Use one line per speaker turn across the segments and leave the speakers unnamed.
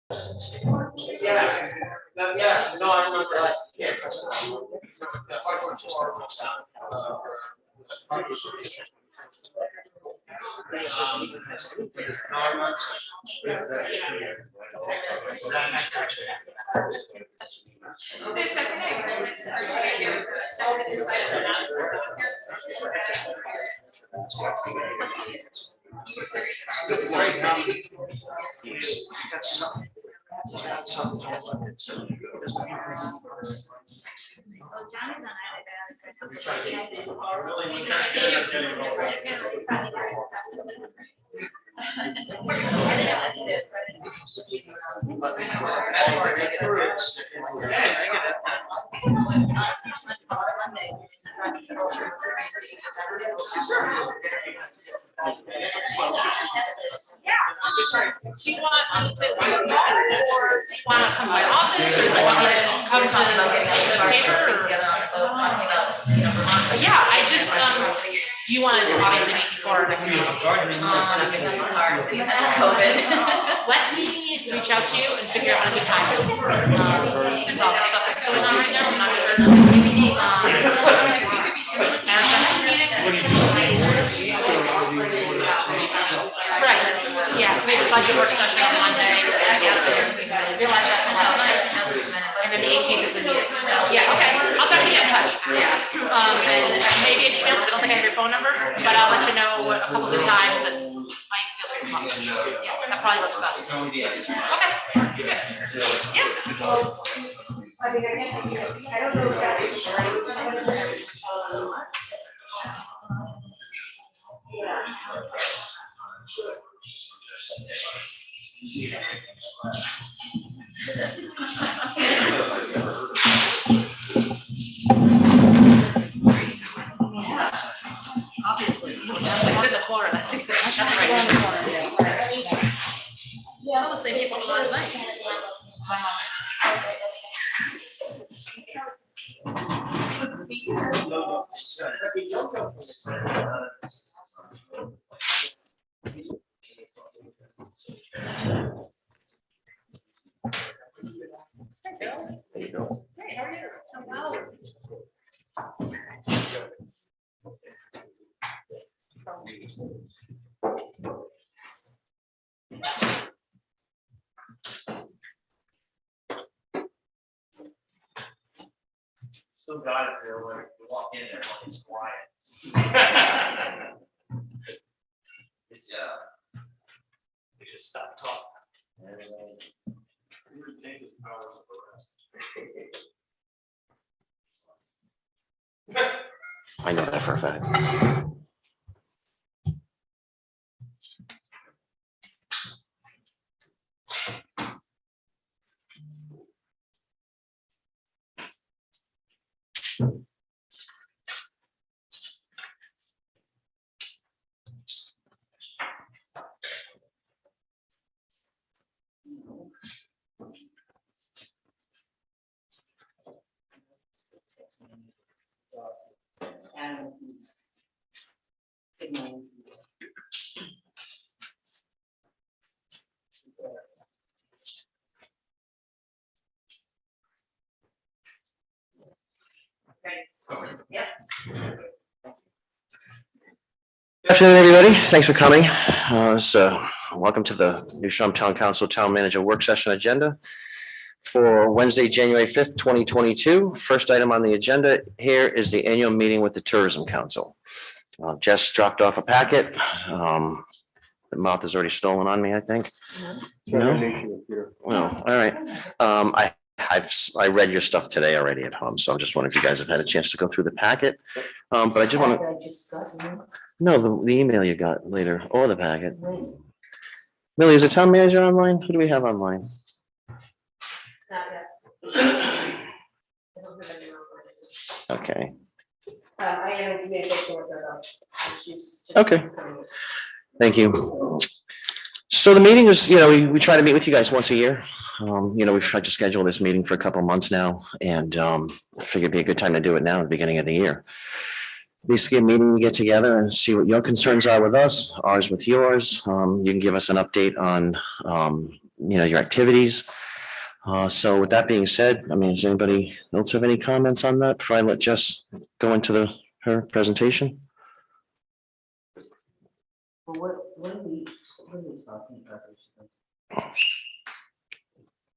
Yeah, no, I remember that. Yeah. Do you want me to do it, or do you want to come to my office, or do you want me to come to the paper? Yeah, I just, do you want to obviously meet before our next meeting? Let me reach out to you and figure out when a good time is. There's all the stuff that's going on right now, I'm not sure. Right, yeah, so we have a budget work session on Monday, I guess, I realized that last night, and then the 18th is the meeting, so, yeah, okay, I'll definitely get in touch. Yeah. And maybe an email, I don't think I have your phone number, but I'll let you know a couple good times that might feel free to come. Yeah, that probably works best. Okay, good. Yeah. I mean, I don't know if that is right. Obviously, that's the corner. That's right in the corner. Yeah, the same people last night. There you go. Hey, how are you? I'm well. So got it there when you walk in there, when it's quiet. It's we just stop talking.
I know that for a fact. Good afternoon, everybody. Thanks for coming. Welcome to the New Shum Town Council Town Manager Work Session agenda for Wednesday, January 5th, 2022. First item on the agenda here is the annual meeting with the Tourism Council. Jess dropped off a packet. The mouth is already stolen on me, I think. No? Well, all right. I read your stuff today already at home, so I'm just wondering if you guys have had a chance to go through the packet. But I just want to. No, the email you got later, or the packet. Millie, is the town manager online? Who do we have online? Okay. Okay. Thank you. So the meeting is, we try to meet with you guys once a year. We've tried to schedule this meeting for a couple of months now, and figured it'd be a good time to do it now at the beginning of the year. Basically a meeting to get together and see what your concerns are with us, ours with yours. You can give us an update on your activities. So with that being said, I mean, does anybody else have any comments on that before I let Jess go into her presentation?
Well, what are we talking about?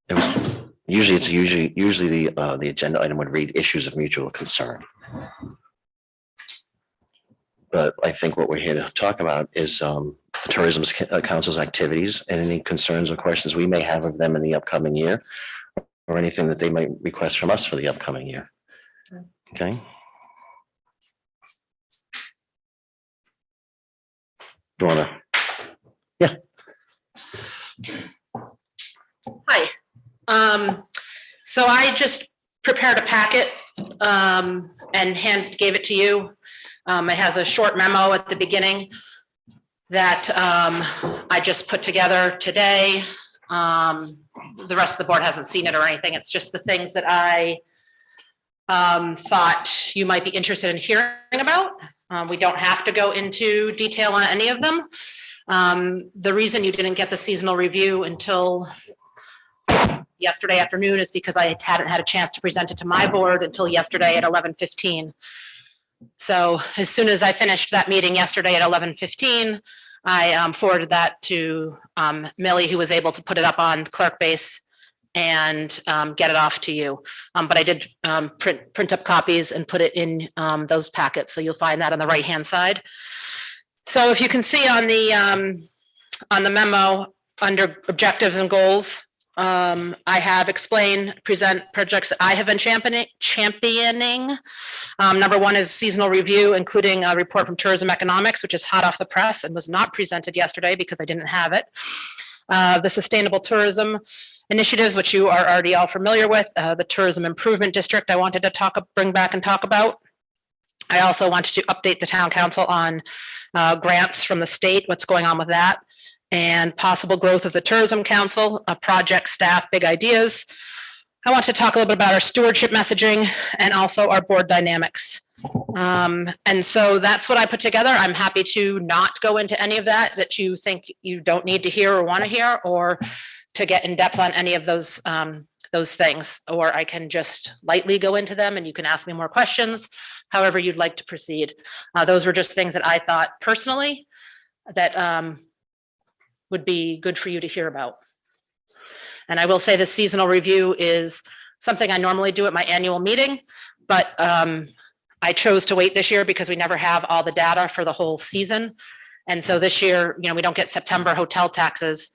It was usually the agenda item would read issues of mutual concern. But I think what we're here to talk about is Tourism Council's activities and any concerns or questions we may have of them in the upcoming year, or anything that they might request from us for the upcoming year. Okay. Do you want to? Yeah.
Hi. So I just prepared a packet and gave it to you. It has a short memo at the beginning that I just put together today. The rest of the board hasn't seen it or anything. It's just the things that I thought you might be interested in hearing about. We don't have to go into detail on any of them. The reason you didn't get the seasonal review until yesterday afternoon is because I hadn't had a chance to present it to my board until yesterday at 11:15. So as soon as I finished that meeting yesterday at 11:15, I forwarded that to Millie, who was able to put it up on Clerkbase and get it off to you. But I did print up copies and put it in those packets. So you'll find that on the right-hand side. So if you can see on the memo under objectives and goals, I have present projects that I have been championing. Number one is seasonal review, including a report from Tourism Economics, which is hot off the press and was not presented yesterday because I didn't have it. The sustainable tourism initiatives, which you are already all familiar with, the tourism improvement district I wanted to bring back and talk about. I also wanted to update the town council on grants from the state, what's going on with that, and possible growth of the tourism council, project staff, big ideas. I want to talk a little bit about our stewardship messaging and also our board dynamics. And so that's what I put together. I'm happy to not go into any of that you think you don't need to hear or want to hear, or to get in depth on any of those things, or I can just lightly go into them and you can ask me more questions, however you'd like to proceed. Those were just things that I thought personally that would be good for you to hear about. And I will say the seasonal review is something I normally do at my annual meeting, but I chose to wait this year because we never have all the data for the whole season. And so this year, we don't get September hotel taxes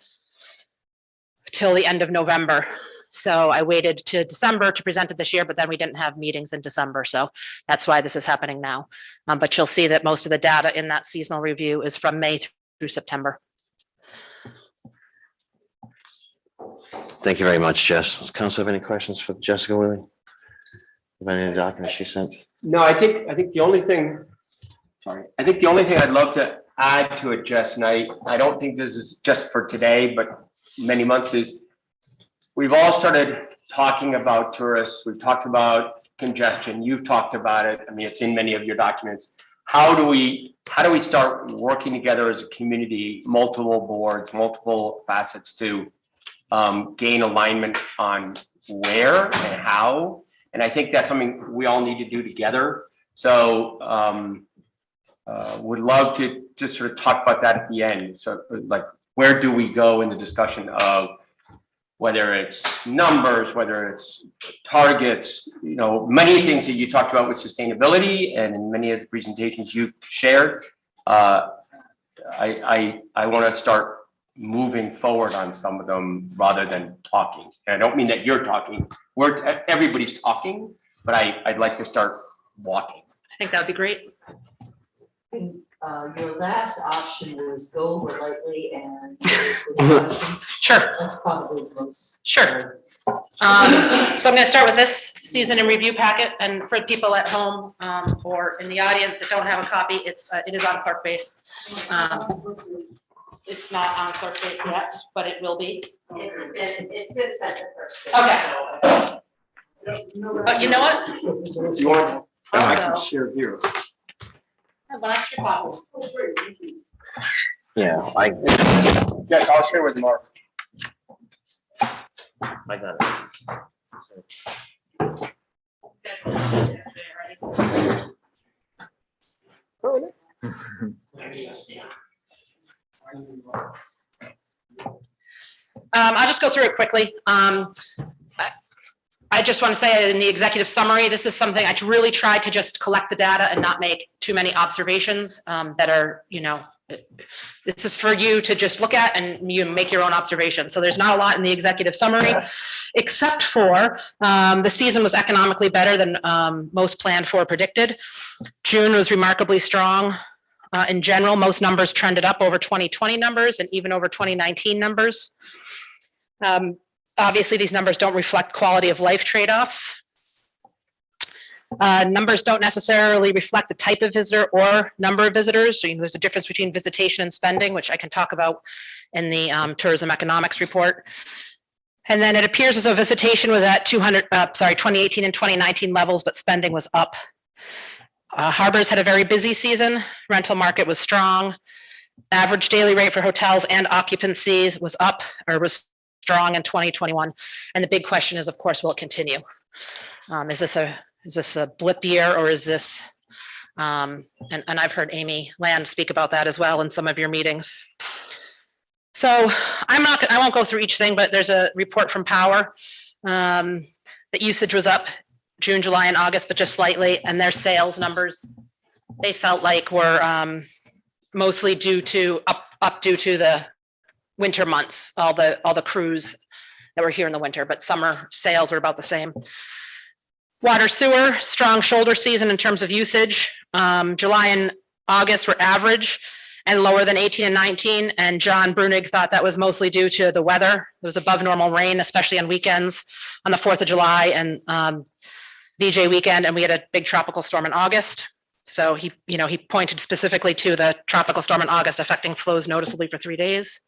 till the end of November. So I waited to December to present it this year, but then we didn't have meetings in December. So that's why this is happening now. But you'll see that most of the data in that seasonal review is from May through September.
Thank you very much, Jess. Council, have any questions for Jessica Willie? About any of the documents she sent?
No, I think the only thing, I'd love to add to it, Jess, and I don't think this is just for today, but many months, is we've all started talking about tourists. We've talked about congestion. You've talked about it. I mean, it's in many of your documents. How do we start working together as a community, multiple boards, multiple facets to gain alignment on where and how? And I think that's something we all need to do together. So would love to just sort of talk about that at the end. So like, where do we go in the discussion of whether it's numbers, whether it's targets, many things that you talked about with sustainability and in many of the presentations you've shared. I want to start moving forward on some of them rather than talking. And I don't mean that you're talking, everybody's talking, but I'd like to start walking.
I think that would be great.
Your last option was go over lightly and
Sure.
that's probably the most.
Sure. So I'm going to start with this season in review packet, and for people at home or in the audience that don't have a copy, it is on Clerkbase. It's not on Clerkbase yet, but it will be.
It's been sent to first.
Okay. You know what?
You want? I can
Also,
share here.
I have one extra copy.
Yeah,
Yes, I'll share with Mark.
I got it.
I'll just go through it quickly. I just want to say in the executive summary, this is something I really tried to just collect the data and not make too many observations that are, this is for you to just look at and you make your own observations. So there's not a lot in the executive summary, except for the season was economically better than most planned for predicted. June was remarkably strong. In general, most numbers trended up over 2020 numbers and even over 2019 numbers. Obviously, these numbers don't reflect quality of life trade-offs. Numbers don't necessarily reflect the type of visitor or number of visitors. So, there's a difference between visitation and spending, which I can talk about in the tourism economics report. And then it appears as though visitation was at 2018 and 2019 levels, but spending was up. Harbors had a very busy season. Rental market was strong. Average daily rate for hotels and occupancies was up or was strong in 2021. And the big question is, of course, will it continue? Is this a blip year, or is this, and I've heard Amy Land speak about that as well in some of your meetings. So I won't go through each thing, but there's a report from Power that usage was up June, July, and August, but just slightly, and their sales numbers, they felt like were mostly due to the winter months, all the crews that were here in the winter, but summer sales were about the same. Water sewer, strong shoulder season in terms of usage. July and August were average and lower than 18 and 19. And John Brunig thought that was mostly due to the weather. It was above normal rain, especially on weekends on the 4th of July and VJ weekend. And we had a big tropical storm in August. So he pointed specifically to the tropical storm in August affecting flows noticeably for 3 days.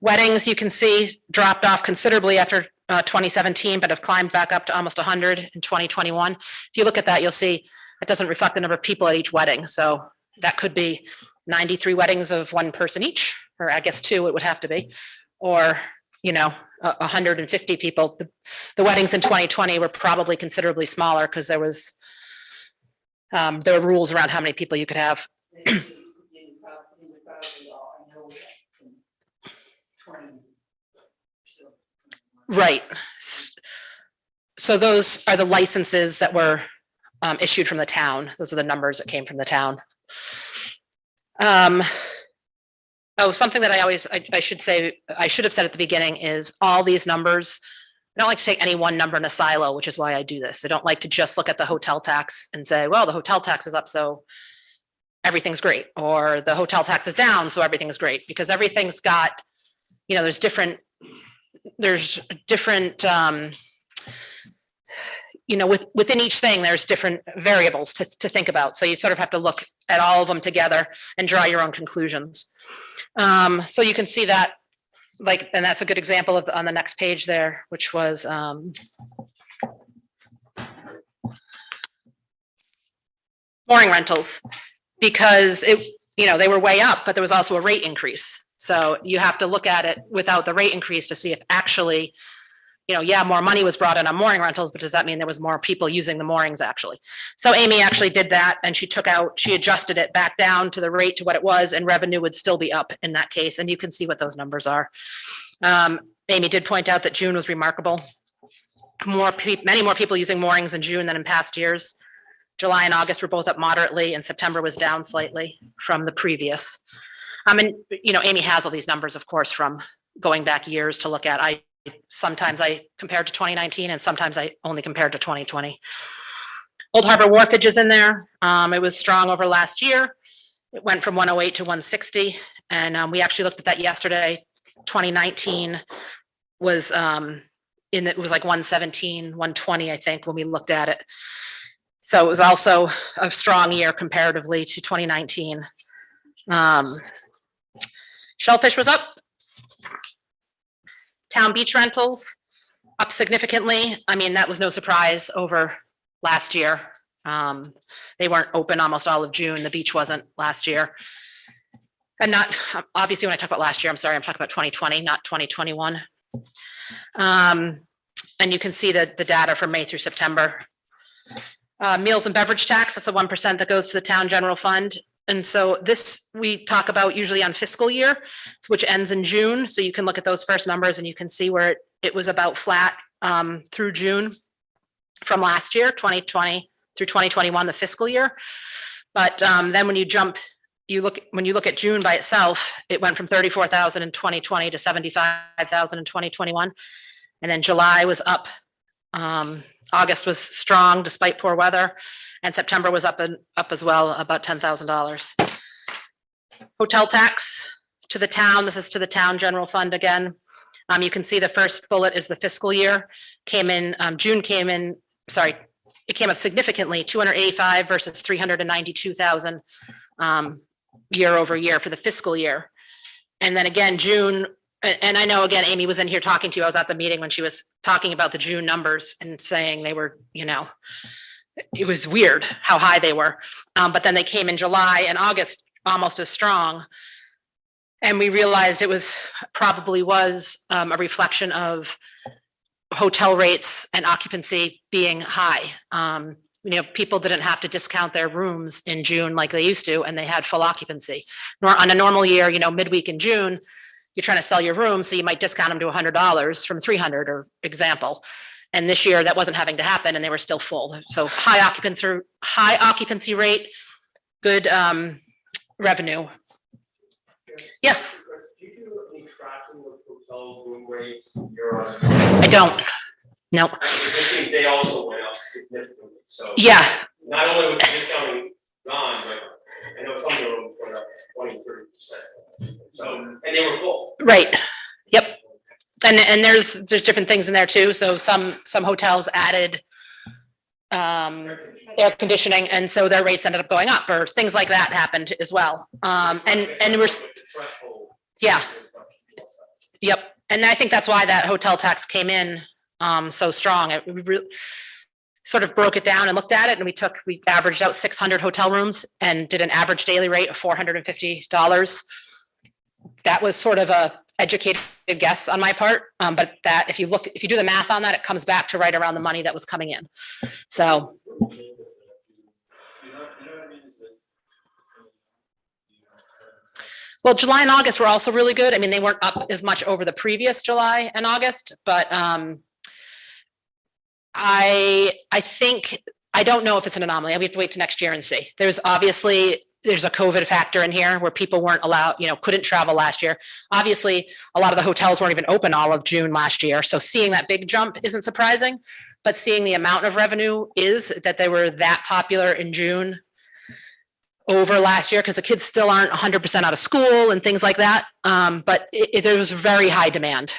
Weddings, you can see, dropped off considerably after 2017, but have climbed back up to almost 100 in 2021. If you look at that, you'll see it doesn't reflect the number of people at each wedding. So that could be 93 weddings of one person each, or I guess 2 it would have to be, or 150 people. The weddings in 2020 were probably considerably smaller because there were rules around how many people you could have. Right. So those are the licenses that were issued from the town. Those are the numbers that came from the town. Something that I should have said at the beginning is all these numbers, I don't like to take any one number in a silo, which is why I do this. I don't like to just look at the hotel tax and say, well, the hotel tax is up, so everything's great, or the hotel tax is down, so everything's great, because everything's got, there's different within each thing, there's different variables to think about. So you sort of have to look at all of them together and draw your own conclusions. So you can see that, and that's a good example of on the next page there, which was mooring rentals, because they were way up, but there was also a rate increase. So you have to look at it without the rate increase to see if actually, more money was brought in on mooring rentals, but does that mean there was more people using the moorings actually? So Amy actually did that, and she adjusted it back down to the rate to what it was, and revenue would still be up in that case. And you can see what those numbers are. Amy did point out that June was remarkable. Many more people using moorings in June than in past years. July and August were both up moderately, and September was down slightly from the previous. Amy has all these numbers, of course, from going back years to look at. Sometimes I compared to 2019, and sometimes I only compared to 2020. Old Harbor Wharfage is in there. It was strong over last year. It went from 108 to 160, and we actually looked at that yesterday. 2019 was it was like 117, 120, I think, when we looked at it. So it was also a strong year comparatively to 2019. Shellfish was up. Town beach rentals up significantly. I mean, that was no surprise over last year. They weren't open almost all of June. The beach wasn't last year. And not, obviously when I talk about last year, I'm sorry, I'm talking about 2020, not 2021. And you can see the data from May through September. Meals and beverage tax, that's the 1% that goes to the town general fund. And so this we talk about usually on fiscal year, which ends in June. So you can look at those first numbers and you can see where it was about flat through June from last year, 2020 through 2021, the fiscal year. But then when you look at June by itself, it went from 34,000 in 2020 to 75,000 in 2021. And then July was up. August was strong despite poor weather, and September was up as well, about $10,000. Hotel tax to the town. This is to the town general fund again. You can see the first bullet is the fiscal year. June came in, sorry, it came up significantly, 285 versus 392,000 year over year for the fiscal year. And then again, June, and I know again, Amy was in here talking to you. I was at the meeting when she was talking about the June numbers and saying they were, it was weird how high they were. But then they came in July and August almost as strong. And we realized it probably was a reflection of hotel rates and occupancy being high. People didn't have to discount their rooms in June like they used to, and they had full occupancy. On a normal year, midweek in June, you're trying to sell your room, so you might discount them to $100 from $300, or example. And this year that wasn't having to happen, and they were still full. So high occupancy rate, good revenue. Yeah.
Do you do any tracking with hotel room rates?
I don't. No.
I think they also went up significantly. So
yeah.
Not only with the discounting gone, but I know some of them went up 20-30%. So, and they were full.
Right. Yep. And there's different things in there too. So some hotels added air conditioning, and so their rates ended up going up, or things like that happened as well. And we're yeah. Yep. And I think that's why that hotel tax came in so strong. We sort of broke it down and looked at it, and we averaged out 600 hotel rooms and did an average daily rate of $450. That was sort of a educated guess on my part, but that if you do the math on that, it comes back to right around the money that was coming in. So. Well, July and August were also really good. I mean, they weren't up as much over the previous July and August, but I think, I don't know if it's an anomaly. We have to wait to next year and see. There's a COVID factor in here where people weren't allowed, couldn't travel last year. Obviously, a lot of the hotels weren't even open all of June last year. So seeing that big jump isn't surprising, but seeing the amount of revenue is that they were that popular in June over last year, because the kids still aren't 100% out of school and things like that. But there was very high demand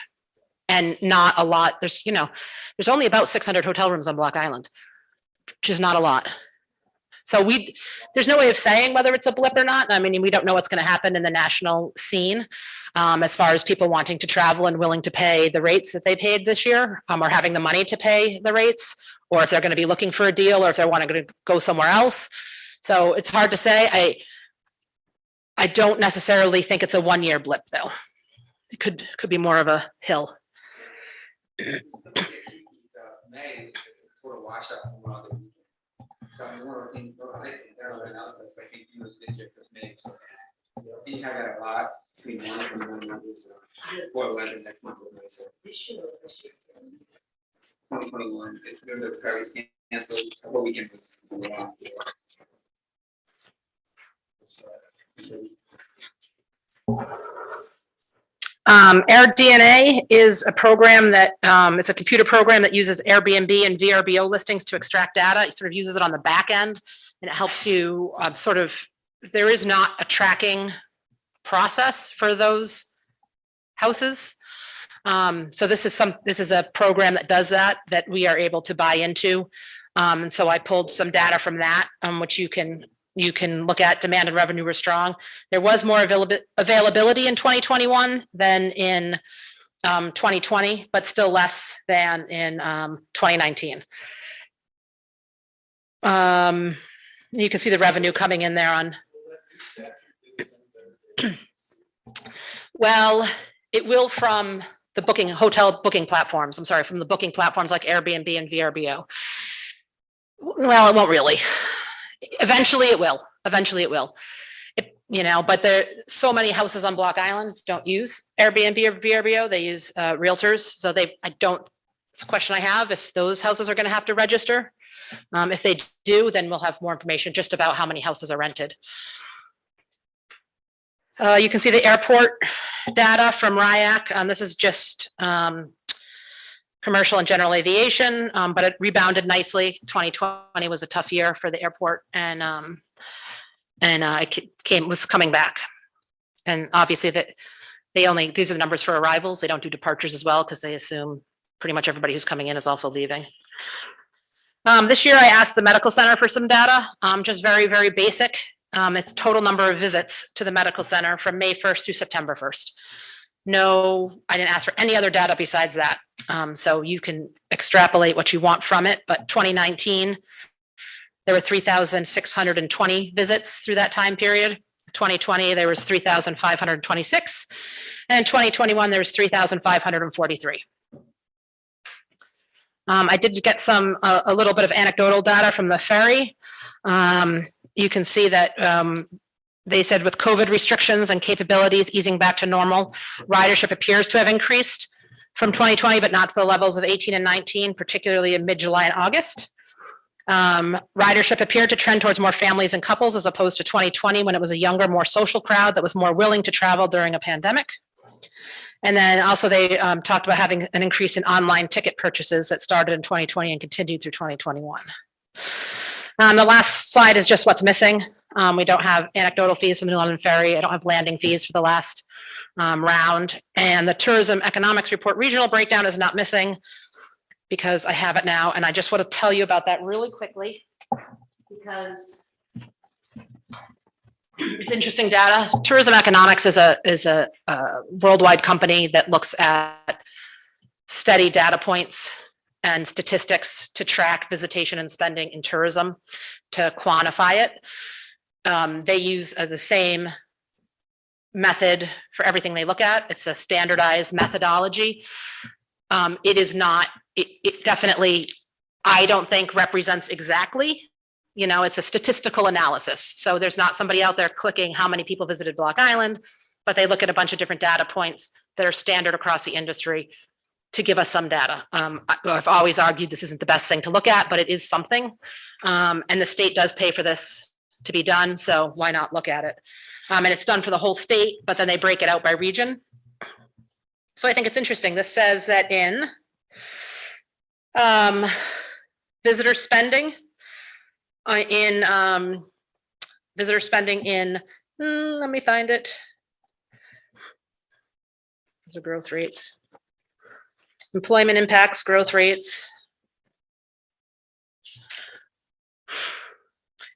and not a lot. There's only about 600 hotel rooms on Block Island, which is not a lot. So there's no way of saying whether it's a blip or not. I mean, we don't know what's going to happen in the national scene as far as people wanting to travel and willing to pay the rates that they paid this year, or having the money to pay the rates, or if they're going to be looking for a deal, or if they're wanting to go somewhere else. So it's hard to say. I don't necessarily think it's a one-year blip, though. It could be more of a hill.
May sort of washed up from one of the. So I mean, one of the things, I think there are announcements, I think you was this year because May. So I think I got a lot between one and one month is 4/11 next month. So 2021. If there's a Paris canceled, what weekend was going on?
AirDNA is a program that it's a computer program that uses Airbnb and VRBO listings to extract data. It sort of uses it on the back end, and it helps you there is not a tracking process for those houses. So this is a program that does that we are able to buy into. And so I pulled some data from that, which you can look at. Demand and revenue were strong. There was more availability in 2021 than in 2020, but still less than in 2019. You can see the revenue coming in there on. Well, it will from the hotel booking platforms, I'm sorry, from the booking platforms like Airbnb and VRBO. Well, it won't really. Eventually it will. Eventually it will. But there, so many houses on Block Island don't use Airbnb or VRBO. They use realtors. So it's a question I have, if those houses are going to have to register. If they do, then we'll have more information just about how many houses are rented. You can see the airport data from RIAC. This is just commercial and general aviation, but it rebounded nicely. 2020 was a tough year for the airport, and it was coming back. And obviously these are the numbers for arrivals. They don't do departures as well because they assume pretty much everybody who's coming in is also leaving. This year I asked the medical center for some data, just very, very basic. It's total number of visits to the medical center from May 1st through September 1st. No, I didn't ask for any other data besides that. So you can extrapolate what you want from it, but 2019, there were 3,620 visits through that time period. 2020, there was 3,526, and 2021, there was 3,543. I did get a little bit of anecdotal data from the ferry. You can see that they said with COVID restrictions and capabilities easing back to normal, ridership appears to have increased from 2020, but not to the levels of 18 and 19, particularly in mid-July and August. Ridership appeared to trend towards more families and couples as opposed to 2020 when it was a younger, more social crowd that was more willing to travel during a pandemic. And then also they talked about having an increase in online ticket purchases that started in 2020 and continued through 2021. The last slide is just what's missing. We don't have anecdotal fees from the New London Ferry. I don't have landing fees for the last round. And the tourism economics report regional breakdown is not missing because I have it now. And I just want to tell you about that really quickly because it's interesting data. Tourism economics is a worldwide company that looks at steady data points and statistics to track visitation and spending in tourism to quantify it. They use the same method for everything they look at. It's a standardized methodology. It is not, it definitely, I don't think represents exactly, it's a statistical analysis. So there's not somebody out there clicking how many people visited Block Island, but they look at a bunch of different data points that are standard across the industry to give us some data. I've always argued this isn't the best thing to look at, but it is something. And the state does pay for this to be done, so why not look at it? And it's done for the whole state, but then they break it out by region. So I think it's interesting. This says that in visitor spending let me find it. Those are growth rates. Employment impacts, growth rates.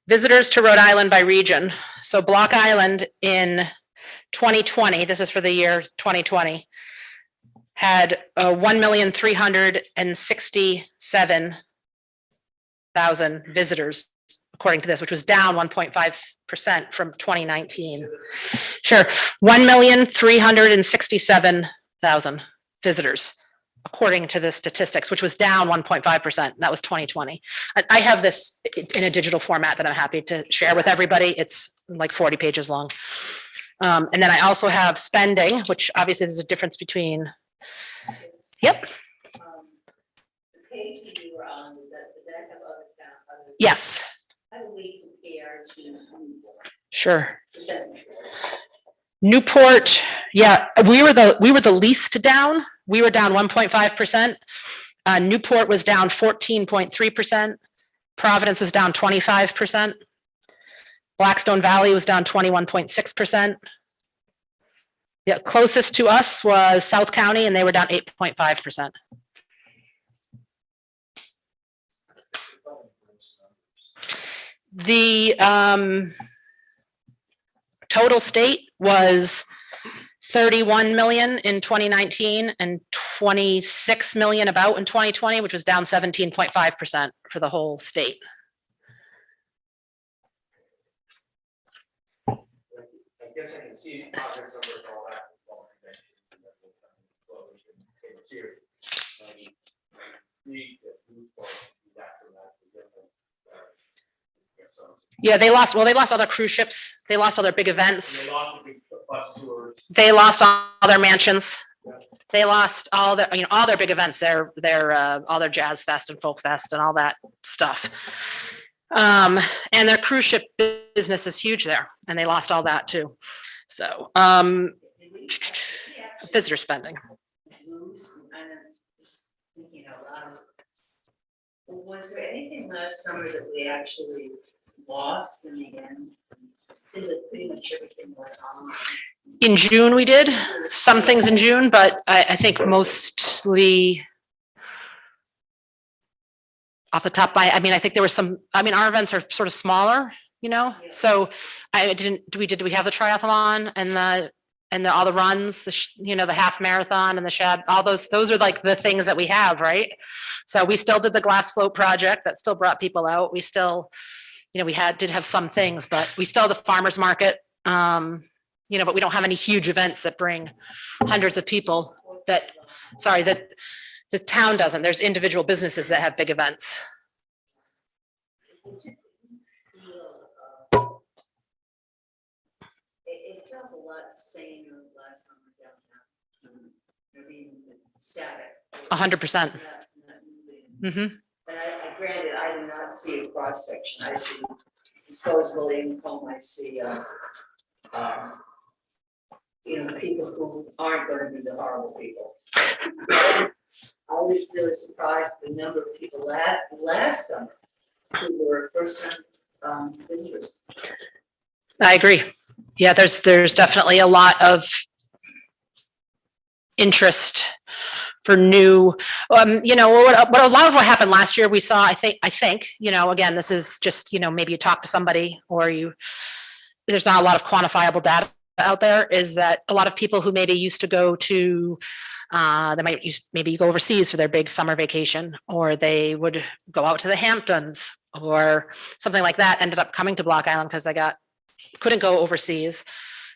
Visitors to Rhode Island by region. So Block Island in 2020, this is for the year 2020, had 1,367,000 visitors, according to this, which was down 1.5% from 2019. Sure, 1,367,000 visitors, according to the statistics, which was down 1.5%. That was 2020. I have this in a digital format that I'm happy to share with everybody. It's like 40 pages long. And then I also have spending, which obviously there's a difference between. Yep.
The page that you were on, does that have other towns?
Yes.
How do we compare to Newport?
Sure.
Percentage?
Newport, yeah, we were the least down. We were down 1.5%. Newport was down 14.3%. Providence was down 25%. Blackstone Valley was down 21.6%. Yeah, closest to us was South County, and they were down 8.5%. The total state was 31 million in 2019 and 26 million about in 2020, which was down 17.5% for the whole state.
I guess I can see progress over all that.
series.
Yeah, they lost all their cruise ships. They lost all their big events.
They lost the big bus tours.
They lost all their mansions. They lost all their, all their big events, all their Jazz Fest and Folk Fest and all that stuff. And their cruise ship business is huge there, and they lost all that too. So, visitor spending.
Lose, and I'm just thinking out loud. Was there anything last summer that we actually lost in the end? Did it pretty much everything went on?
In June, we did some things in June, but I think mostly off the top I think there was some, our events are sort of smaller, so did we have the triathlon and all the runs, the half marathon and the shad, all those are like the things that we have, right? So we still did the glass float project that still brought people out. We still, we did have some things, but we still have the farmer's market, but we don't have any huge events that bring hundreds of people that the town doesn't. There's individual businesses that have big events.
It felt a lot saner last summer downtown. I mean, static.
100%. Mm-hmm.
And I granted, I did not see a cross section. I see disposable income. I see, people who aren't going to be the horrible people. I was really surprised the number of people last summer who were first-time visitors.
I agree. Yeah, there's definitely a lot of interest for new, what a lot of what happened last year we saw, I think, again, this is just, maybe you talk to somebody or there's not a lot of quantifiable data out there, is that a lot of people who maybe used to go to, they might maybe go overseas for their big summer vacation, or they would go out to the Hamptons or something like that, ended up coming to Block Island because they couldn't go overseas.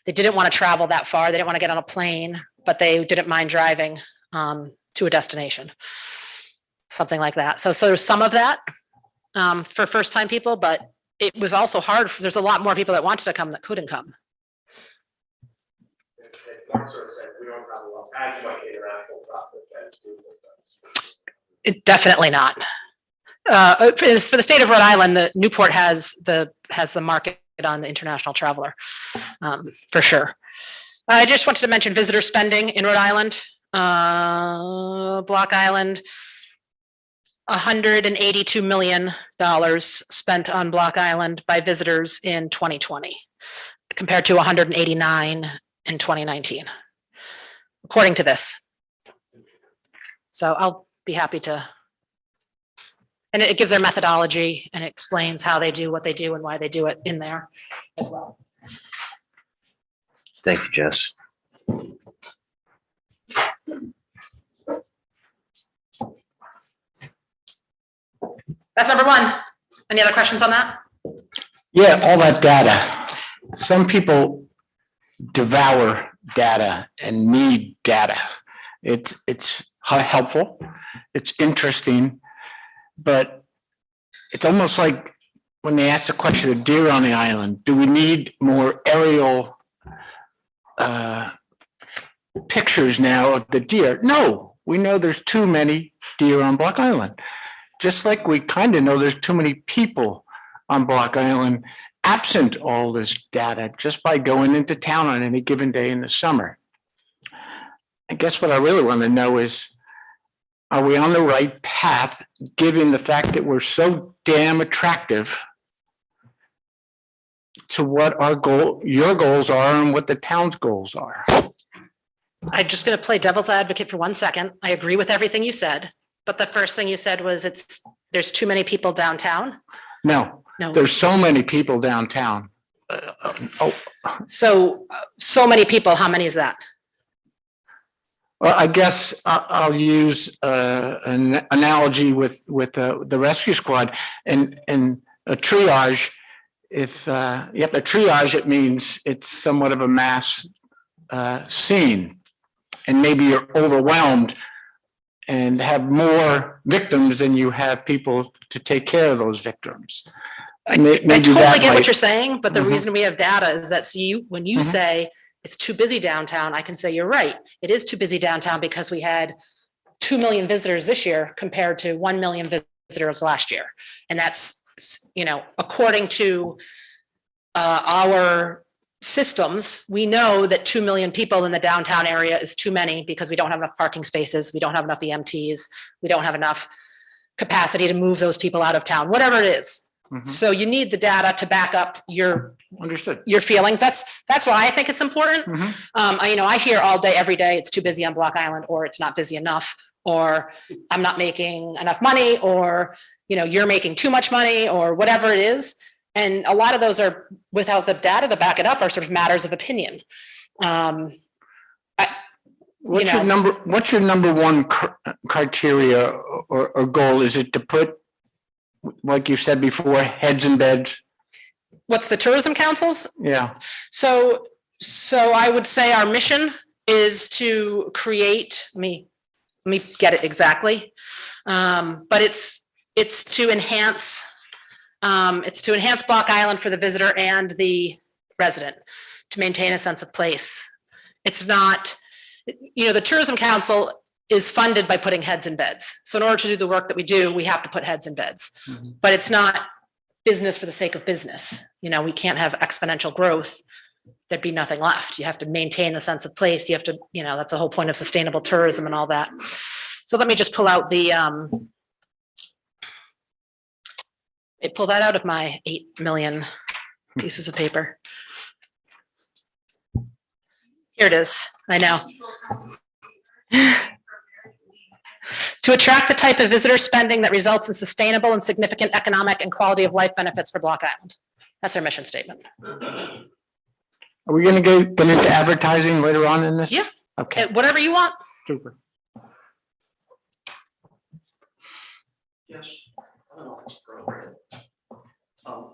They didn't want to travel that far. They didn't want to get on a plane, but they didn't mind driving to a destination, something like that. So there's some of that for first time people, but it was also hard. There's a lot more people that wanted to come that couldn't come.
Mark sort of said, we don't have as much international traffic as we.
Definitely not. For the state of Rhode Island, the Newport has the market on the international traveler, for sure. I just wanted to mention visitor spending in Rhode Island. Block Island, $182 million spent on Block Island by visitors in 2020, compared to 189 in 2019, according to this. So I'll be happy to, and it gives their methodology and it explains how they do what they do and why they do it in there as well.
Thank you, Jess.
That's number one. Any other questions on that?
Yeah, all that data. Some people devour data and need data. It's helpful, it's interesting, but it's almost like when they ask the question of deer on the island, do we need more aerial pictures now of the deer? No, we know there's too many deer on Block Island. Just like we kind of know there's too many people on Block Island, absent all this data, just by going into town on any given day in the summer. I guess what I really want to know is, are we on the right path, given the fact that we're so damn attractive to what your goals are and what the town's goals are?
I'm just going to play devil's advocate for 1 second. I agree with everything you said, but the first thing you said was there's too many people downtown.
No, there's so many people downtown.
So many people, how many is that?
Well, I guess I'll use an analogy with the rescue squad and a triage. If you have to triage, it means it's somewhat of a mass scene, and maybe you're overwhelmed and have more victims than you have people to take care of those victims.
I
Maybe
totally
that
get what
might-
you're saying, but the
Mhm.
reason we have data is that when you
Mhm.
say it's too busy downtown, I can say you're right. It is too busy downtown because we had 2 million visitors this year compared to 1 million visitors last year. And that's, according to our systems, we know that 2 million people in the downtown area is too many because we don't have enough parking spaces, we don't have enough EMTs, we don't have enough capacity to move those people out of town, whatever it is.
Mhm.
So you need the data to back up your
Understood.
feelings. That's why I think it's important.
Mhm.
I hear all day, every day, it's too busy on Block Island, or it's not busy enough, or I'm not making enough money, or, you're making too much money, or whatever it is. And a lot of those are, without the data to back it up, are sort of matters of opinion.
What's your number one criteria or goal? Is it to put, like you said before, heads in beds?
What's the tourism councils?
Yeah.
So I would say our mission is to create, let me get it exactly. But it's to enhance Block Island for the visitor and the resident, to maintain a sense of place. It's not, the tourism council is funded by putting heads in beds. So in order to do the work that we do, we have to put heads in beds.
Mhm.
But it's not business for the sake of business. We can't have exponential growth. There'd be nothing left. You have to maintain a sense of place. You have to, that's the whole point of sustainable tourism and all that. So let me just pull out pull that out of my 8 million pieces of paper. Here it is. I know. To attract the type of visitor spending that results in sustainable and significant economic and quality of life benefits for Block Island. That's our mission statement.
Are we going to get into advertising later on in this?
Yeah.
Okay.
Whatever you want.
Super.
Yes. I don't know if it's appropriate.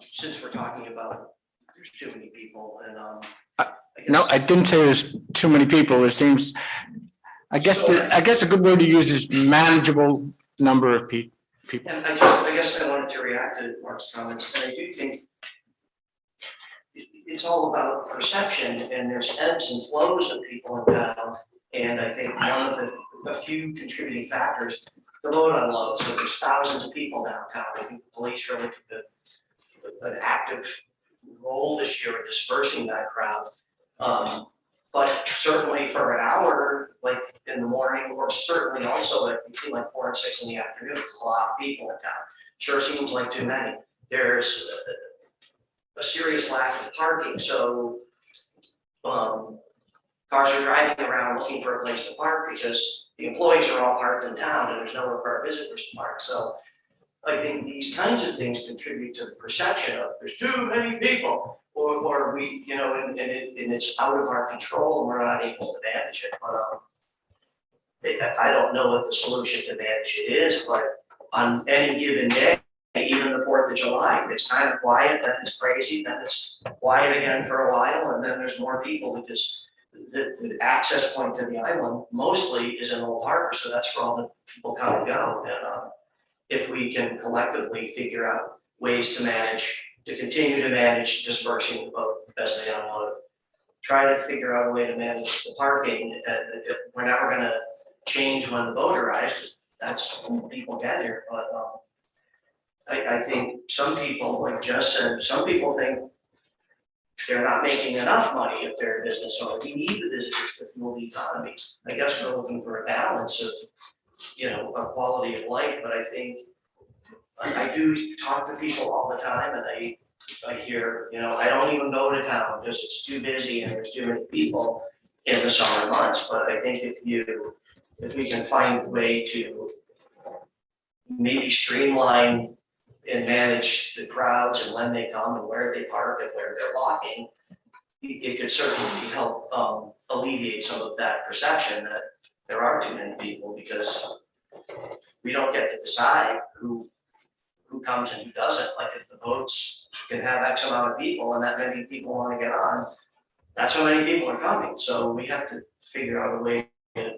Since we're talking about, there's too many people and, I guess-
No, I didn't say there's too many people. It seems, I guess a good word to use is manageable number of people.
And I guess I wanted to react to Mark's comments, and I do think it's all about perception, and there's ebbs and flows of people in town. And I think one of the few contributing factors, the load unload, so there's thousands of people downtown. I think the police really took an active role this year in dispersing that crowd. But certainly for an hour, like in the morning, or certainly also at between like 4 and 6 in the afternoon, there's a lot of people in town. Sure seems like too many. There's a serious lack of parking, so cars are driving around looking for a place to park because the employees are all parked in town and there's nowhere for our visitors to park. So I think these kinds of things contribute to the perception of there's too many people, or we, and it's out of our control and we're not able to manage it. But I don't know what the solution to manage it is, but on any given day, even the 4th of July, it's kind of quiet, then it's crazy, then it's quiet again for a while, and then there's more people because the access point to the island mostly is in Old Harbor, so that's where all the people come and go. And if we can collectively figure out ways to continue to manage dispersing the boat as they unload, try to figure out a way to manage the parking. If we're never going to change when the boat arrives, because that's when people get here. But I think some people, like Jess said, some people think they're not making enough money if they're a business owner. We need the visitors to fuel the economy. I guess we're looking for a balance of, a quality of life, but I think I do talk to people all the time, and I hear, I don't even go to town because it's too busy and there's too many people in the summer months. But I think if we can find a way to maybe streamline and manage the crowds and when they come and where they park and where they're walking, it could certainly help alleviate some of that perception that there are too many people, because we don't get to decide who comes and who doesn't. Like if the boats can have X amount of people and that many people want to get on, that's how many people are coming. So we have to figure out a way to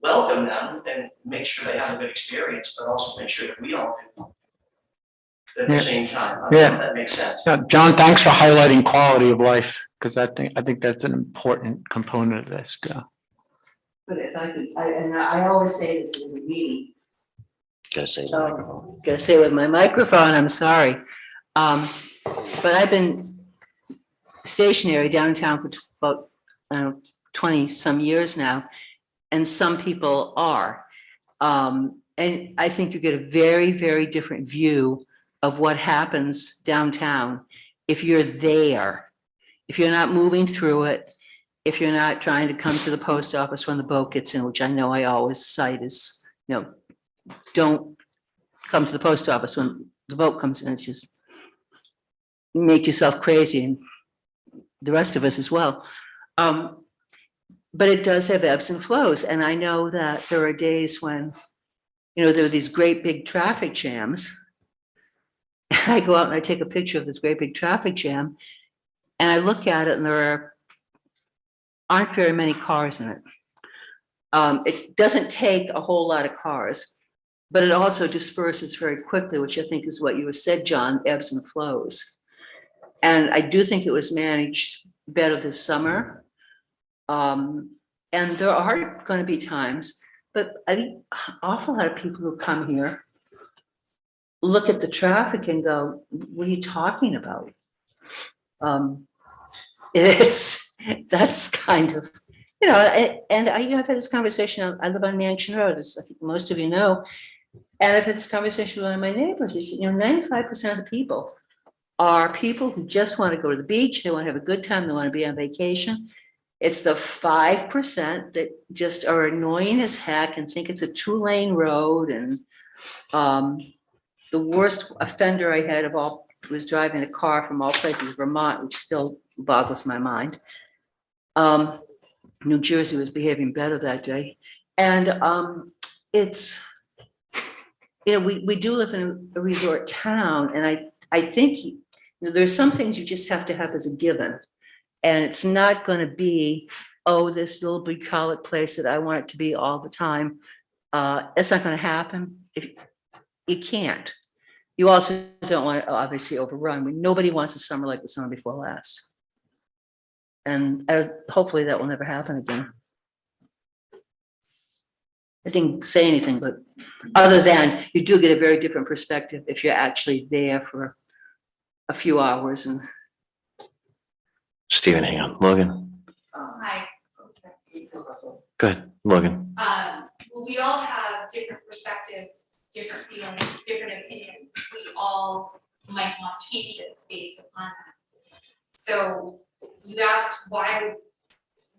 welcome them and make sure they have a good experience, but also make sure that we all do at the
Yeah.
same time. I don't know
Yeah.
if that makes sense.
John, thanks for highlighting quality of life, because I think that's an important component of this.
But if I could, I always say this in the meeting,
Gotta say.
gotta say with my microphone, I'm sorry. But I've been stationary downtown for about 20 some years now, and some people are. And I think you get a very, very different view of what happens downtown if you're there. If you're not moving through it, if you're not trying to come to the post office when the boat gets in, which I know I always cite as, don't come to the post office when the boat comes in. It's just make yourself crazy, and the rest of us as well. But it does have ebbs and flows. And I know that there are days when, there are these great big traffic jams. I go out and I take a picture of this great big traffic jam, and I look at it and there aren't very many cars in it. It doesn't take a whole lot of cars, but it also disperses very quickly, which I think is what you said, John, ebbs and flows. And I do think it was managed better this summer. And there are going to be times, but I think an awful lot of people who come here look at the traffic and go, what are you talking about? That's kind of, and I've had this conversation. I live on Mansion Road, as I think most of you know, and I've had this conversation with one of my neighbors. He said, 95% of the people are people who just want to go to the beach. They want to have a good time. They want to be on vacation. It's the 5% that just are annoying as heck and think it's a 2-lane road. And the worst offender I had was driving a car from all places, Vermont, which still boggles my mind. New Jersey was behaving better that day. And it's, we do live in a resort town, and I think there's some things you just have to have as a given. And it's not going to be, this little bucolic place that I want it to be all the time. It's not going to happen. You can't. You also don't want to obviously overrun. Nobody wants a summer like the summer before last. And hopefully that will never happen again. I didn't say anything, but other than you do get a very different perspective if you're actually there for a few hours. And
Stephen, hang on. Logan.
Hi.
Go ahead, Logan.
We all have different perspectives, different feelings, different opinions. We all might want changes based upon that. So you asked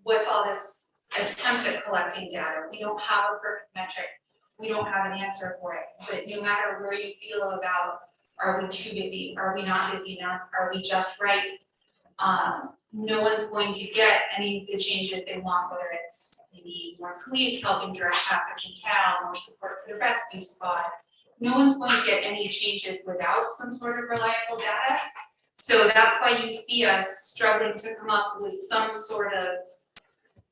what's all this attempt at collecting data? We don't have a perfect metric. We don't have an answer for it. But no matter where you feel about, are we too busy? Are we not busy enough? Are we just right? No one's going to get any of the changes they want, whether it's maybe more police helping direct traffic in town, more support for the rescue squad. No one's going to get any changes without some sort of reliable data. So that's why you see us struggling to come up with some sort of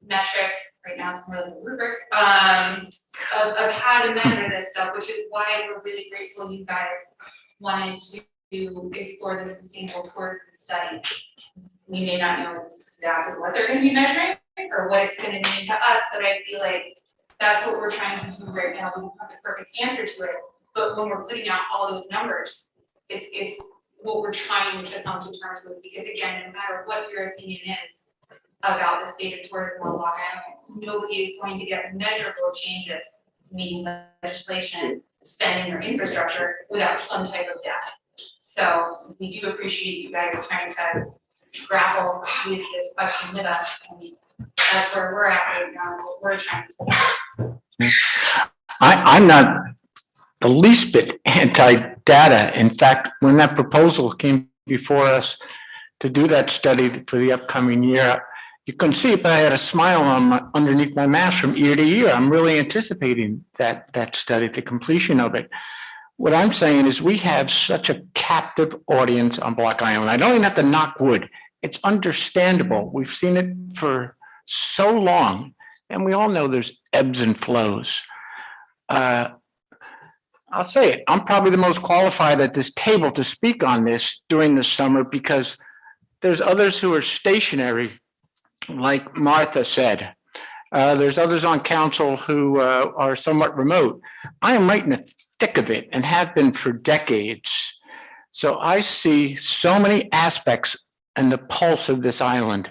metric. Right now it's more like a rubric of how to measure this stuff, which is why we're really grateful you guys wanted to explore the sustainable tourism study. We may not know exactly what they're going to be measuring or what it's going to mean to us, but I feel like that's what we're trying to do right now. We don't have the perfect answer to it, but when we're putting out all those numbers, it's what we're trying to come to terms with, because again, no matter what your opinion is about the state of tourism on Long Island, nobody is going to get measurable changes, meaning legislation, spending, or infrastructure without some type of data. So we do appreciate you guys trying to grapple with this question with us, and that's where we're at right now, what we're trying to do.
I'm not the least bit anti-data. In fact, when that proposal came before us to do that study for the upcoming year, you couldn't see it, but I had a smile on underneath my mask from ear to ear. I'm really anticipating that study, the completion of it. What I'm saying is we have such a captive audience on Block Island. I don't even have to knock wood. It's understandable. We've seen it for so long And we all know there's ebbs and flows. I'll say it, I'm probably the most qualified at this table to speak on this during the summer because there's others who are stationary, like Martha said. There's others on council who are somewhat remote. I am right in the thick of it and have been for decades. So I see so many aspects in the pulse of this island,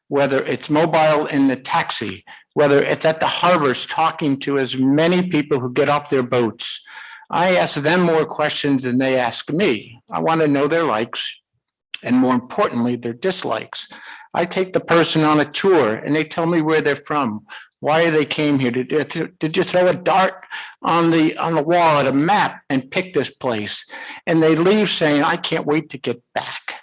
whether it's mobile in the taxi, whether it's at the harbors talking to as many people who get off their boats. I ask them more questions than they ask me. I want to know their likes and, more importantly, their dislikes. I take the person on a tour and they tell me where they're from, why they came here. Did you throw a dart on the wall at a map and pick this place? And they leave saying, I can't wait to get back.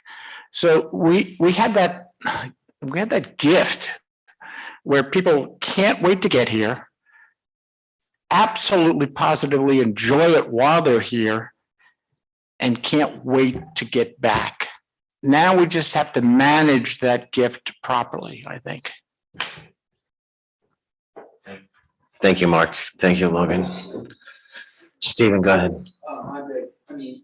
So we had that gift where people can't wait to get here, absolutely positively enjoy it while they're here, and can't wait to get back. Now we just have to manage that gift properly, I think.
Thank you, Mark. Thank you, Logan. Stephen, go ahead.
Thank you.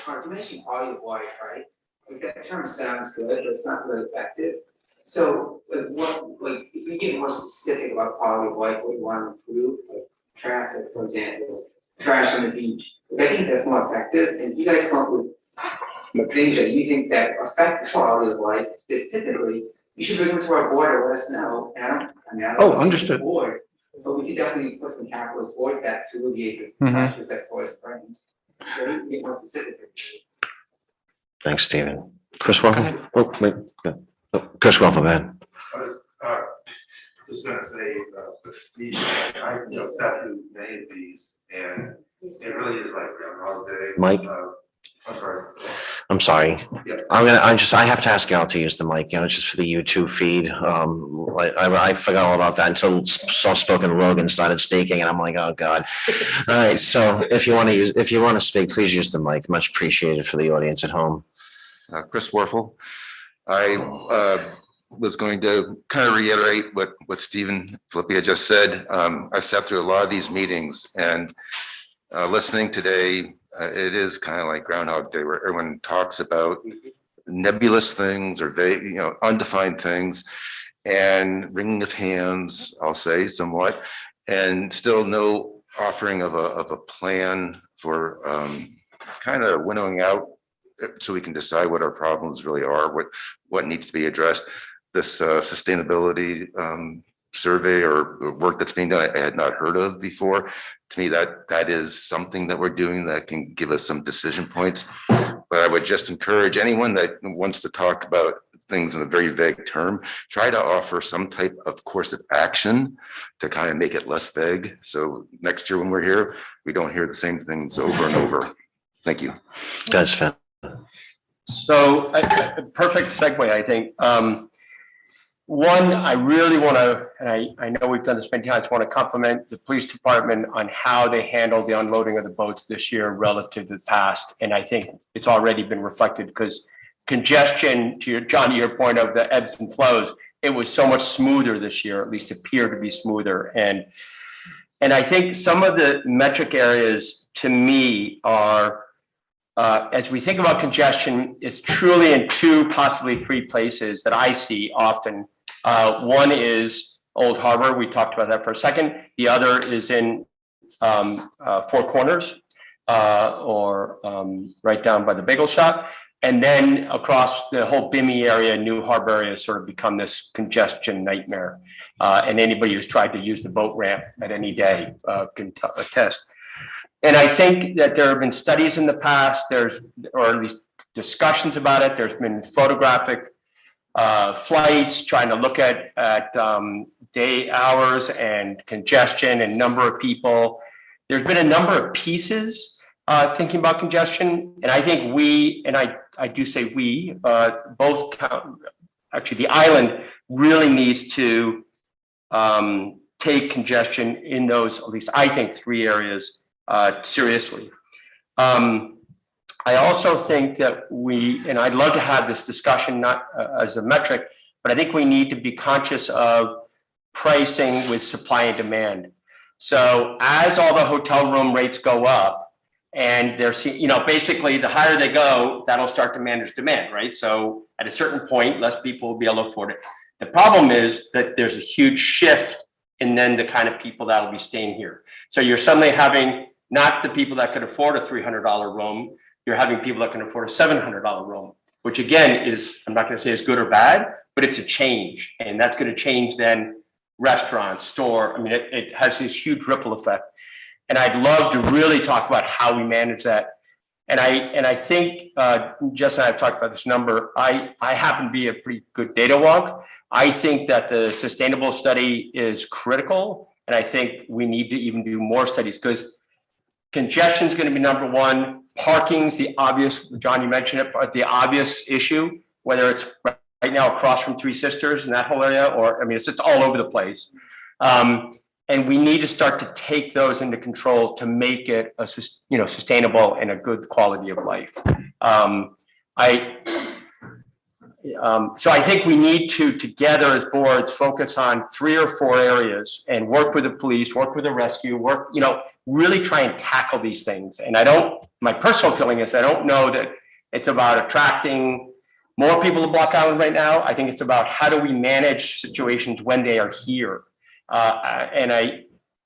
Mark, you mentioned quality of life, right? Like, that term sounds good, but it's not really effective. So, if we get more specific about quality of life, what we want to improve, like traffic, for example, trash on the beach, I think that's more effective. And you guys come up with things that you think that affect the quality of life specifically, you should bring them to our board or let us know. And I don't
Oh,
think
understood.
the board, but we could definitely put some capital toward that to alleviate the pressures that forest brings. So you can get more specific.
Thanks, Stephen. Chris Waffle? Oh, wait. Chris Waffle, go ahead.
I was just gonna say, with Steve, I sat through many of these, and it really is like Groundhog Day.
Mike?
I'm sorry.
I'm sorry.
Yeah.
I have to ask y'all to use the mic, just for the YouTube feed. I forgot all about that until soft-spoken Logan started speaking and I'm like, oh God. All right. So if you want to speak, please use the mic. Much appreciated for the audience at home.
Chris Warfel. I was going to kind of reiterate what Stephen Philippi had just said. I've sat through a lot of these meetings and listening today, it is kind of like Groundhog Day where everyone talks about nebulous things or vague, undefined things and wringing of hands, I'll say somewhat, and still no offering of a plan for kind of winnowing out so we can decide what our problems really are, what needs to be addressed. This sustainability survey or work that's being done, I had not heard of before. To me, that is something that we're doing that can give us some decision points. But I would just encourage anyone that wants to talk about things in a very vague term, try to offer some type of course of action to kind of make it less vague. So next year when we're here, we don't hear the same things over and over. Thank you.
That's fair.
So a perfect segue, I think. One, I really want to, and I know we've done this many times, want to compliment the police department on how they handled the unloading of the boats this year relative to the past. And I think it's already been reflected because congestion, John, to your point of the ebbs and flows, it was so much smoother this year, at least appeared to be smoother. And I think some of the metric areas to me are, as we think about congestion, is truly in two, possibly three places that I see often. One is Old Harbor. We talked about that for a second. The other is in Four Corners or right down by the bagel shop. And then across the whole Bimini area, New Harbor area has sort of become this congestion nightmare. And anybody who's tried to use the boat ramp at any day can attest. And I think that there have been studies in the past, or at least discussions about it. There's been photographic flights trying to look at day hours and congestion and number of people. There's been a number of pieces thinking about congestion. And I think we, and I do say we, both count, actually the island really needs to take congestion in those, at least I think, three areas seriously. I also think that and I'd love to have this discussion, not as a metric, but I think we need to be conscious of pricing with supply and demand. So as all the hotel room rates go up and basically the higher they go, that'll start to manage demand, right? So at a certain point, less people will be able to afford it. The problem is that there's a huge shift in then the kind of people that'll be staying here. So you're suddenly having not the people that could afford a $300 room, you're having people that can afford a $700 room, which again is, I'm not gonna say it's good or bad, but it's a change. And that's gonna change then restaurants, store, I mean, it has this huge ripple effect. And I'd love to really talk about how we manage that. And I think, Jess and I have talked about this number. I happen to be a pretty good data wonk. I think that the sustainable study is critical. And I think we need to even do more studies because congestion is going to be number one. Parking's the obvious, John, you mentioned it, but the obvious issue, whether it's right now across from Three Sisters in that whole area, or, I mean, it's just all over the place. And we need to start to take those into control to make it a, sustainable and a good quality of life. So I think we need to, together as boards, focus on 3 or 4 areas and work with the police, work with the rescue, really try and tackle these things. And my personal feeling is I don't know that it's about attracting more people to Block Island right now. I think it's about how do we manage situations when they are here. And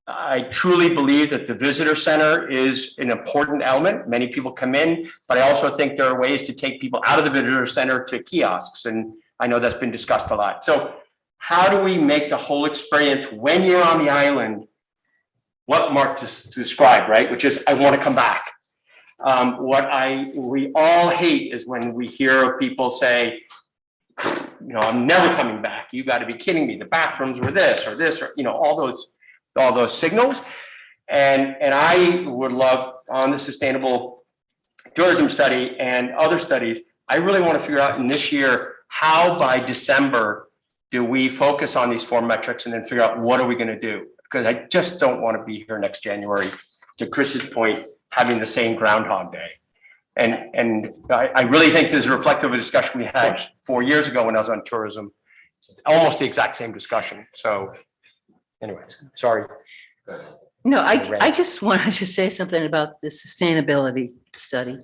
I truly believe that the visitor center is an important element. Many people come in, but I also think there are ways to take people out of the visitor center to kiosks. And I know that's been discussed a lot. So how do we make the whole experience when you're on the island, what Mark just described, right? Which is, I want to come back. We all hate is when we hear people say, I'm never coming back. You got to be kidding me. The bathrooms were this, or all those signals. And I would love on the sustainable tourism study and other studies, I really want to figure out in this year, how by December do we focus on these 4 metrics and then figure out what are we going to do? Because I just don't want to be here next January, to Chris's point, having the same Groundhog Day. And I really think this is reflective of a discussion we had 4 years ago when I was on tourism, almost the exact same discussion. So anyways, sorry.
No, I just wanted to say something about the sustainability study.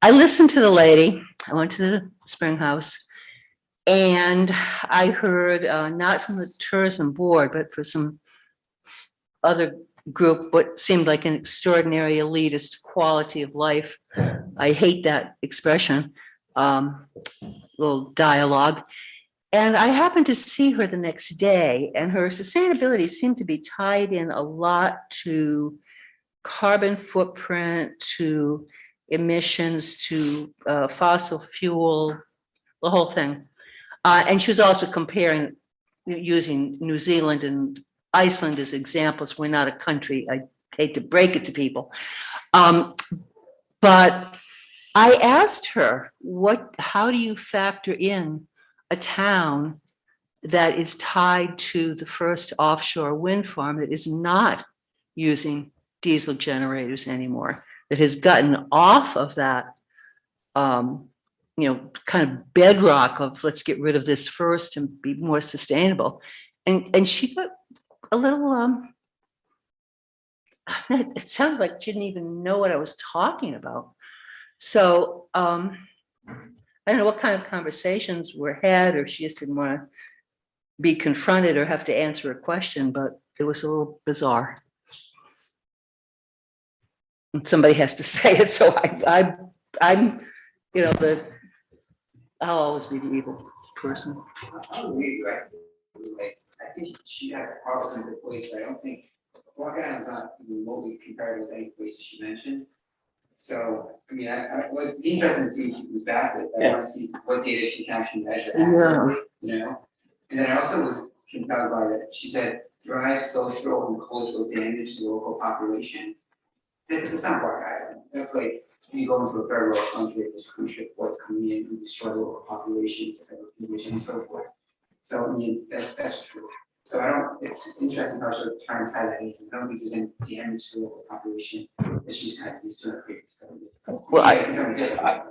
I listened to the lady, I went to the Spring House, and I heard, not from the tourism board, but for some other group, what seemed like an extraordinary elitist quality of life. I hate that expression, little dialogue. And I happened to see her the next day, and her sustainability seemed to be tied in a lot to carbon footprint, to emissions, to fossil fuel, the whole thing. And she was also comparing, using New Zealand and Iceland as examples. We're not a country. I hate to break it to people. But I asked her, how do you factor in a town that is tied to the first offshore wind farm that is not using diesel generators anymore, that has gotten off of that, kind of bedrock of let's get rid of this first and be more sustainable. And she got a little, it sounded like she didn't even know what I was talking about. So I don't know what kind of conversations were had, or she just didn't want to be confronted or have to answer a question, but it was a little bizarre. And somebody has to say it, so I'm, I'll always be the evil person.
I would agree, right? Like, I think she had a policy in place, but I don't think Block Island is not remotely comparable to any places she mentioned. So, I mean, I would be interested to see if she comes back with, I want to see what data she can actually measure accurately, And then I also was compelled by it. She said, drive social and cultural damage to the local population. That's not Block Island. That's like, you go into a third world country, there's cruise ship ports coming in, and destroy the local population, and so forth. So, I mean, that's true. So it's interesting how she trying to tie that in. I don't think there's any damage to the local population that she's kind of used to her previous studies.
Well,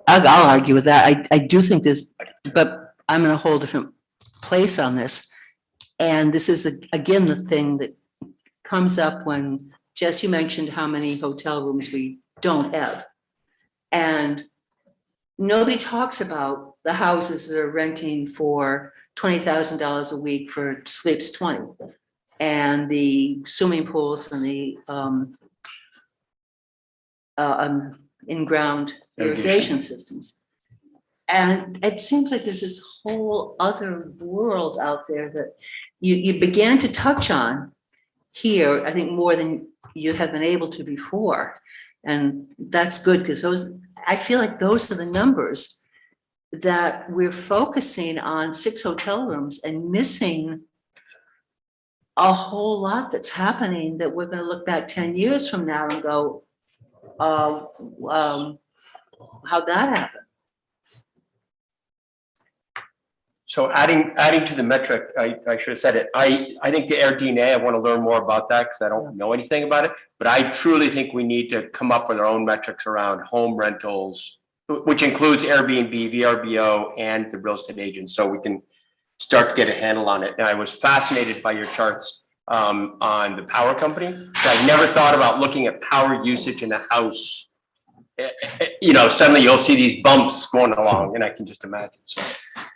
I'll argue with that. I do think this, but I'm in a whole different place on this. And this is again, the thing that comes up when, Jess, you mentioned how many hotel rooms we don't have. And nobody talks about the houses that are renting for $20,000 a week for sleeps 20. And the swimming pools and the in-ground irrigation systems. And it seems like there's this whole other world out there that you began to touch on here, I think more than you have been able to before. And that's good, because I feel like those are the numbers that we're focusing on 6 hotel rooms and missing a whole lot that's happening that we're gonna look back 10 years from now and go, how'd that happen?
So adding to the metric, I should have said it. I think the Air DNA, I want to learn more about that because I don't know anything about it. But I truly think we need to come up with our own metrics around home rentals, which includes Airbnb, VRBO, and the real estate agents, so we can start to get a handle on it. And I was fascinated by your charts on the power company. I never thought about looking at power usage in a house. You know, suddenly you'll see these bumps going along, and I can just imagine. So,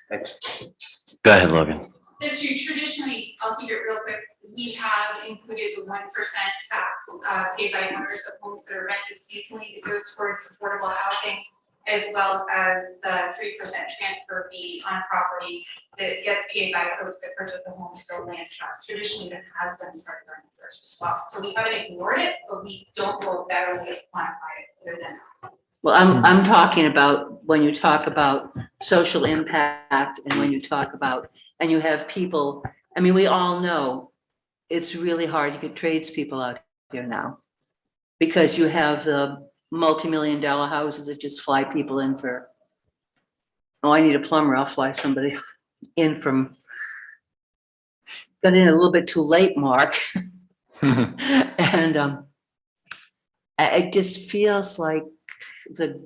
thanks.
Go ahead, Logan.
That's true. Traditionally, I'll keep it real quick. We have included the 1% tax paid by owners of homes that are rented seasonally that goes towards affordable housing, as well as the 3% transfer fee on property that gets paid by folks that purchase a home through land trust. Traditionally, that has been part of our numbers as well. So we haven't ignored it, but we don't know a better way to quantify it other than that.
Well, I'm talking about when you talk about social impact and when you talk about, and you have people, I mean, we all know it's really hard to get tradespeople out here now because you have the multi-million-dollar houses that just fly people in for, oh, I need a plumber, I'll fly somebody in from, got in a little bit too late, Mark. And it just feels like the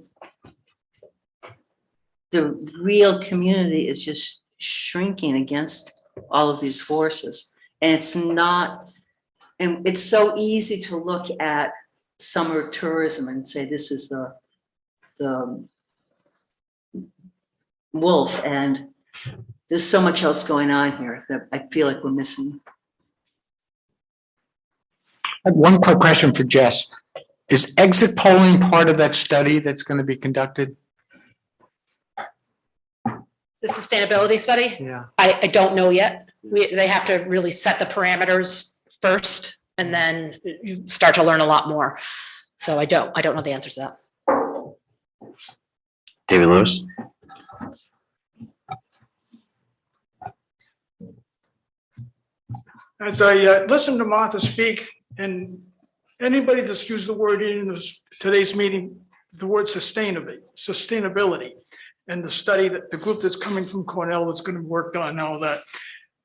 real community is just shrinking against all of these forces. And it's not, and it's so easy to look at summer tourism and say, this is the wolf, and there's so much else going on here that I feel like we're missing.
I have one quick question for Jess. Is exit polling part of that study that's going to be conducted?
The sustainability study?
Yeah.
I don't know yet. They have to really set the parameters first, and then you start to learn a lot more. So I don't know the answers to that.
David Lewis.
As I listened to Martha speak, and anybody that's used the word in today's meeting, the word sustainability, and the study that the group that's coming from Cornell is going to work on all that.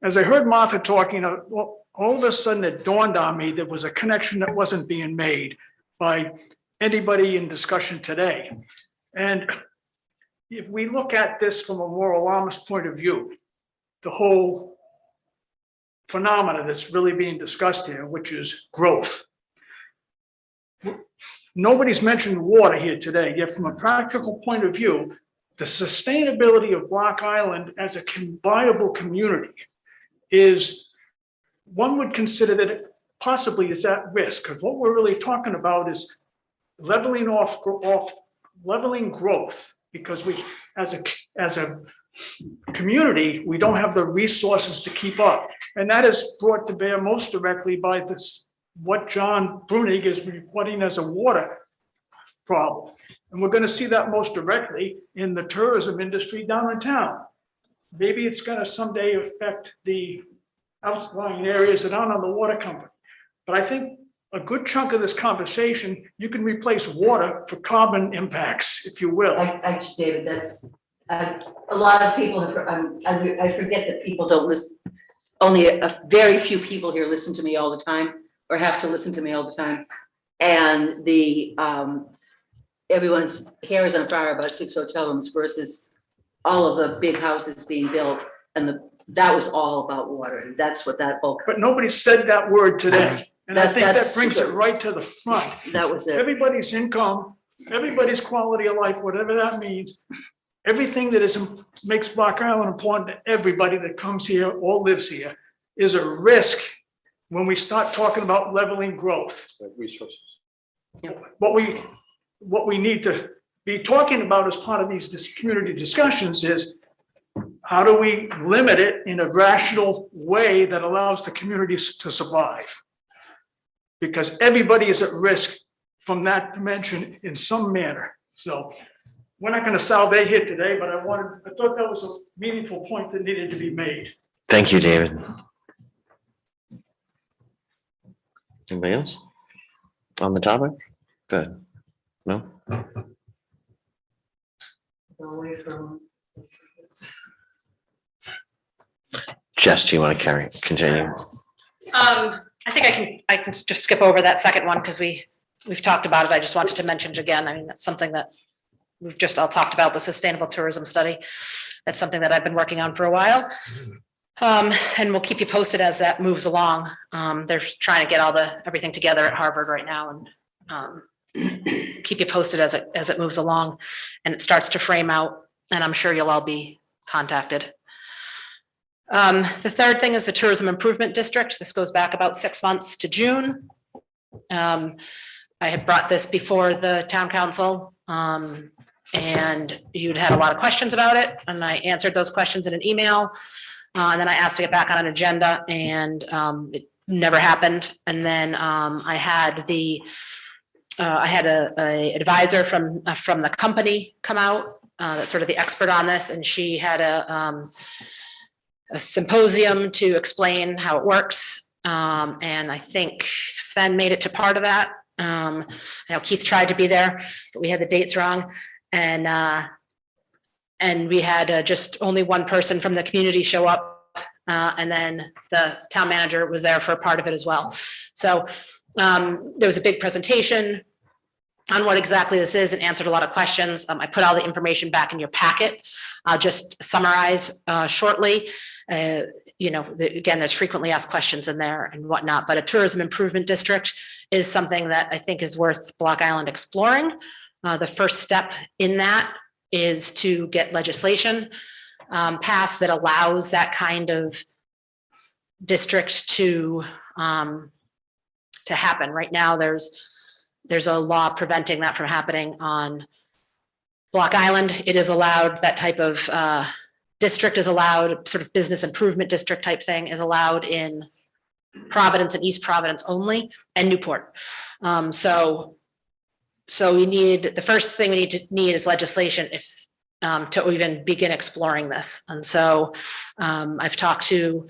As I heard Martha talking, well, all of a sudden it dawned on me there was a connection that wasn't being made by anybody in discussion today. And if we look at this from a more alarmist point of view, the whole phenomena that's really being discussed here, which is growth. Nobody's mentioned water here today, yet from a practical point of view, the sustainability of Block Island as a viable community is, one would consider that it possibly is at risk, because what we're really talking about is leveling leveling growth, because we, as a community, we don't have the resources to keep up. And that is brought to bear most directly by this, what John Brunig is reporting as a water problem. And we're going to see that most directly in the tourism industry down in town. Maybe it's going to someday affect the outlying areas that aren't on the water company. But I think a good chunk of this conversation, you can replace water for carbon impacts, if you will.
David, that's a lot of people, I forget that people don't listen. Only a very few people here listen to me all the time, or have to listen to me all the time. And everyone's hair is on fire about 6 hotel rooms versus all of the big houses being built and the that was all about water, and that's what that bulk,
But nobody said that word today. And I think that
That's
brings it
good.
right to the front.
that was it.
Everybody's income, everybody's quality of life, whatever that means. Everything that makes Block Island important to everybody that comes here or lives here is a risk when we start talking about leveling growth.
Resources.
What we need to be talking about as part of these community discussions is how do we limit it in a rational way that allows the communities to survive? Because everybody is at risk from that dimension in some manner. So we're not going to solve it here today, but I thought that was a meaningful point that needed to be made.
Thank you, David. Anybody else on the topic? Good. No?
Away from.
Jess, do you want to continue?
I think I can just skip over that second one because we've talked about it. I just wanted to mention it again. I mean, that's something that we've just all talked about, the sustainable tourism study. That's something that I've been working on for a while. And we'll keep you posted as that moves along. They're trying to get everything together at Harvard right now and keep you posted as it moves along and it starts to frame out, and I'm sure you'll all be contacted. The third thing is the Tourism Improvement District. This goes back about 6 months to June. I had brought this before the town council, and you'd had a lot of questions about it, and I answered those questions in an email. And then I asked to get back on an agenda, and it never happened. And then I had a advisor from the company come out, that's sort of the expert on this, and she had a symposium to explain how it works. And I think Sven made it to part of that. I know Keith tried to be there, but we had the dates wrong. And we had just only one person from the community show up. And then the town manager was there for a part of it as well. So there was a big presentation on what exactly this is and answered a lot of questions. I put all the information back in your packet. I'll just summarize shortly. Again, there's frequently asked questions in there and whatnot, but a tourism improvement district is something that I think is worth Block Island exploring. The first step in that is to get legislation passed that allows that kind of district to happen. Right now, there's a law preventing that from happening on Block Island. It is allowed, that type of district is allowed, sort of business improvement district type thing is allowed in Providence and East Providence only, and Newport. So we need, the first thing we need is legislation to even begin exploring this. And so I've talked to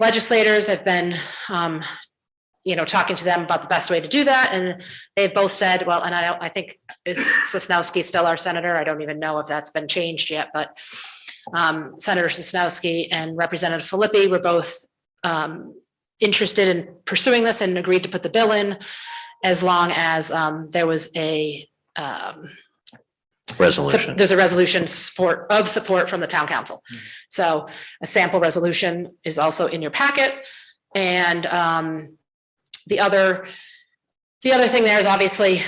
legislators, I've been talking to them about the best way to do that. And they've both said, well, and I think, is Sosnowski still our senator? I don't even know if that's been changed yet, but Senator Sosnowski and Representative Filippi were both interested in pursuing this and agreed to put the bill in as long as there was a
Resolution.
there's a resolution of support from the town council. So a sample resolution is also in your packet. And the other thing there is obviously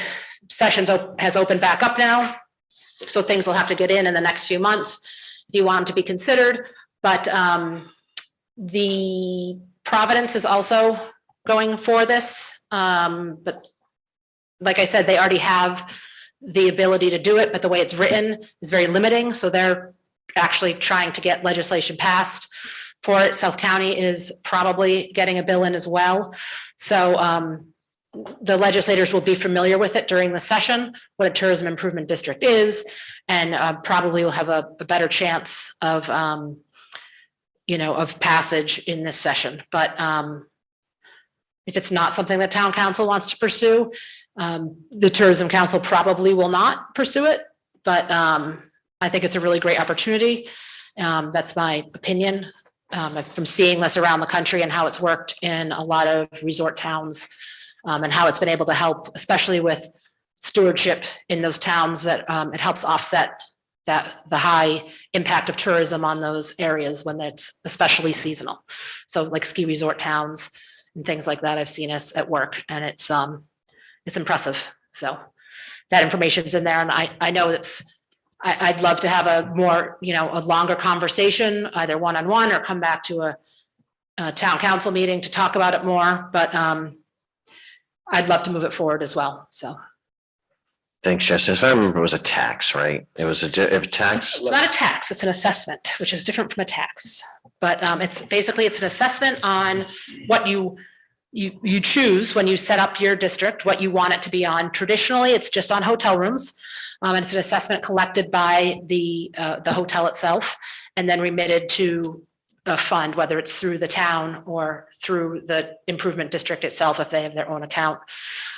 sessions has opened back up now. So things will have to get in the next few months if you want them to be considered. But the Providence is also going for this. But like I said, they already have the ability to do it, but the way it's written is very limiting. So they're actually trying to get legislation passed for it. South County is probably getting a bill in as well. So the legislators will be familiar with it during the session, what a tourism improvement district is, and probably will have a better chance of, of passage in this session. But if it's not something that town council wants to pursue, the tourism council probably will not pursue it, but I think it's a really great opportunity. That's my opinion. From seeing this around the country and how it's worked in a lot of resort towns, and how it's been able to help, especially with stewardship in those towns, that it helps offset the high impact of tourism on those areas when it's especially seasonal. So like ski resort towns and things like that, I've seen us at work, and it's impressive. So that information's in there, and I know I'd love to have a more, a longer conversation, either one-on-one or come back to a town council meeting to talk about it more, but I'd love to move it forward as well, so.
Thanks, Jess. If I remember, it was a tax, right? It was a tax.
It's not a tax, it's an assessment, which is different from a tax. But it's an assessment on what you choose when you set up your district, what you want it to be on. Traditionally, it's just on hotel rooms. And it's an assessment collected by the hotel itself and then remitted to a fund, whether it's through the town or through the improvement district itself, if they have their own account.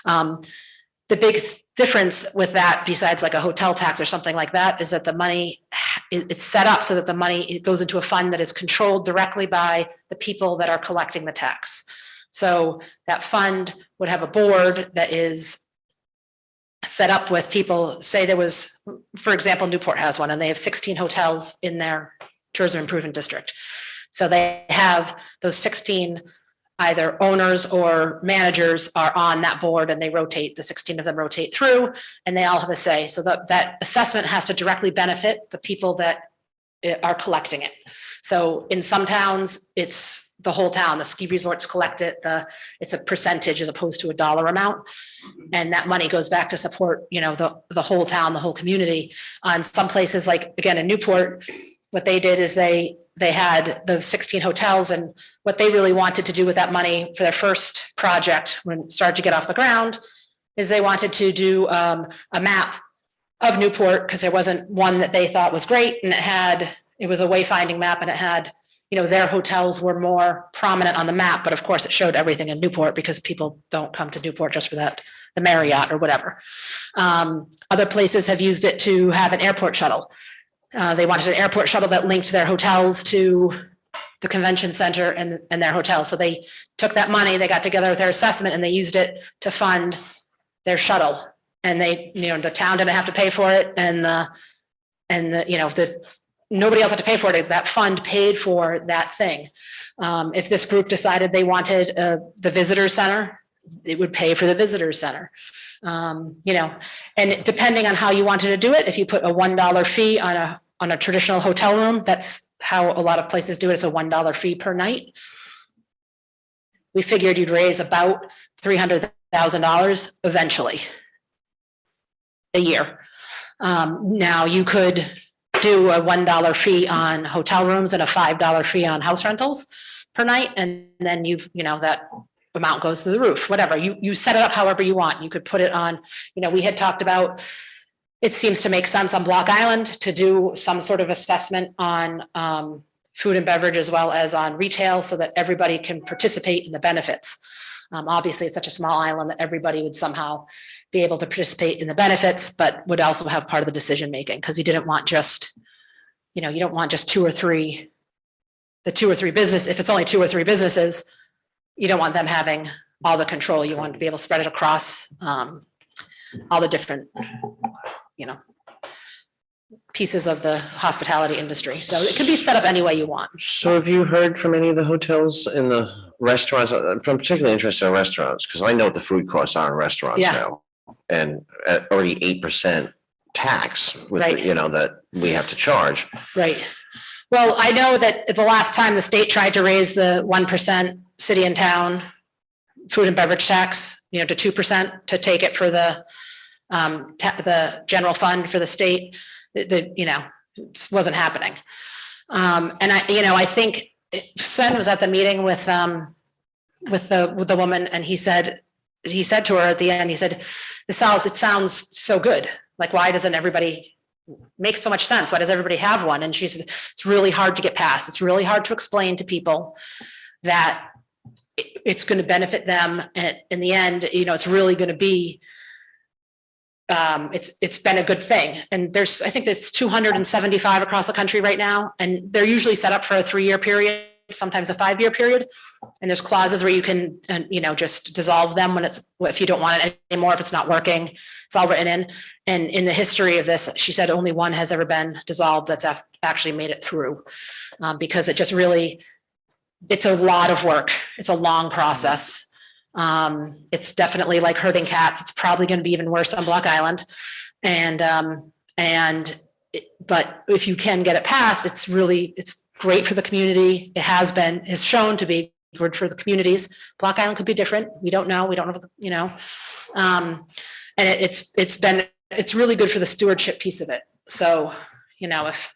The big difference with that, besides like a hotel tax or something like that, is that the money, it's set up so that the money, it goes into a fund that is controlled directly by the people that are collecting the tax. So that fund would have a board that is set up with people. Say there was, for example, Newport has one, and they have 16 hotels in their tourism improvement district. So they have those 16 either owners or managers are on that board, and they rotate, the 16 of them rotate through, and they all have a say. So that assessment has to directly benefit the people that are collecting it. So in some towns, it's the whole town. The ski resorts collect it. It's a percentage as opposed to a dollar amount. And that money goes back to support, the whole town, the whole community. On some places, like again in Newport, what they did is they had those 16 hotels, and what they really wanted to do with that money for their first project when it started to get off the ground is they wanted to do a map of Newport, because there wasn't one that they thought was great, and it was a wayfinding map, and it had, their hotels were more prominent on the map, but of course it showed everything in Newport because people don't come to Newport just for that, the Marriott or whatever. Other places have used it to have an airport shuttle. They wanted an airport shuttle that linked their hotels to the convention center and their hotel. So they took that money, they got together with their assessment, and they used it to fund their shuttle. And they, the town didn't have to pay for it, and nobody else had to pay for it. That fund paid for that thing. If this group decided they wanted the visitor center, it would pay for the visitor center. And depending on how you wanted to do it, if you put a $1 fee on a traditional hotel room, that's how a lot of places do it. It's a $1 fee per night. We figured you'd raise about $300,000 eventually a year. Now you could do a $1 fee on hotel rooms and a $5 fee on house rentals per night, and then that amount goes to the roof. Whatever you set it up however you want. You could put it on, we had talked about, it seems to make sense on Block Island to do some sort of assessment on food and beverage as well as on retail, so that everybody can participate in the benefits. Obviously it's such a small island that everybody would somehow be able to participate in the benefits, but would also have part of the decision making, because you didn't want just, you don't want just two or three business. If it's only 2 or 3 businesses, you don't want them having all the control. You want to be able to spread it across all the different, pieces of the hospitality industry. So it can be set up any way you want.
So have you heard from any of the hotels in the restaurants? I'm particularly interested in restaurants, because I know what the food costs are in restaurants now. And at already 8% tax with,
Right.
That we have to charge.
Right. Well, I know that the last time the state tried to raise the 1% city and town food and beverage tax, to 2% to take it for the general fund for the state, it wasn't happening. And I think Sen was at the meeting with the woman, and he said to her at the end, he said, it sounds so good. Like, why doesn't everybody make so much sense? Why does everybody have one? And she said, it's really hard to get past. It's really hard to explain to people that it's going to benefit them. And in the end, it's really going to be, it's been a good thing. And I think there's 275 across the country right now. And they're usually set up for a 3-year period. sometimes a 5-year period. And there's clauses where you can, just dissolve them when if you don't want it anymore, if it's not working, it's all written in. And in the history of this, she said only one has ever been dissolved that's actually made it through. Because it just really, it's a lot of work. It's a long process. It's definitely like herding cats. It's probably going to be even worse on Block Island. But if you can get it passed, it's great for the community. It is shown to be good for the communities. Block Island could be different. We don't know. We don't know, and it's really good for the stewardship piece of it. So, if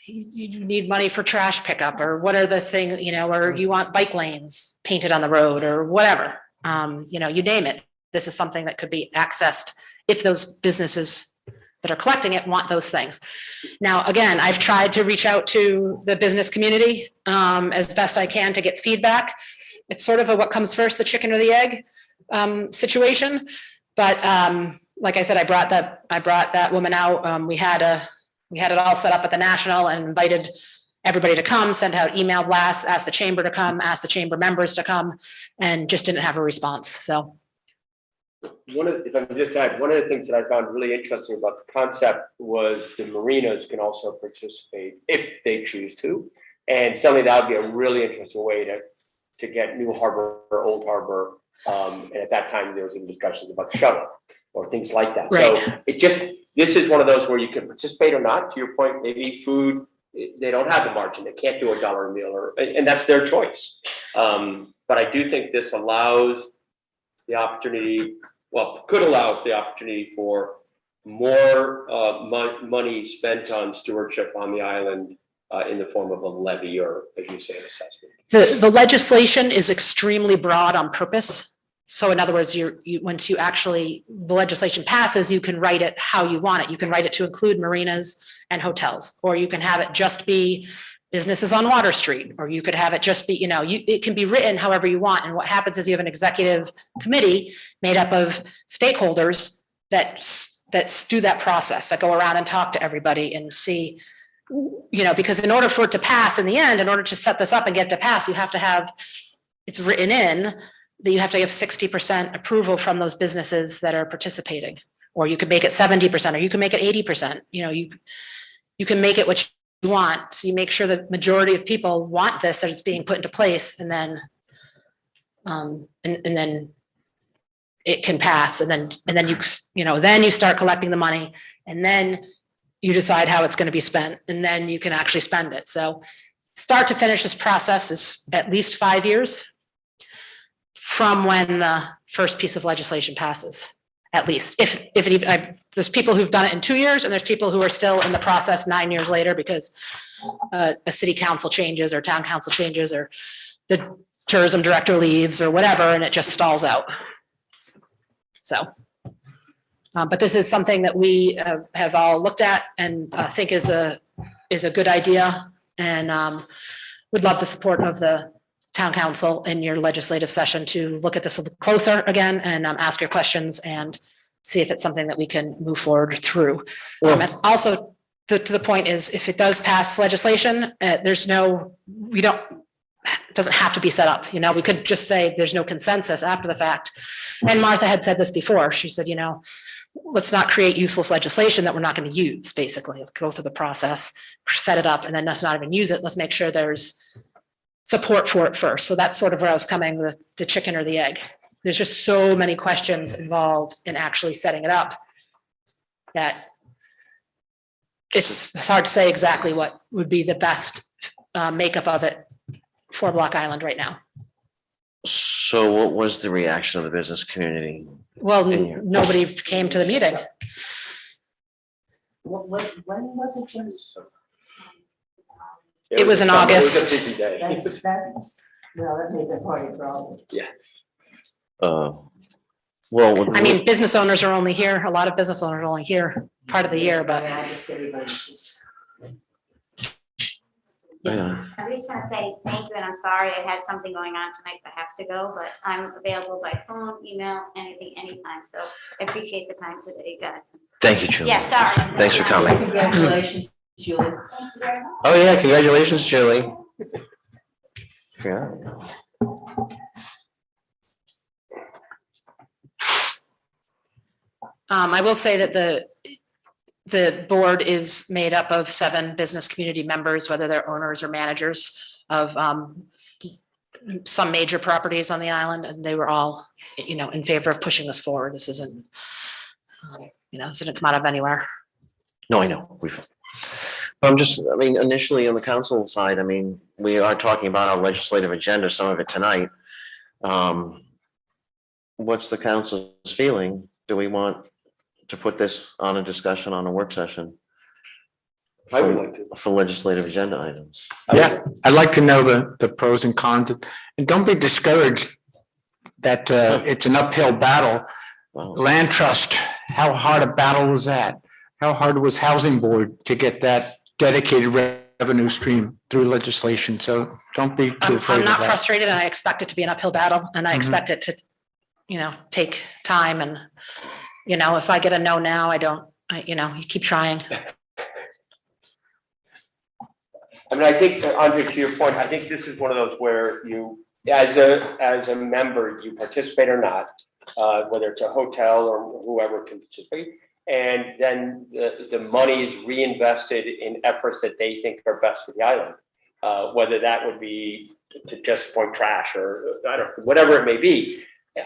you need money for trash pickup or what are the things, or you want bike lanes painted on the road or whatever, you name it. This is something that could be accessed if those businesses that are collecting it want those things. Now, again, I've tried to reach out to the business community as best I can to get feedback. It's sort of a what comes first, the chicken or the egg situation. But like I said, I brought that woman out. We had it all set up at the National and invited everybody to come, sent out email blasts, asked the chamber to come, asked the chamber members to come, and just didn't have a response. So.
If I can just add, one of the things that I found really interesting about the concept was the marinas can also participate if they choose to. And suddenly that would be a really interesting way to get New Harbor or Old Harbor. And at that time, there was some discussions about the shuttle or things like that.
Right.
So this is one of those where you can participate or not. To your point, maybe food, they don't have the margin. They can't do $1 a meal and that's their choice. But I do think this allows the opportunity, could allow the opportunity for more money spent on stewardship on the island in the form of a levy or, as you say, an assessment.
The legislation is extremely broad on purpose. So in other words, once the legislation passes, you can write it how you want it. You can write it to include marinas and hotels, or you can have it just be businesses on Water Street, or you could have it just be, it can be written however you want. And what happens is you have an executive committee made up of stakeholders that do that process, that go around and talk to everybody and see, because in order for it to pass in the end, in order to set this up and get to pass, you have to have, it's written in that you have to have 60% approval from those businesses that are participating, or you could make it 70%, or you can make it 80%. You can make it what you want. So you make sure the majority of people want this, that it's being put into place, and then then it can pass, and then then you start collecting the money, and then you decide how it's going to be spent, and then you can actually spend it. So start to finish, this process is at least 5 years from when the first piece of legislation passes. At least there's people who've done it in 2 years, and there's people who are still in the process 9 years later because a city council changes or town council changes or the tourism director leaves or whatever, and it just stalls out. So, but this is something that we have all looked at and think is a good idea, and would love the support of the town council in your legislative session to look at this a little closer again and ask your questions and see if it's something that we can move forward through. And also to the point is, if it does pass legislation, it doesn't have to be set up. We could just say there's no consensus after the fact. And Martha had said this before. She said, let's not create useless legislation that we're not going to use, basically. Let's go through the process, set it up, and then let's not even use it. Let's make sure there's support for it first. So that's sort of where I was coming with the chicken or the egg. There's just so many questions involved in actually setting it up that it's hard to say exactly what would be the best makeup of it for Block Island right now.
So what was the reaction of the business community?
Well, nobody came to the meeting.
When was it, Jim?
It was in
It was
August.
a busy day.
That made that part of the problem.
I mean, business owners are only here. A lot of business owners are only here part of the year, but.
I just everybody's just.
Yeah.
I just want to say thank you, and I'm sorry I had something going on tonight, so I have to go, but I'm available by phone, email, anything, anytime. So I appreciate the time today, guys.
Thank you, Julie.
Yeah, sorry.
Thanks for coming.
Congratulations, Julie.
Thank you very much.
Oh, yeah, congratulations, Julie. Yeah.
I will say that the board is made up of 7 business community members, whether they're owners or managers of some major properties on the island, and they were all, in favor of pushing this forward. This isn't, this didn't come out of anywhere.
No, I know. Initially on the council side, we are talking about our legislative agenda, some of it tonight. What's the council's feeling? Do we want to put this on a discussion on a work session?
I would like to.
For legislative agenda items.
Yeah, I'd like to know the pros and cons, and don't be discouraged that it's an uphill battle.
Wow.
Land trust, how hard a battle was that? How hard was housing board to get that dedicated revenue stream through legislation? So don't be too afraid
I'm
of
not
that.
frustrated, and I expect it to be an uphill battle, and I expect it to, take time, and, if I get a no now, you keep trying.
I think, Andre, to your point, I think this is one of those where you, as a member, you participate or not, whether it's a hotel or whoever can participate. And then the money is reinvested in efforts that they think are best for the island. Whether that would be to just point trash or I don't know, whatever it may be.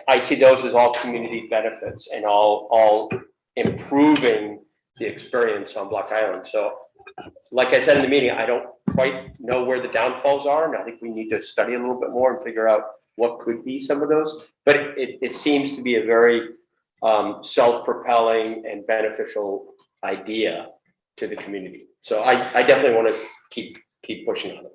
I see those as all community benefits and all improving the experience on Block Island. So like I said in the meeting, I don't quite know where the downfalls are. And I think we need to study a little bit more and figure out what could be some of those. But it seems to be a very self-propelling and beneficial idea to the community. So I definitely want to keep pushing on it.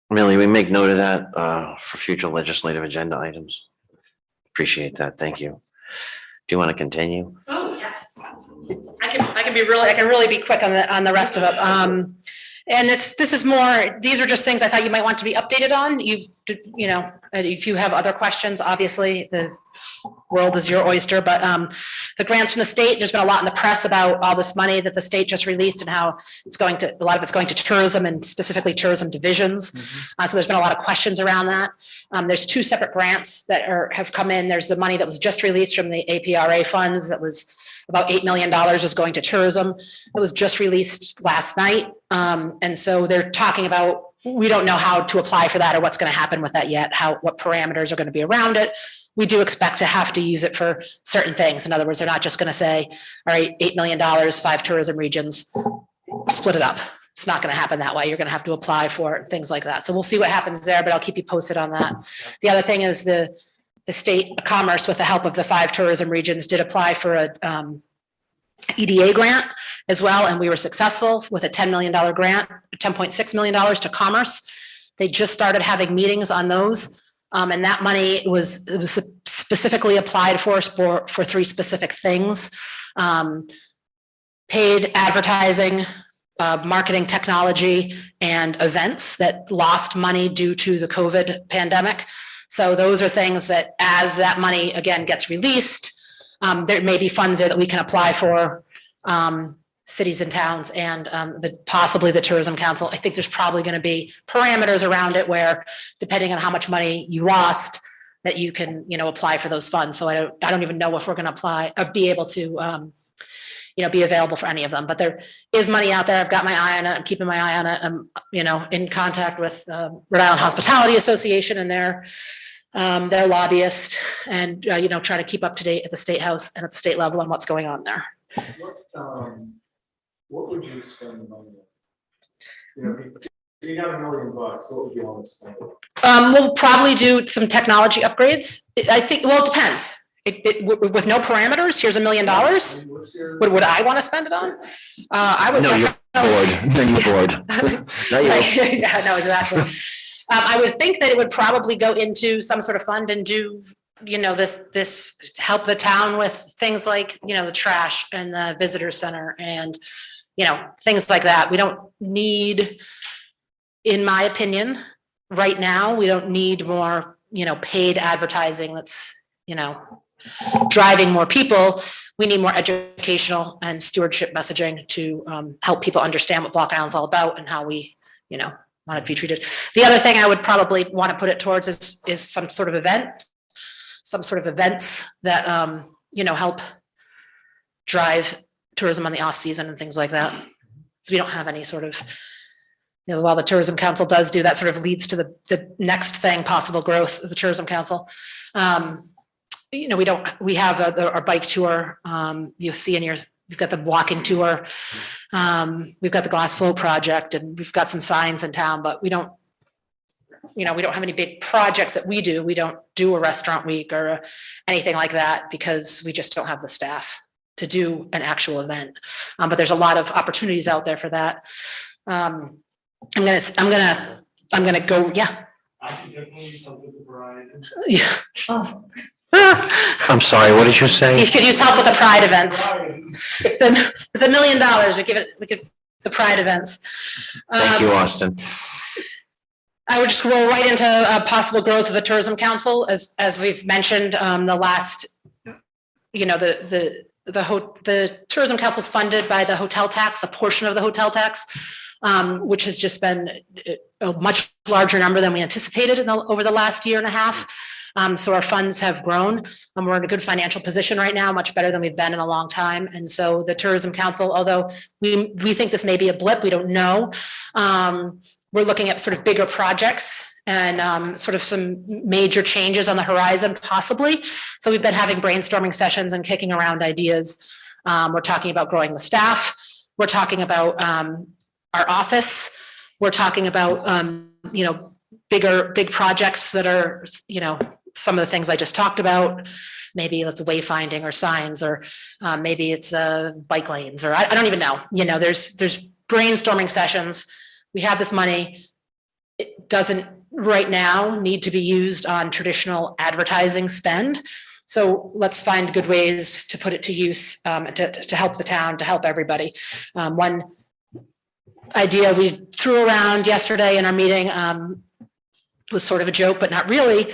Millie, we make note of that for future legislative agenda items. Appreciate that. Thank you. Do you want to continue?
Oh, yes. I can really be quick on the rest of it. And this is more, these are just things I thought you might want to be updated on. If you have other questions, obviously the world is your oyster, but the grants from the state, there's been a lot in the press about all this money that the state just released and how a lot of it's going to tourism and specifically tourism divisions. So there's been a lot of questions around that. There's 2 separate grants that have come in. There's the money that was just released from the APRA funds that was about $8 million was going to tourism. It was just released last night. And so they're talking about, we don't know how to apply for that or what's going to happen with that yet, what parameters are going to be around it. We do expect to have to use it for certain things. In other words, they're not just going to say, all right, $8 million, 5 tourism regions, split it up. It's not going to happen that way. You're going to have to apply for it, things like that. So we'll see what happens there, but I'll keep you posted on that. The other thing is the state of commerce, with the help of the 5 tourism regions, did apply for a EDA grant as well. And we were successful with a $10 million grant, $10.6 million to commerce. They just started having meetings on those. And that money was specifically applied for 3 specific things. Paid advertising, marketing technology, and events that lost money due to the COVID pandemic. So those are things that, as that money again gets released, there may be funds there that we can apply for, cities and towns, and possibly the Tourism Council. I think there's probably going to be parameters around it where, depending on how much money you lost, that you can, apply for those funds. So I don't even know if we're going to apply or be able to, be available for any of them. But there is money out there. I've got my eye on it. I'm keeping my eye on it. I'm, in contact with Rhode Island Hospitality Association and their lobbyist, and try to keep up to date at the State House and at the state level on what's going on there.
What would you spend the money on? If you got $1 million, what would you want to spend?
We'll probably do some technology upgrades. I think, well, it depends. With no parameters, here's $1 million. What would I want to spend it on? I would.
No, you're bored. Then you're bored. Not you.
Yeah, no, exactly. I would think that it would probably go into some sort of fund and do, this help the town with things like, the trash and the visitor center and, things like that. We don't need, in my opinion, right now, we don't need more, paid advertising that's, driving more people, we need more educational and stewardship messaging to help people understand what Block Island's all about and how we, want to be treated. The other thing I would probably want to put it towards is some sort of event, some sort of events that, help drive tourism on the off season and things like that. So we don't have any sort of, while the Tourism Council does do that, sort of leads to the next thing, possible growth of the Tourism Council. We have our bike tour. You'll see we've got the walking tour. We've got the glass flow project, and we've got some signs in town, but we don't have any big projects that we do. We don't do a restaurant week or anything like that because we just don't have the staff to do an actual event. But there's a lot of opportunities out there for that. I'm gonna go, yeah. Yeah. Oh.
I'm sorry, what did you say?
He could use help with the Pride events. It's $1 million, we give the Pride events.
Thank you, Austin.
I would just roll right into possible growth of the Tourism Council, as we've mentioned, the last, the Tourism Council is funded by the hotel tax, a portion of the hotel tax, which has just been a much larger number than we anticipated over the last year and a half. So our funds have grown, and we're in a good financial position right now, much better than we've been in a long time. And so the Tourism Council, although we think this may be a blip, we don't know. We're looking at sort of bigger projects and sort of some major changes on the horizon, possibly. So we've been having brainstorming sessions and kicking around ideas. We're talking about growing the staff. We're talking about our office. We're talking about, big projects that are, some of the things I just talked about. Maybe it's wayfinding or signs, or maybe it's bike lanes, or I don't even know. There's brainstorming sessions. We have this money. It doesn't right now need to be used on traditional advertising spend. So let's find good ways to put it to use to help the town, to help everybody. One idea we threw around yesterday in our meeting was sort of a joke, but not really,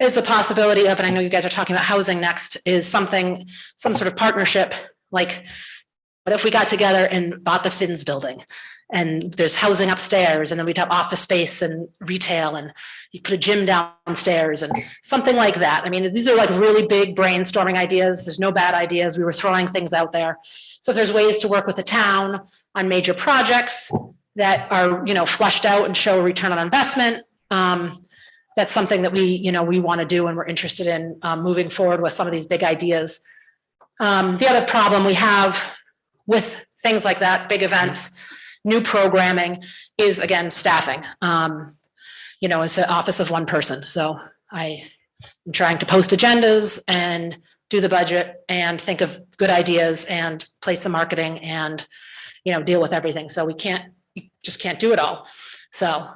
is a possibility of, and I know you guys are talking about housing next, is some sort of partnership. Like, what if we got together and bought the Finns building, and there's housing upstairs, and then we'd have office space and retail, and you put a gym downstairs and something like that. I mean, these are like really big brainstorming ideas. There's no bad ideas. We were throwing things out there. So if there's ways to work with the town on major projects that are, flushed out and show a return on investment, that's something that we want to do, and we're interested in moving forward with some of these big ideas. The other problem we have with things like that, big events, new programming, is again staffing. It's an office of one person, so I'm trying to post agendas and do the budget and think of good ideas and place the marketing and deal with everything. So we just can't do it all. So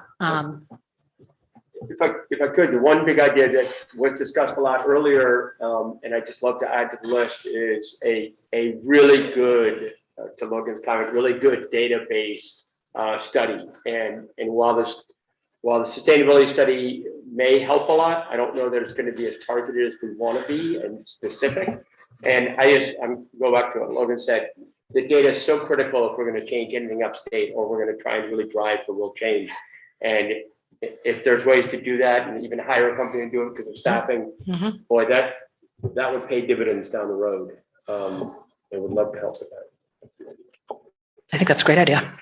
If I could, the one big idea that was discussed a lot earlier, and I just love to add to the list, is a really good, to Logan's comment, really good database study. And while the sustainability study may help a lot, I don't know that it's going to be as targeted as we want to be and specific. And I'm go back to what Logan said. The data is so critical if we're going to change anything upstate, or we're going to try and really drive for real change. And if there's ways to do that, and even hire a company to do it because of staffing, boy, that would pay dividends down the road. I would love to help with that.
I think that's a great idea.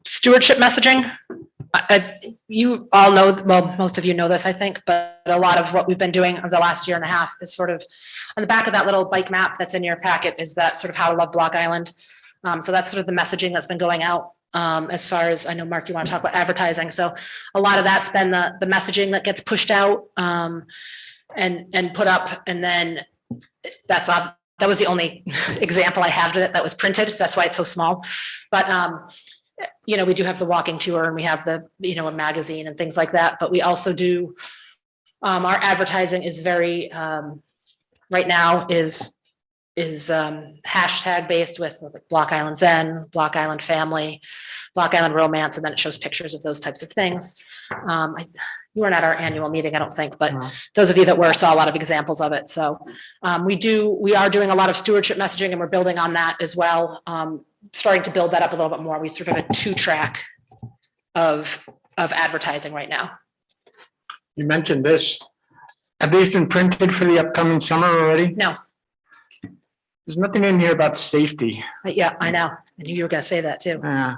Stewardship messaging. You all know, well, most of you know this, I think, but a lot of what we've been doing over the last year and a half is sort of on the back of that little bike map that's in your packet, is that sort of how to love Block Island. So that's sort of the messaging that's been going out. As far as I know, Mark, you want to talk about advertising. So a lot of that's been the messaging that gets pushed out and put up. And then that was the only example I have of it that was printed. So that's why it's so small. But we do have the walking tour, and we have the, a magazine and things like that. But we also do, our advertising is very, right now is hashtag based with Block Island Zen, Block Island Family, Block Island Romance, and then it shows pictures of those types of things. you weren't at our annual meeting, I don't think, but
No.
those of you that were saw a lot of examples of it. So we are doing a lot of stewardship messaging and we're building on that as well. Starting to build that up a little bit more. We sort of have a 2-track of advertising right now.
You mentioned this. Have these been printed for the upcoming summer already?
No.
There's nothing in here about safety.
But yeah, I know. I knew you were going to say that too.
Yeah.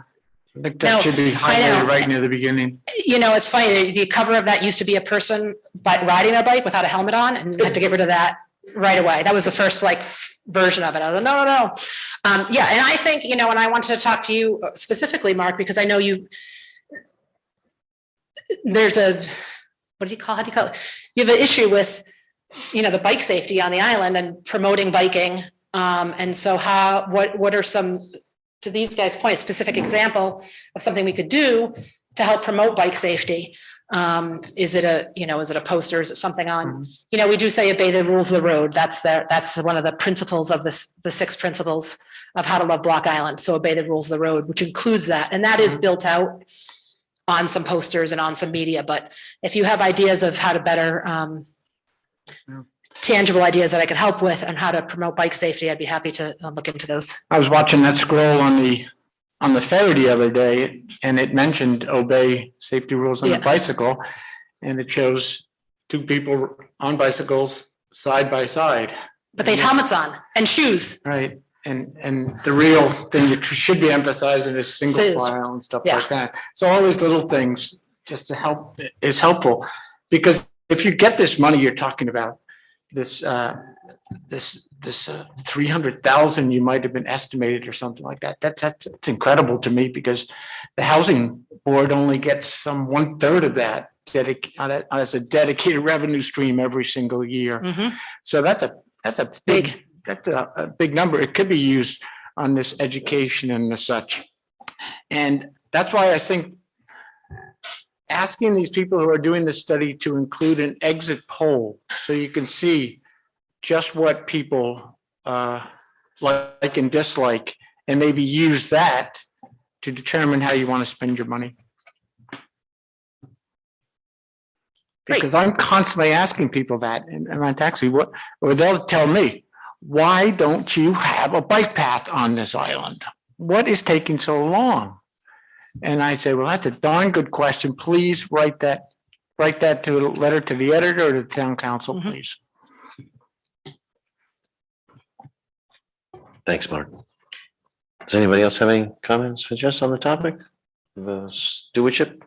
I think
No,
that should be
I know.
highlighted right near the beginning.
You know, it's funny, the cover of that used to be a person riding their bike without a helmet on, and had to get rid of that right away. That was the first version of it. I was like, no. Yeah, and I think, and I wanted to talk to you specifically, Mark, because I know there's how do you call it? You have an issue with, the bike safety on the island and promoting biking. And so what are some, to these guys' point, a specific example of something we could do to help promote bike safety? Is it a poster? Is it something on, we do say obey the rules of the road. That's one of the principles of the 6 principles of how to love Block Island. So obey the rules of the road, which includes that. And that is built out on some posters and on some media. But if you have ideas of how to better, tangible ideas that I could help with on how to promote bike safety, I'd be happy to look into those.
I was watching that scroll on the ferry the other day, and it mentioned obey safety rules on
Yeah.
a bicycle, and it shows 2 people on bicycles side by side.
But they have helmets on and shoes.
Right, and the real thing that should be emphasizing is single
Says-
file and stuff
yeah.
like that. So all these little things just to help is helpful, because if you get this money you're talking about, this 300,000 you might have been estimated or something like that. That's incredible to me, because the housing board only gets some 1/3 of that as a dedicated revenue stream every single year.
Mhm.
So that's a
big.
That's a big number. It could be used on this education and the such. And that's why I think asking these people who are doing this study to include an exit poll, so you can see just what people like and dislike, and maybe use that to determine how you want to spend your money.
Great.
Because I'm constantly asking people that in my taxi, or they'll tell me, why don't you have a bike path on this island? What is taking so long? And I say, well, that's a darn good question. Please write that to a letter to the editor or to the town council, please.
Thanks, Mark. Does anybody else have any comments for Jess on the topic of stewardship?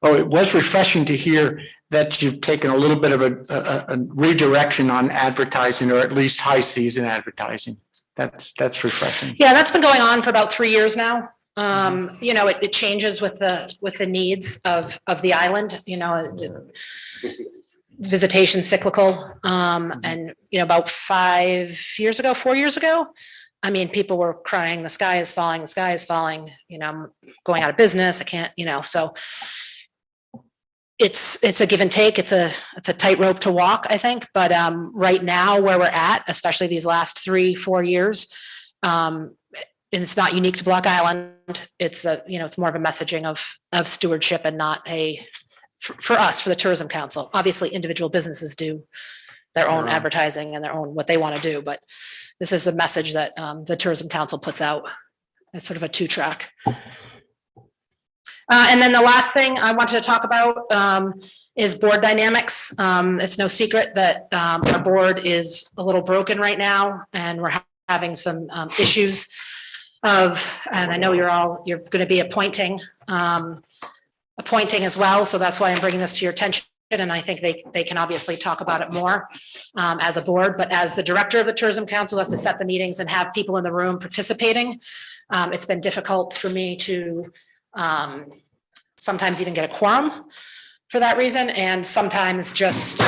Oh, it was refreshing to hear that you've taken a little bit of a redirection on advertising, or at least high season advertising. That's refreshing.
Yeah, that's been going on for about 3 years now. It changes with the needs of the island, visitation cyclical. And, about 4 years ago, I mean, people were crying, the sky is falling, I'm going out of business. I can't, so it's a give and take. It's a tightrope to walk, I think. But right now where we're at, especially these last 3-4 years, and it's not unique to Block Island. It's it's more of a messaging of stewardship, and not for us, for the Tourism Council. Obviously, individual businesses do their own advertising and their own what they want to do, but this is the message that the Tourism Council puts out. It's sort of a 2-track. And then the last thing I wanted to talk about is board dynamics. It's no secret that our board is a little broken right now, and we're having some issues and I know you're going to be appointing as well. So that's why I'm bringing this to your attention. And I think they can obviously talk about it more as a board, but as the director of the Tourism Council has to set the meetings and have people in the room participating. It's been difficult for me to sometimes even get a quorum for that reason. And sometimes just,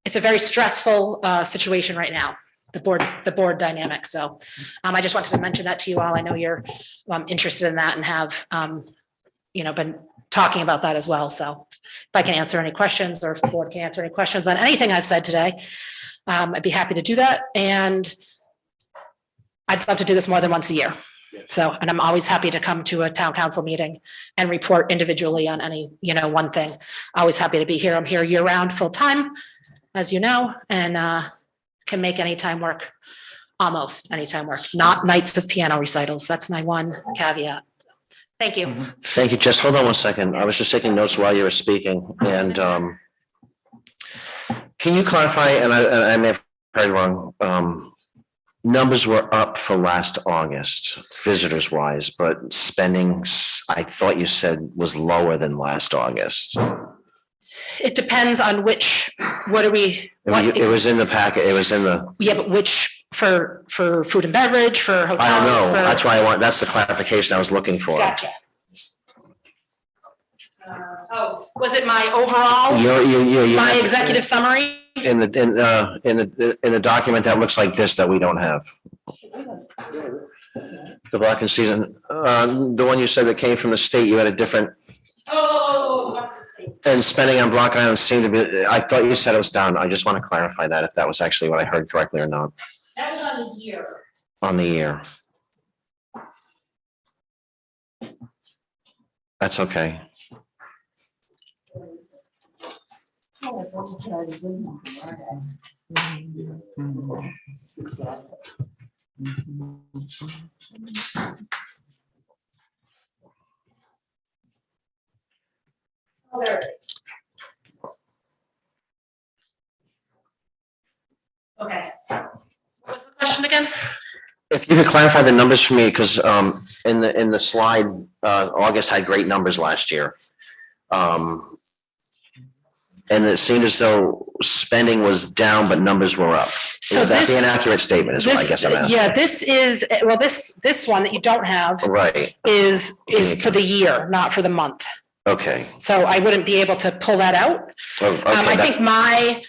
it's a very stressful situation right now, the board dynamic. So I just wanted to mention that to you all. I know you're interested in that and have, been talking about that as well. So if I can answer any questions, or if the board can answer any questions on anything I've said today, I'd be happy to do that. And I'd love to do this more than once a year. So, and I'm always happy to come to a town council meeting and report individually on any, one thing. Always happy to be here. I'm here year round, full time, as you know, and can make any time work, almost anytime work, not nights of piano recitals. That's my one caveat. Thank you.
Thank you. Just hold on one second. I was just taking notes while you were speaking and can you clarify, and I may have heard wrong, numbers were up for last August, visitors wise, but spending, I thought you said was lower than last August.
It depends on which, what are we?
It was in the packet. It was in the.
Yeah, but which, for food and beverage, for hotels?
I don't know.
for-
That's why that's the clarification I was looking for.
Gotcha. Was it my overall, my
have-
executive summary?
In the document that looks like this that we don't have. The blocking season, the one you said that came from the state, you had a different. And spending on Block Island seemed to be, I thought you said it was down. I just want to clarify that if that was actually what I heard correctly or not.
That was on the year.
On the year. That's okay.
Oh, there it is. Okay.
What was the question again?
If you could clarify the numbers for me, because in the slide, August had great numbers last year. And it seemed as though spending was down, but numbers were up.
So
Would that be
this-
an accurate statement is what I guess I'm asking.
Yeah, this is, well, this one that you don't have
Right,
is for the year, not for the month.
okay.
So I wouldn't be able to pull that out.
Oh, okay,
I
that's-
think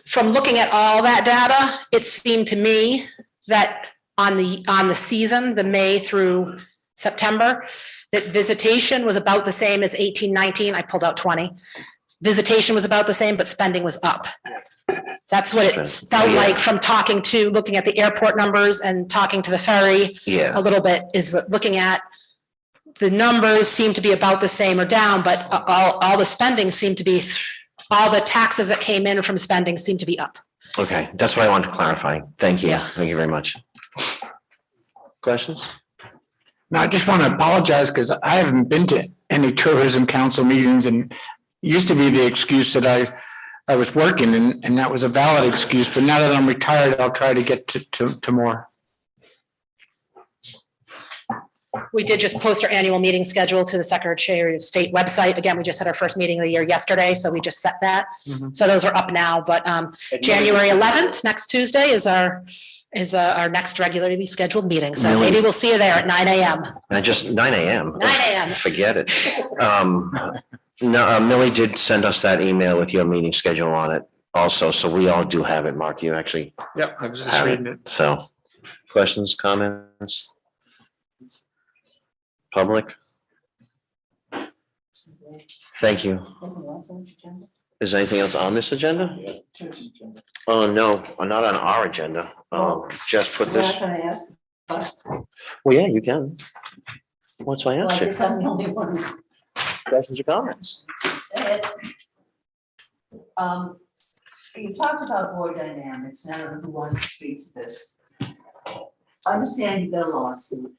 from looking at all that data, it seemed to me that on the season, the May through September, that visitation was about the same as 18-19. I pulled out 20. Visitation was about the same, but spending was up. That's what it felt
Yeah.
like from looking at the airport numbers and talking to the ferry
Yeah.
a little bit, is looking at the numbers seem to be about the same or down, but all the spending seemed to be, all the taxes that came in from spending seem to be up.
Okay, that's what I wanted to clarify. Thank you.
Yeah.
Thank you very much. Questions?
No, I just want to apologize because I haven't been to any tourism council meetings, and used to be the excuse that I was working, and that was a valid excuse, but now that I'm retired, I'll try to get to more.
We did just post our annual meeting schedule to the Secretary of State website. Again, we just had our first meeting of the year yesterday, so we just set that.
Mhm.
So those are up now, but January 11th, next Tuesday, is our next regularly scheduled meeting. So
Really?
maybe we'll see you there at 9 a.m.
And just 9 a.m.
9 a.m.
Forget it. No, Millie did send us that email with your meeting schedule on it also, so we all do have it. Mark, you actually
Yep, I was just
have
reading
it.
it.
So, questions, comments? Public? Thank you. Is there anything else on this agenda? Oh, no, not on our agenda. Just put this,
Can I ask?
well, yeah, you can. What's my
Well, I
answer?
guess I'm the only one who
Questions or comments?
said. You talked about board dynamics, and I don't know who wants to speak to this. I understand you've got a lawsuit.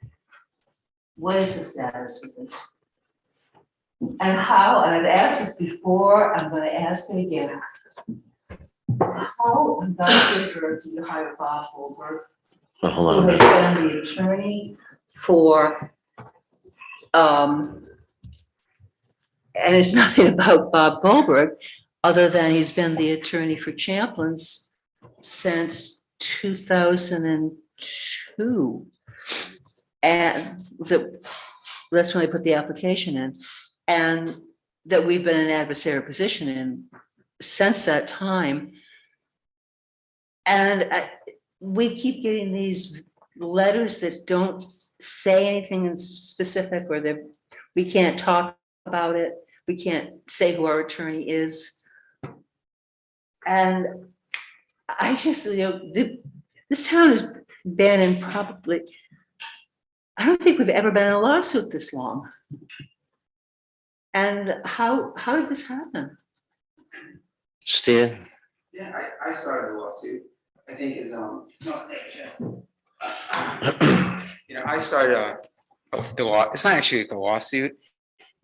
What is the status of this? And how, and I've asked this before, I'm gonna ask it again. How on God's earth do you hire Bob Goldberg,
Oh, hold
who
on.
has been the attorney for, and it's nothing about Bob Goldberg, other than he's been the attorney for Champlin's since 2002. And that's when they put the application in, and that we've been in an adversarial position in since that time. And we keep getting these letters that don't say anything in specific, or that we can't talk about it. We can't say who our attorney is. And I just, this town has been in probably I don't think we've ever been in a lawsuit this long. And how did this happen?
Steven?
Yeah, I started the lawsuit, I think is, I started the law, it's not actually a lawsuit.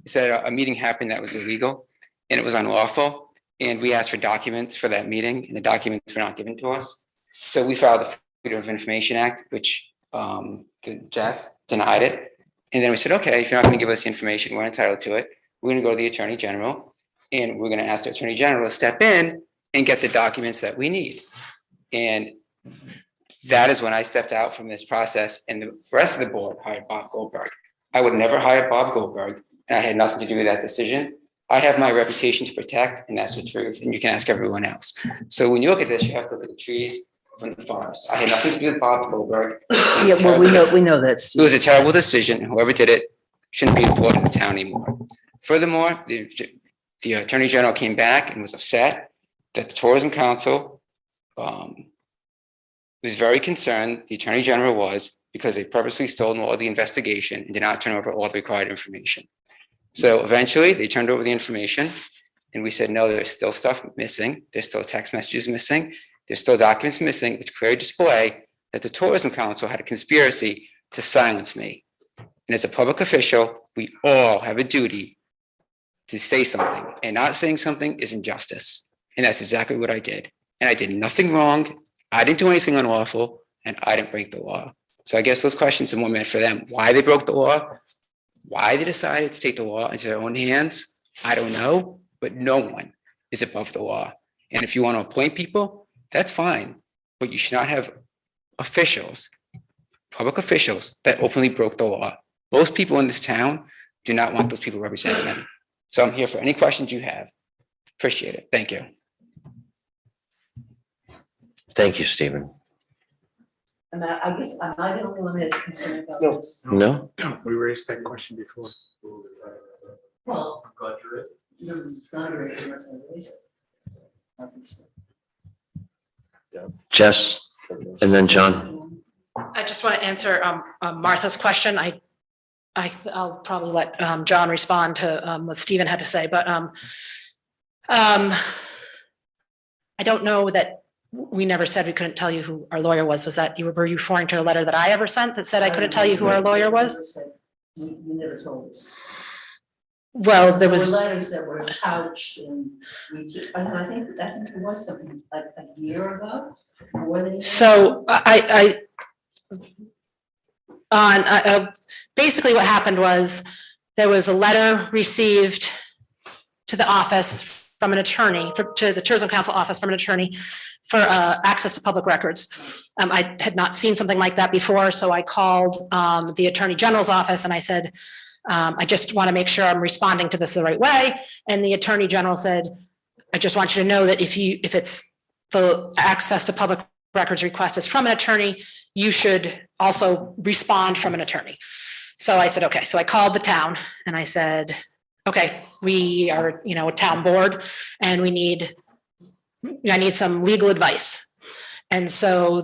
It said a meeting happened that was illegal and it was unlawful. And we asked for documents for that meeting and the documents were not given to us. So we filed the Freedom of Information Act, which the Jess denied it. And then we said, okay, if you're not going to give us the information, we're entitled to it. We're going to go to the Attorney General and we're going to ask the Attorney General to step in and get the documents that we need. And that is when I stepped out from this process and the rest of the board hired Bob Goldberg. I would never hire Bob Goldberg and I had nothing to do with that decision. I have my reputation to protect and that's the truth. And you can ask everyone else. So when you look at this, you have to look at the trees from the forest. I had nothing to do with Bob Goldberg.
Yeah, well, we know that,
It
Steve.
was a terrible decision. Whoever did it shouldn't be employed in the town anymore. Furthermore, the Attorney General came back and was upset that the Tourism Council was very concerned, the Attorney General was, because they purposely stolen all the investigation and did not turn over all the required information. So eventually they turned over the information and we said, no, there's still stuff missing. There's still text messages missing. There's still documents missing, which clearly display that the Tourism Council had a conspiracy to silence me. And as a public official, we all have a duty to say something, and not saying something is injustice. And that's exactly what I did. And I did nothing wrong. I didn't do anything unlawful, and I didn't break the law. So I guess those questions are more meant for them. Why they broke the law, why they decided to take the law into their own hands, I don't know, but no one is above the law. And if you want to appoint people, that's fine, but you should not have officials, public officials that openly broke the law. Most people in this town do not want those people representing them. So I'm here for any questions you have. Appreciate it. Thank you.
Thank you, Stephen.
And I guess, am I the only one that's concerned about
No.
this?
No?
We raised that question before.
Well,
I'm glad you raised it.
no, it's not a raise unless I raise it. I think so.
Jess, and then John.
I just want to answer Martha's question. I'll probably let John respond to what Stephen had to say, but I don't know that we never said we couldn't tell you who our lawyer was. Was that, were you referring to a letter that I ever sent that said I couldn't tell you who our lawyer was?
You never told us.
Well, there
There
was.
were letters that were couched and I think there was something like a year ago, more than a year.
So basically what happened was there was a letter received to the office from an attorney, to the Tourism Council office from an attorney for access to public records. I had not seen something like that before, so I called the Attorney General's office and I said, I just want to make sure I'm responding to this the right way. And the Attorney General said, I just want you to know that if it's the access to public records request is from an attorney, you should also respond from an attorney. So I said, okay. So I called the town and I said, okay, we are, a town board and I need some legal advice. And so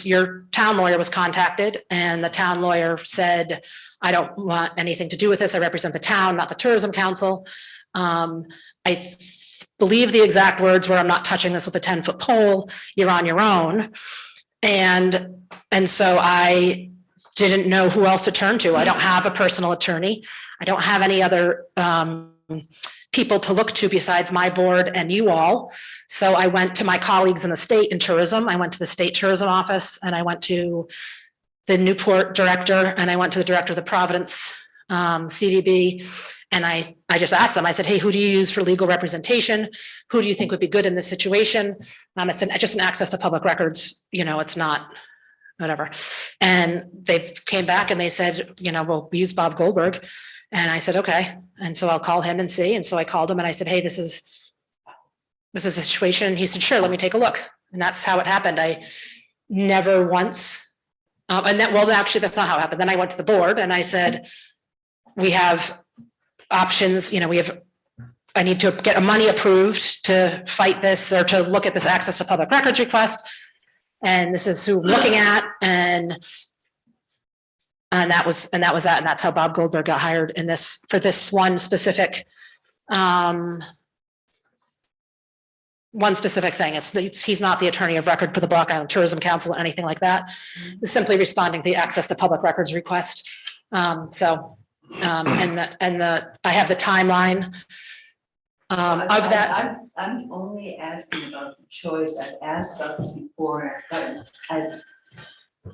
your town lawyer was contacted and the town lawyer said, I don't want anything to do with this. I represent the town, not the Tourism Council. I believe the exact words were, I'm not touching this with a 10-foot pole. You're on your own. And so I didn't know who else to turn to. I don't have a personal attorney. I don't have any other people to look to besides my board and you all. So I went to my colleagues in the state in tourism. I went to the state tourism office and I went to the Newport director and I went to the director of the Providence CVB. And I just asked them, I said, hey, who do you use for legal representation? Who do you think would be good in this situation? It's just an access to public records, it's not whatever. And they came back and they said, well, we use Bob Goldberg. And I said, okay. And so I'll call him and see. And so I called him and I said, hey, this is a situation. He said, sure, let me take a look. And that's how it happened. I never once, actually, that's not how it happened. Then I went to the board and I said, we have options, I need to get money approved to fight this or to look at this access to public records request. And this is who I'm looking at. And And that was that, and that's how Bob Goldberg got hired in this, for this one specific thing. He's not the attorney of record for the Block Island Tourism Council or anything like that. He's simply responding to the access to public records request. I have the timeline of that.
I'm only asking about the choice. I've asked about this before, but I've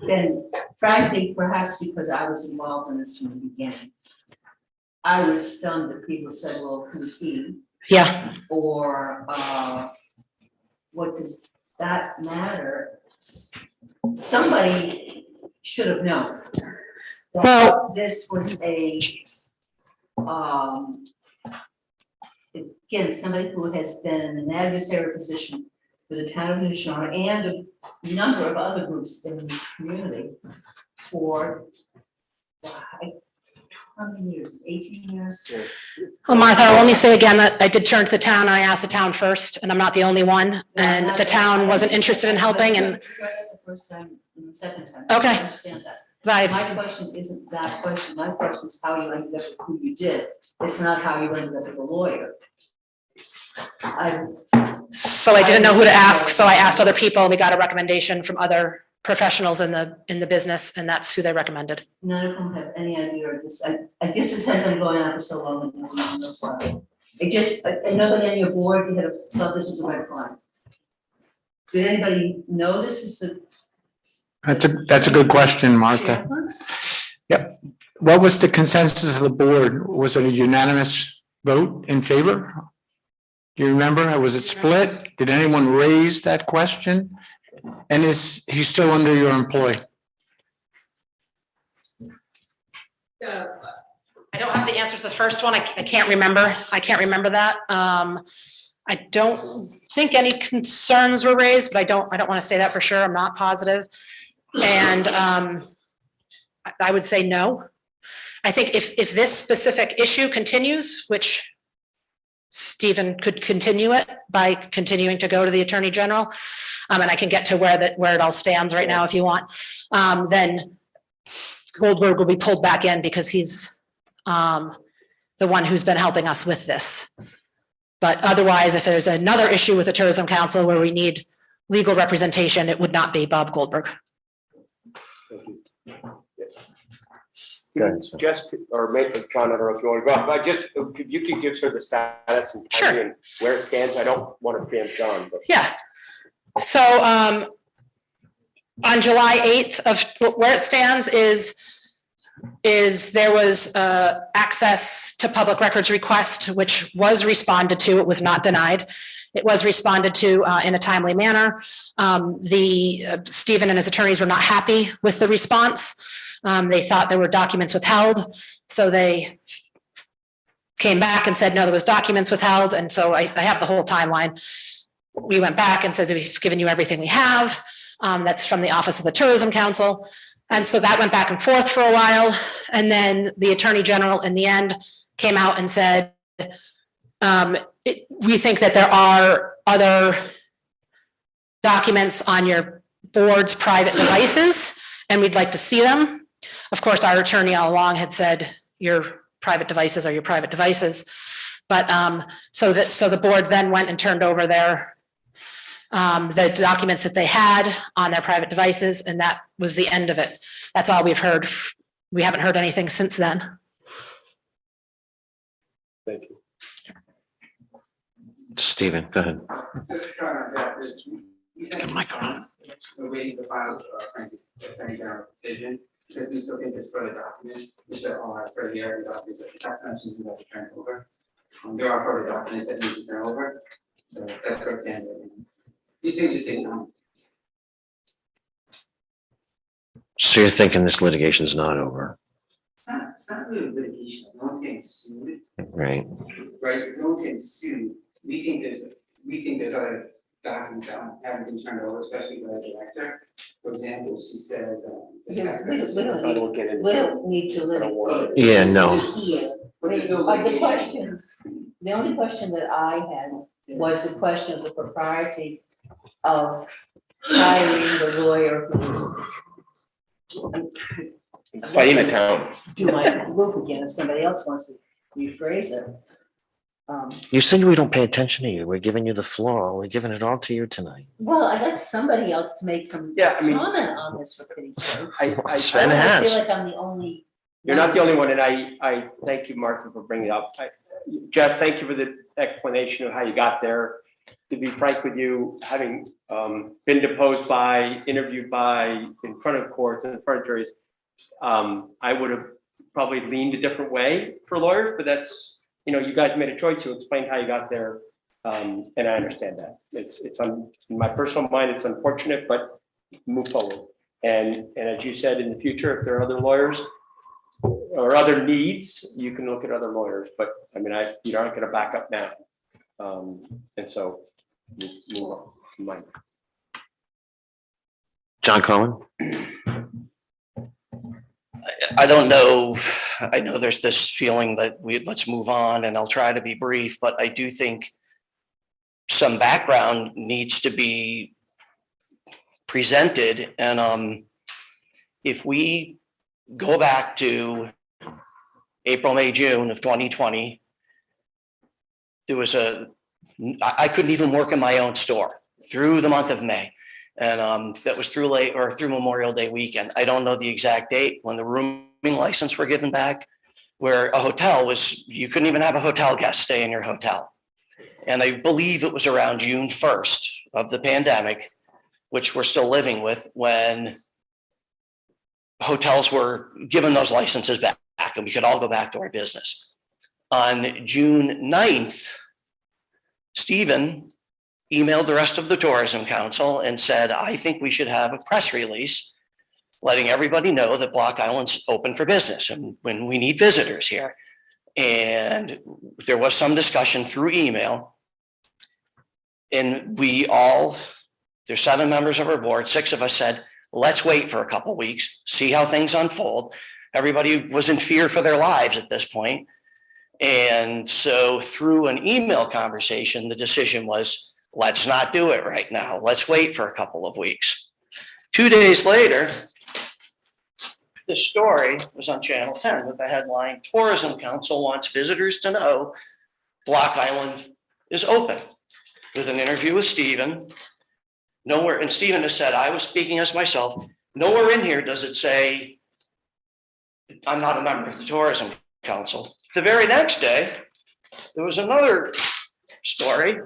been, frankly, perhaps because I was involved in this from the beginning, I was stunned that people said, well, who's he?
Yeah.
Or what does that matter? Somebody should have known.
Well,
this was again, somebody who has been in an adversary position for the town of New Shawn and a number of other groups in this community for how many years? 18 years?
Well, Martha, I'll only say again that I did turn to the town. And I asked the town first, and I'm not the only one. And the town wasn't interested in helping. And
the first time and the second time.
Okay.
I understand that.
Right.
My question isn't that question. My question is how you ended up with who you did. It's not how you ended up with a lawyer.
So I didn't know who to ask. So I asked other people, and we got a recommendation from other professionals in the business, and that's who they recommended.
None of them have any idea of this. I guess this has been going on for so long. I know that in your board, you had felt this was a red flag. Did anybody know this is the?
That's a good question, Martha. Yep. What was the consensus of the board? Was it a unanimous vote in favor? Do you remember? Was it split? Did anyone raise that question? And is he still under your employ?
I don't have the answer to the first one. I can't remember. I can't remember that. I don't think any concerns were raised, but I don't want to say that for sure. I'm not positive. And I would say no. I think if this specific issue continues, which Stephen could continue it by continuing to go to the Attorney General, and I can get to where it all stands right now if you want, then Goldberg will be pulled back in because he's the one who's been helping us with this. But otherwise, if there's another issue with the Tourism Council where we need legal representation, it would not be Bob Goldberg.
Just, or maybe John, I don't know if you want to go, but just, if you could give sort of the status and
Sure.
and where it stands. I don't want to preempt John, but.
Yeah. So on July 8th, of where it stands is there was access to public records request, which was responded to. It was not denied. It was responded to in a timely manner. Stephen and his attorneys were not happy with the response. They thought there were documents withheld. So they came back and said, no, there was documents withheld. And so I have the whole timeline. We went back and said that we've given you everything we have. That's from the Office of the Tourism Council. And so that went back and forth for a while. And then the Attorney General in the end came out and said, we think that there are other documents on your board's private devices, and we'd like to see them. Of course, our attorney all along had said your private devices are your private devices. But so the board then went and turned over the documents that they had on their private devices, and that was the end of it. That's all we've heard. We haven't heard anything since then.
Thank you.
Stephen, go ahead.
Just trying to, we're waiting to file Frank's Attorney General decision, because we still think there's further documents, which are all our further area documents that the tax mentions we have to turn over. There are further documents that need to turn over, so that's where it stands. These things just take time.
So you're thinking this litigation is not over,
It's not really litigation, no one's getting sued,
right?
right? No one's getting sued. We think there's other documents that haven't been turned over, especially by the director. For example, she says.
We don't need to
I don't want
litigate.
Yeah, no.
Here.
But there's no
The
litigation.
the only question that I had was the question of the propriety of hiring the lawyer who's
But in the town.
do my loop again if somebody else wants to rephrase it.
You said we don't pay attention to you. We're giving you the floor. We're giving it all to you tonight.
Well, I'd like somebody else to make some
Yeah, I mean-
comment on this, for pity's sake.
Sven
I don't
has.
feel like I'm the only.
You're not the only one, and I thank you, Martha, for bringing it up. Jess, thank you for the explanation of how you got there. To be frank with you, having been deposed by, interviewed by, in front of courts and in front of juries, I would have probably leaned a different way for lawyers, but that's, you guys made a choice. You explained how you got there, and I understand that. It's in my personal mind, it's unfortunate, but move forward. And as you said, in the future, if there are other lawyers or other needs, you can look at other lawyers, but I mean, you aren't gonna back up now. And so, move on.
John Cohen?
I don't know. I know there's this feeling that let's move on, and I'll try to be brief, but I do think some background needs to be presented. And if we go back to April, May, June of 2020, there was I couldn't even work in my own store through the month of May. And that was through Memorial Day weekend. I don't know the exact date when the rooming license were given back, where a hotel you couldn't even have a hotel guest stay in your hotel. And I believe it was around June 1st of the pandemic, which we're still living with, when hotels were given those licenses back and we could all go back to our business. On June 9th, Stephen emailed the rest of the Tourism Council and said, I think we should have a press release letting everybody know that Block Island's open for business and when we need visitors here. And there was some discussion through email. And there's 7 members of our board, 6 of us said, let's wait for a couple of weeks, see how things unfold. Everybody was in fear for their lives at this point. And so through an email conversation, the decision was, let's not do it right now. Let's wait for a couple of weeks. 2 days later, this story was on Channel 10 with the headline, Tourism Council wants visitors to know Block Island is open, with an interview with Stephen. Nowhere, and Stephen has said, I was speaking as myself, nowhere in here does it say, I'm not a member of the Tourism Council. The very next day, there was another story.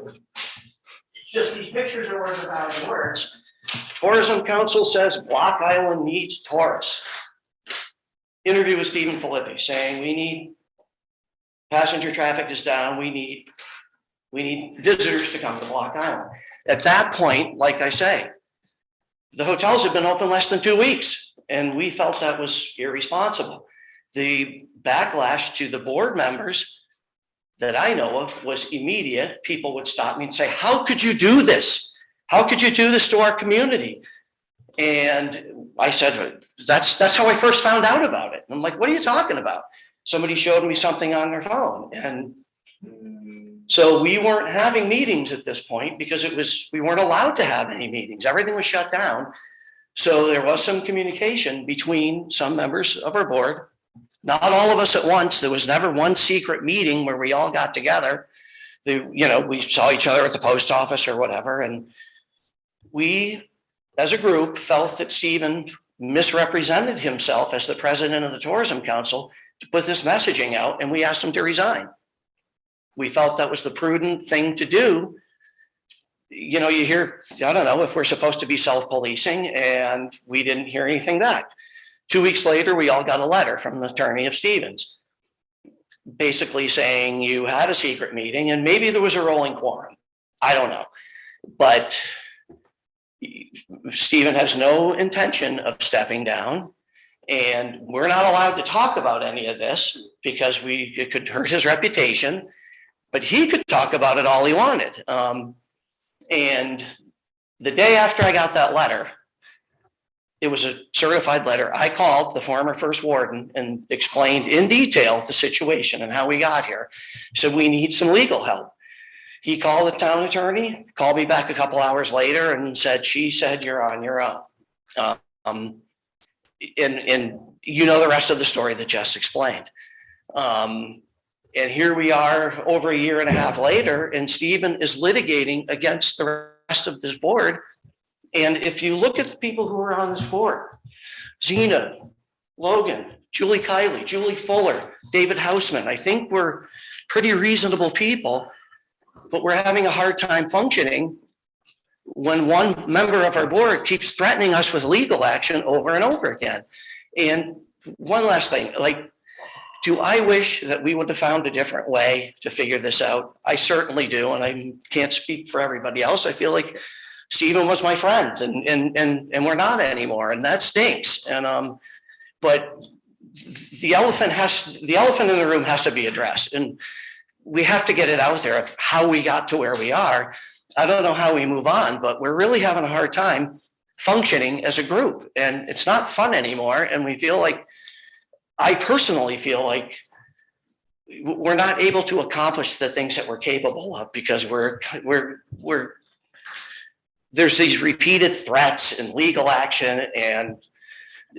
It's just these pictures are worth 1,000 words. Tourism Council says Block Island needs tourists. Interview with Stephen Filippi saying we need passenger traffic is down. We need visitors to come to Block Island. At that point, like I say, the hotels had been open less than 2 weeks, and we felt that was irresponsible. The backlash to the board members that I know of was immediate. People would stop me and say, how could you do this? How could you do this to our community? And I said, that's how I first found out about it. And I'm like, what are you talking about? Somebody showed me something on their phone. And so we weren't having meetings at this point because we weren't allowed to have any meetings. Everything was shut down. So there was some communication between some members of our board. Not all of us at once. There was never one secret meeting where we all got together. We saw each other at the post office or whatever. And we, as a group, felt that Stephen misrepresented himself as the president of the Tourism Council to put this messaging out, and we asked him to resign. We felt that was the prudent thing to do. You hear, I don't know if we're supposed to be self-policing, and we didn't hear anything back. 2 weeks later, we all got a letter from the attorney of Stevens, basically saying you had a secret meeting and maybe there was a rolling quorum. I don't know. But Stephen has no intention of stepping down, and we're not allowed to talk about any of this because it could hurt his reputation, but he could talk about it all he wanted. And the day after I got that letter, it was a certified letter. I called the former first warden and explained in detail the situation and how we got here. Said we need some legal help. He called the town attorney, called me back a couple hours later and said, she said, you're on your own. and you know the rest of the story that Jess explained. And here we are over a year and a half later, and Stephen is litigating against the rest of this board. And if you look at the people who are on this board, Zena, Logan, Julie Kiley, Julie Fuller, David Hausman, I think we're pretty reasonable people, but we're having a hard time functioning when one member of our board keeps threatening us with legal action over and over again. And one last thing, like, do I wish that we would have found a different way to figure this out? I certainly do, and I can't speak for everybody else. I feel like Stephen was my friend, and we're not anymore, and that stinks. And but the elephant in the room has to be addressed, and we have to get it out there of how we got to where we are. I don't know how we move on, but we're really having a hard time functioning as a group, and it's not fun anymore. And we feel like, I personally feel like we're not able to accomplish the things that we're capable of because there's these repeated threats and legal action and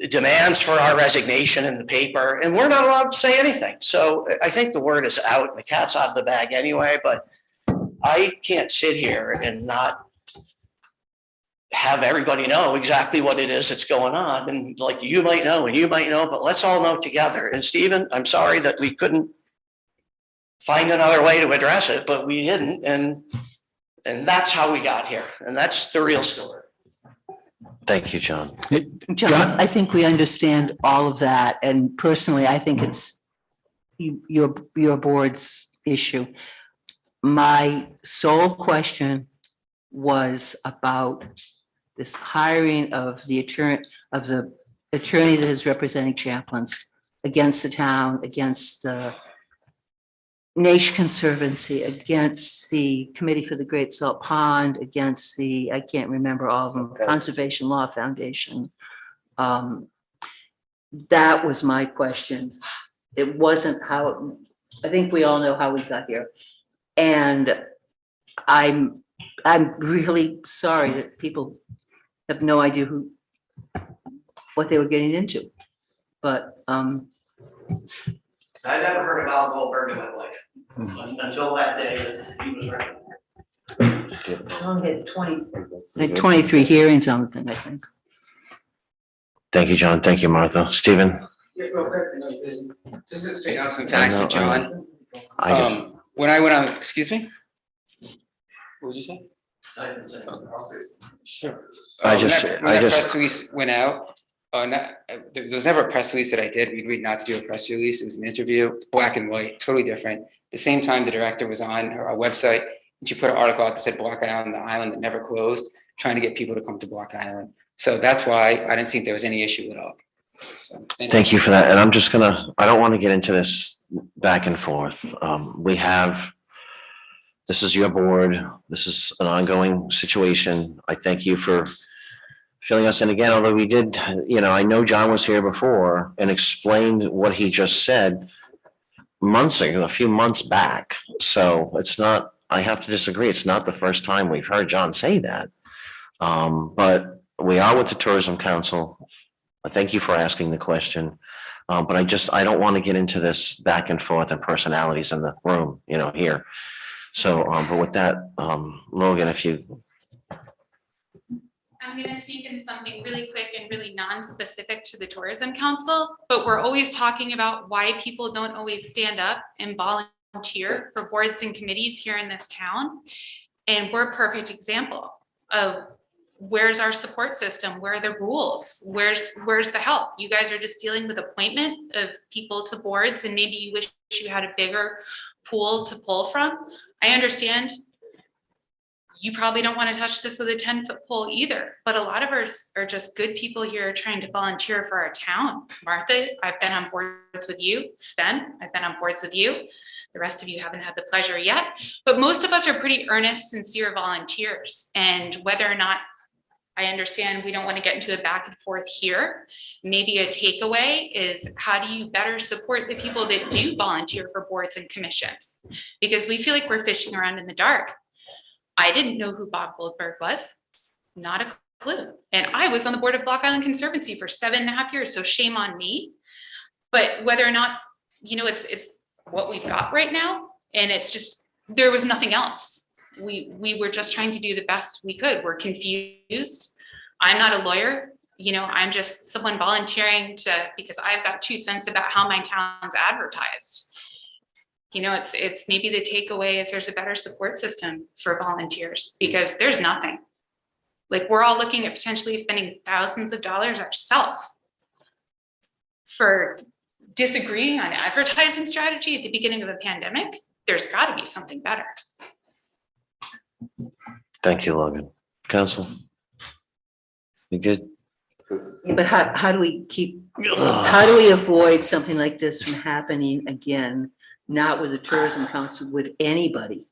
demands for our resignation in the paper, and we're not allowed to say anything. So I think the word is out, the cat's out of the bag anyway, but I can't sit here and not have everybody know exactly what it is that's going on. And like, you might know and you might know, but let's all know together. And Stephen, I'm sorry that we couldn't find another way to address it, but we didn't. And that's how we got here. And that's the real story.
Thank you, John.
John, I think we understand all of that, and personally, I think it's your board's issue. My sole question was about this hiring of the attorney that is representing chaplains against the town, against the Nation Conservancy, against the Committee for the Great Salt Pond, against the, I can't remember all of them, Conservation Law Foundation. That was my question. It wasn't how, I think we all know how we got here. And I'm really sorry that people have no idea what they were getting into. But
I never heard of Al Goldberg in my life until that day that he was written.
I only had 23 hearings on the thing, I think.
Thank you, John. Thank you, Martha. Stephen?
Yeah, real quick, I know you're busy. Just to straighten out some facts to John.
I just,
When I went on, excuse me? What would you say? Sure.
I just-
When that press release went out, there was never a press release that I did. We agreed not to do a press release. It was an interview. It's black and white, totally different. The same time the director was on our website, and she put an article out that said Block Island, the island that never closed, trying to get people to come to Block Island. So that's why I didn't think there was any issue at all. So,
thank you for that. And I'm just I don't want to get into this back and forth. This is your board. This is an ongoing situation. I thank you for filling us in again, although we did, I know John was here before and explained what he just said months ago, a few months back. So it's not, I have to disagree. It's not the first time we've heard John say that. But we are with the Tourism Council. I thank you for asking the question. But I don't want to get into this back and forth and personalities in the room, here. So, but with that, Logan, if you.
I'm gonna sneak in something really quick and really non-specific to the Tourism Council, but we're always talking about why people don't always stand up and volunteer for boards and committees here in this town. And we're a perfect example of where's our support system? Where are the rules? Where's the help? You guys are just dealing with appointment of people to boards, and maybe you wish you had a bigger pool to pull from. I understand you probably don't want to touch this with a 10-foot pole either, but a lot of us are just good people here trying to volunteer for our town. Martha, I've been on boards with you. Sven, I've been on boards with you. The rest of you haven't had the pleasure yet, but most of us are pretty earnest, sincere volunteers. And whether or not, I understand we don't want to get into a back and forth here. Maybe a takeaway is, how do you better support the people that do volunteer for boards and commissions? Because we feel like we're fishing around in the dark. I didn't know who Bob Goldberg was, not a
clue. And I was on the board of Block Island Conservancy for 7.5 years, so shame on me. But whether or not, it's what we've got right now, and it's just, there was nothing else. We were just trying to do the best we could. We're confused. I'm not a lawyer, I'm just someone volunteering because I've got 2 cents about how my town's advertised. It's maybe the takeaway is there's a better support system for volunteers, because there's nothing. Like, we're all looking at potentially spending thousands of dollars ourselves for disagreeing on advertising strategy at the beginning of a pandemic. There's got to be something better.
Thank you, Logan. Council? You good?
Yeah, but how do we avoid something like this from happening again? Not with the tourism council, with anybody.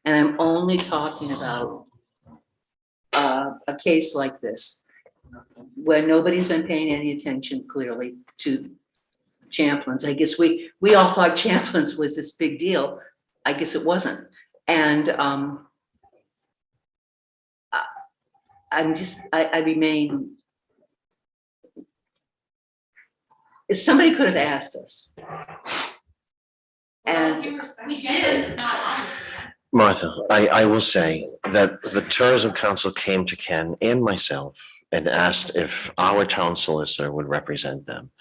And I'm only talking about a case like this, where nobody's been paying any attention clearly to Champlain's. I guess we all thought Champlain's was this big deal. I guess it wasn't. And I remain. Somebody could have asked us. And
We did. It's not on.
Martha, I will say that the Tourism Council came to Ken and myself and asked if our town solicitor would represent them.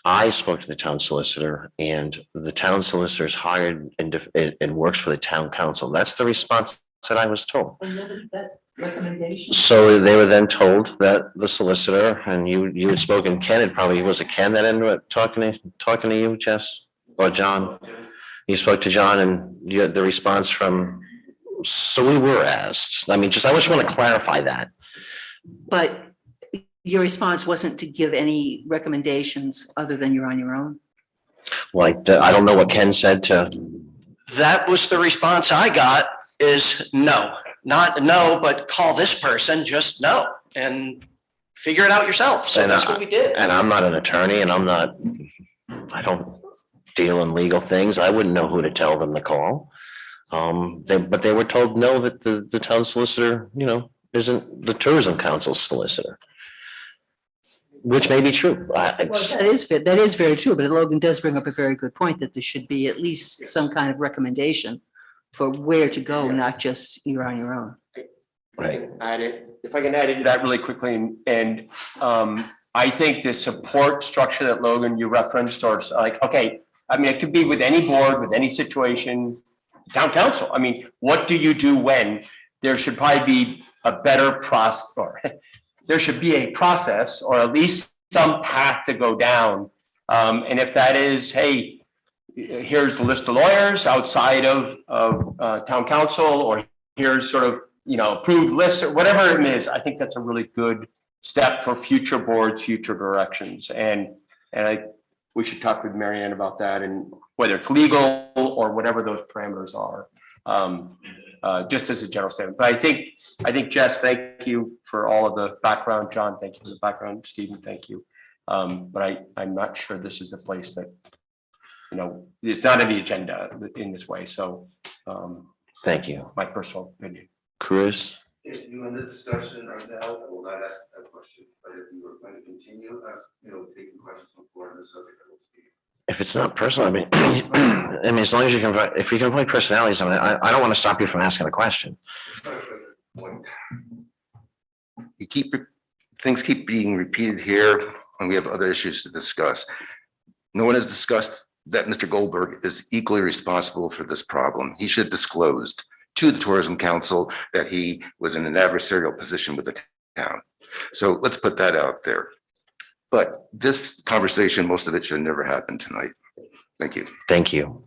I spoke to the town solicitor, and the town solicitor is hired and works for the town council. That's the response that I was told.
recommendation.
So they were then told that the solicitor, and you had spoken, was it Ken that ended up talking to you, Jess, or John? You spoke to John, and you had the response from, so we were asked. I just want to clarify that.
But your response wasn't to give any recommendations other than you're on your own?
Like, I don't know what Ken said to.
That was the response I got, is no, not no, but call this person, just no, and figure it out yourself. So that's what we did.
And I'm not an attorney, and I don't deal in legal things. I wouldn't know who to tell them to call. But they were told no, that the town solicitor, isn't the tourism council's solicitor. Which may be true.
Well, that is very true, but Logan does bring up a very good point that there should be at least some kind of recommendation for where to go, not just you're on your own.
Right.
If I can add into that really quickly, and I think the support structure that Logan, you referenced, or it could be with any board, with any situation, town council. What do you do when? There should probably be a better process, or there should be a process, or at least some path to go down. And if that is, hey, here's the list of lawyers outside of town council, or here's sort of, approved list, or whatever it is, I think that's a really good step for future boards, future directions. And we should talk with Mary Ann about that, and whether it's legal or whatever those parameters are. Just as a general statement. But I think Jess, thank you for all of the background. John, thank you for the background. Stephen, thank you. But I'm not sure this is a place that, it's not in the agenda in this way. So
thank you.
My personal opinion.
Chris?
If you in the discussion right now, I will not ask that question, but if you were going to continue, taking questions from the floor on the subject, I will speak.
If it's not personal, as long as you can, if you can avoid personalities, I don't want to stop you from asking a question.
Things keep being repeated here, and we have other issues to discuss. No one has discussed that Mr. Goldberg is equally responsible for this problem. He should have disclosed to the Tourism Council that he was in an adversarial position with the town. So let's put that out there. But this conversation, most of it should never happen tonight. Thank you.
Thank you.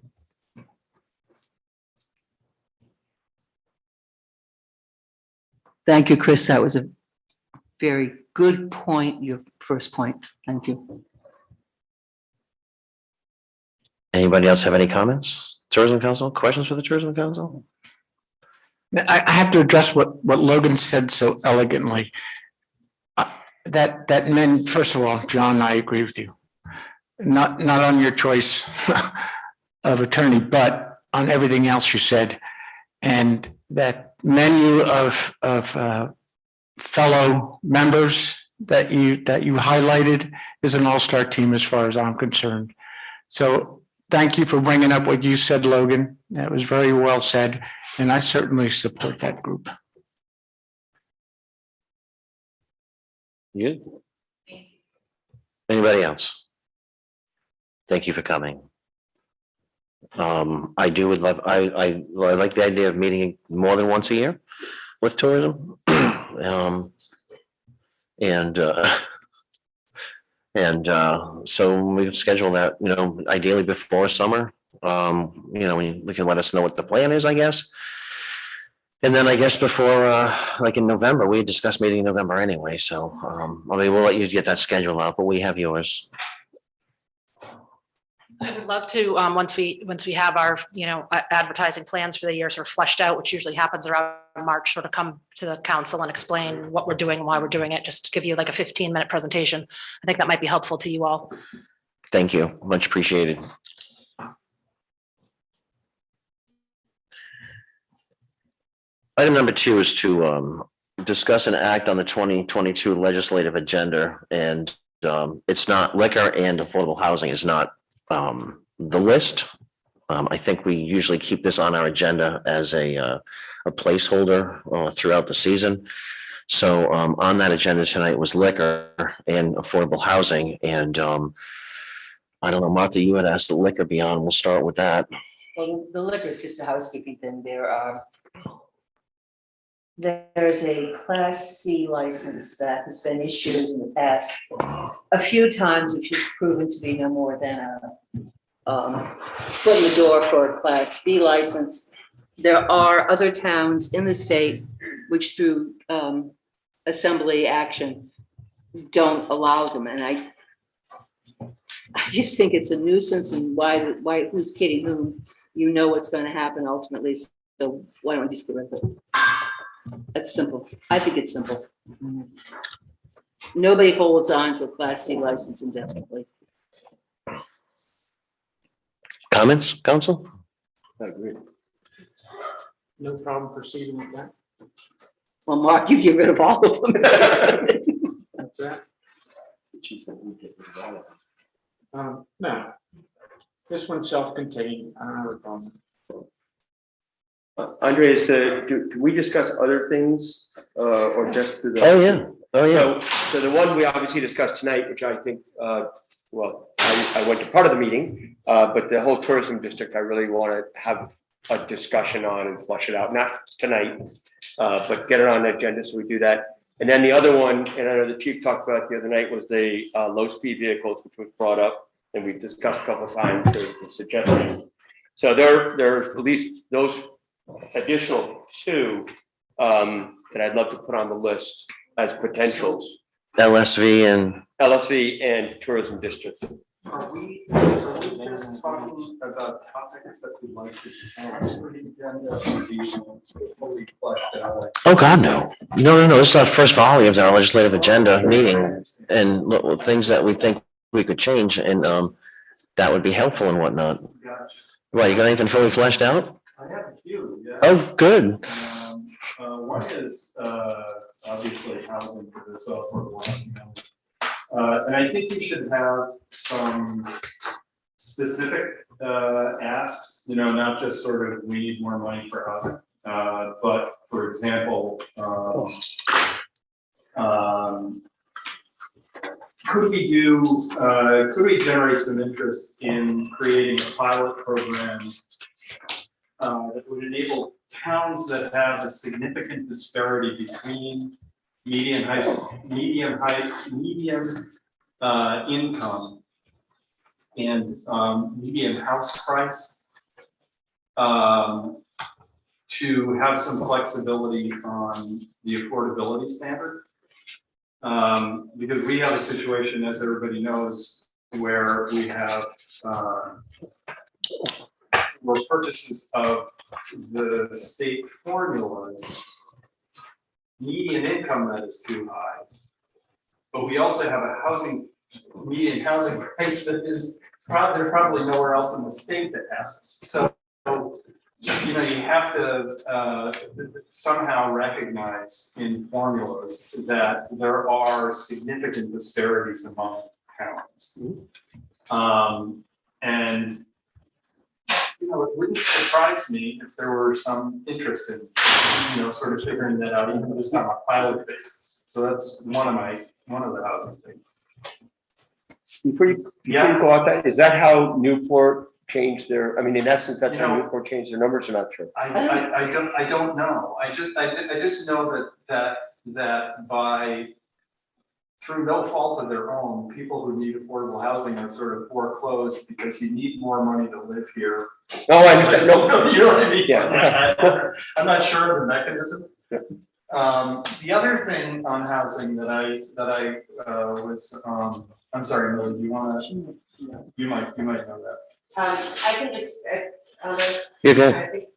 Thank you, Chris. That was a very good point, your first point. Thank you.
Anybody else have any comments? Tourism Council, questions for the Tourism Council?
I have to address what Logan said so elegantly. That meant, first of all, John, I agree with you. Not on your choice of attorney, but on everything else you said. And that menu of fellow members that you highlighted is an all-star team as far as I'm concerned. So thank you for bringing up what you said, Logan. That was very well said, and I certainly support that group.
You? Anybody else? Thank you for coming. I like the idea of meeting more than once a year with tourism. So we schedule that, ideally before summer. We can let us know what the plan is, I guess. And then I guess before, like in November, we discussed meeting in November anyway, so, we'll let you get that schedule out, but we have yours.
I would love to, once we have our, advertising plans for the year sort of fleshed out, which usually happens around March, sort of come to the council and explain what we're doing, why we're doing it, just to give you like a 15-minute presentation. I think that might be helpful to you all.
Thank you, much appreciated. Item number 2 is to discuss and act on the 2022 legislative agenda, and it's not liquor and affordable housing is not the list. I think we usually keep this on our agenda as a placeholder throughout the season. So on that agenda tonight was liquor and affordable housing, and I don't know, Martha, you had asked the liquor be on. We'll start with that.
Well, the liquor is just a housekeeping thing. There's a Class C license that has been issued in the past a few times, which has proven to be no more than a foot in the door for a Class B license. There are other towns in the state which through assembly action don't allow them, and I just think it's a nuisance, and why who's kidding whom? You know what's going to happen ultimately, so why don't we just get rid of it? That's simple. I think it's simple. Nobody holds on to a Class C license indefinitely.
Comments, council?
I agree. No problem proceeding with that.
Well, Mark, you get rid of all of them.
That's that. No, this one's self-contained. I don't have a problem.
Andreas, do we discuss other things, or just to the?
Oh, yeah. Oh, yeah.
So the one we obviously discussed tonight, which I think, I went to part of the meeting, but the whole tourism district, I really want to have a discussion on and flush it out, not tonight, but get it on the agenda, so we do that. And then the other one, and I know the chief talked about the other night, was the low-speed vehicles, which was brought up, and we've discussed a couple of times, there's a suggestion. So there's at least those additional 2 that I'd love to put on the list as potentials.
LSV
and tourism districts.
Are we just talking about topics that we'd like to discuss for the agenda, or do you want to fully fleshed out?
Oh, God, no. No. This is our first volley of our legislative agenda meeting, and look, things that we think we could change, and that would be helpful and whatnot.
Gotcha.
Well, you got anything fully fleshed out?
I have a few, yeah.
Oh, good.
One is obviously housing, because it's all for and I think we should have some specific asks, not just sort of we need more money for housing, but for example, could we generate some interest in creating a pilot program that would enable towns that have a significant disparity between median income and median house price, to have some flexibility on the affordability standard. Because we have a situation, as everybody knows, where we have where purchases of the state formulas, median income that is too high. But we also have a median housing price that is there's probably nowhere else in the state that has. So you know, you have to somehow recognize in formulas that there are significant disparities among towns. And, you know, it wouldn't surprise me if there were some interest in, you know, sort of figuring that out, even just on a pilot basis. So that's one of the housing things.
Before you go out that, is that how Newport changed their, I mean, in essence, that's how Newport changed their numbers, or not sure?
I don't know. I just know that by, through no fault of their own, people who need affordable housing are sort of foreclosed because you need more money to live here.
Oh, I understand. No,
You know what I mean?
Yeah.
I'm not sure of the mechanism. The other thing on housing that I was, I'm sorry, Millie, do you wanna, you might know that.
I can just,
You're good.
okay.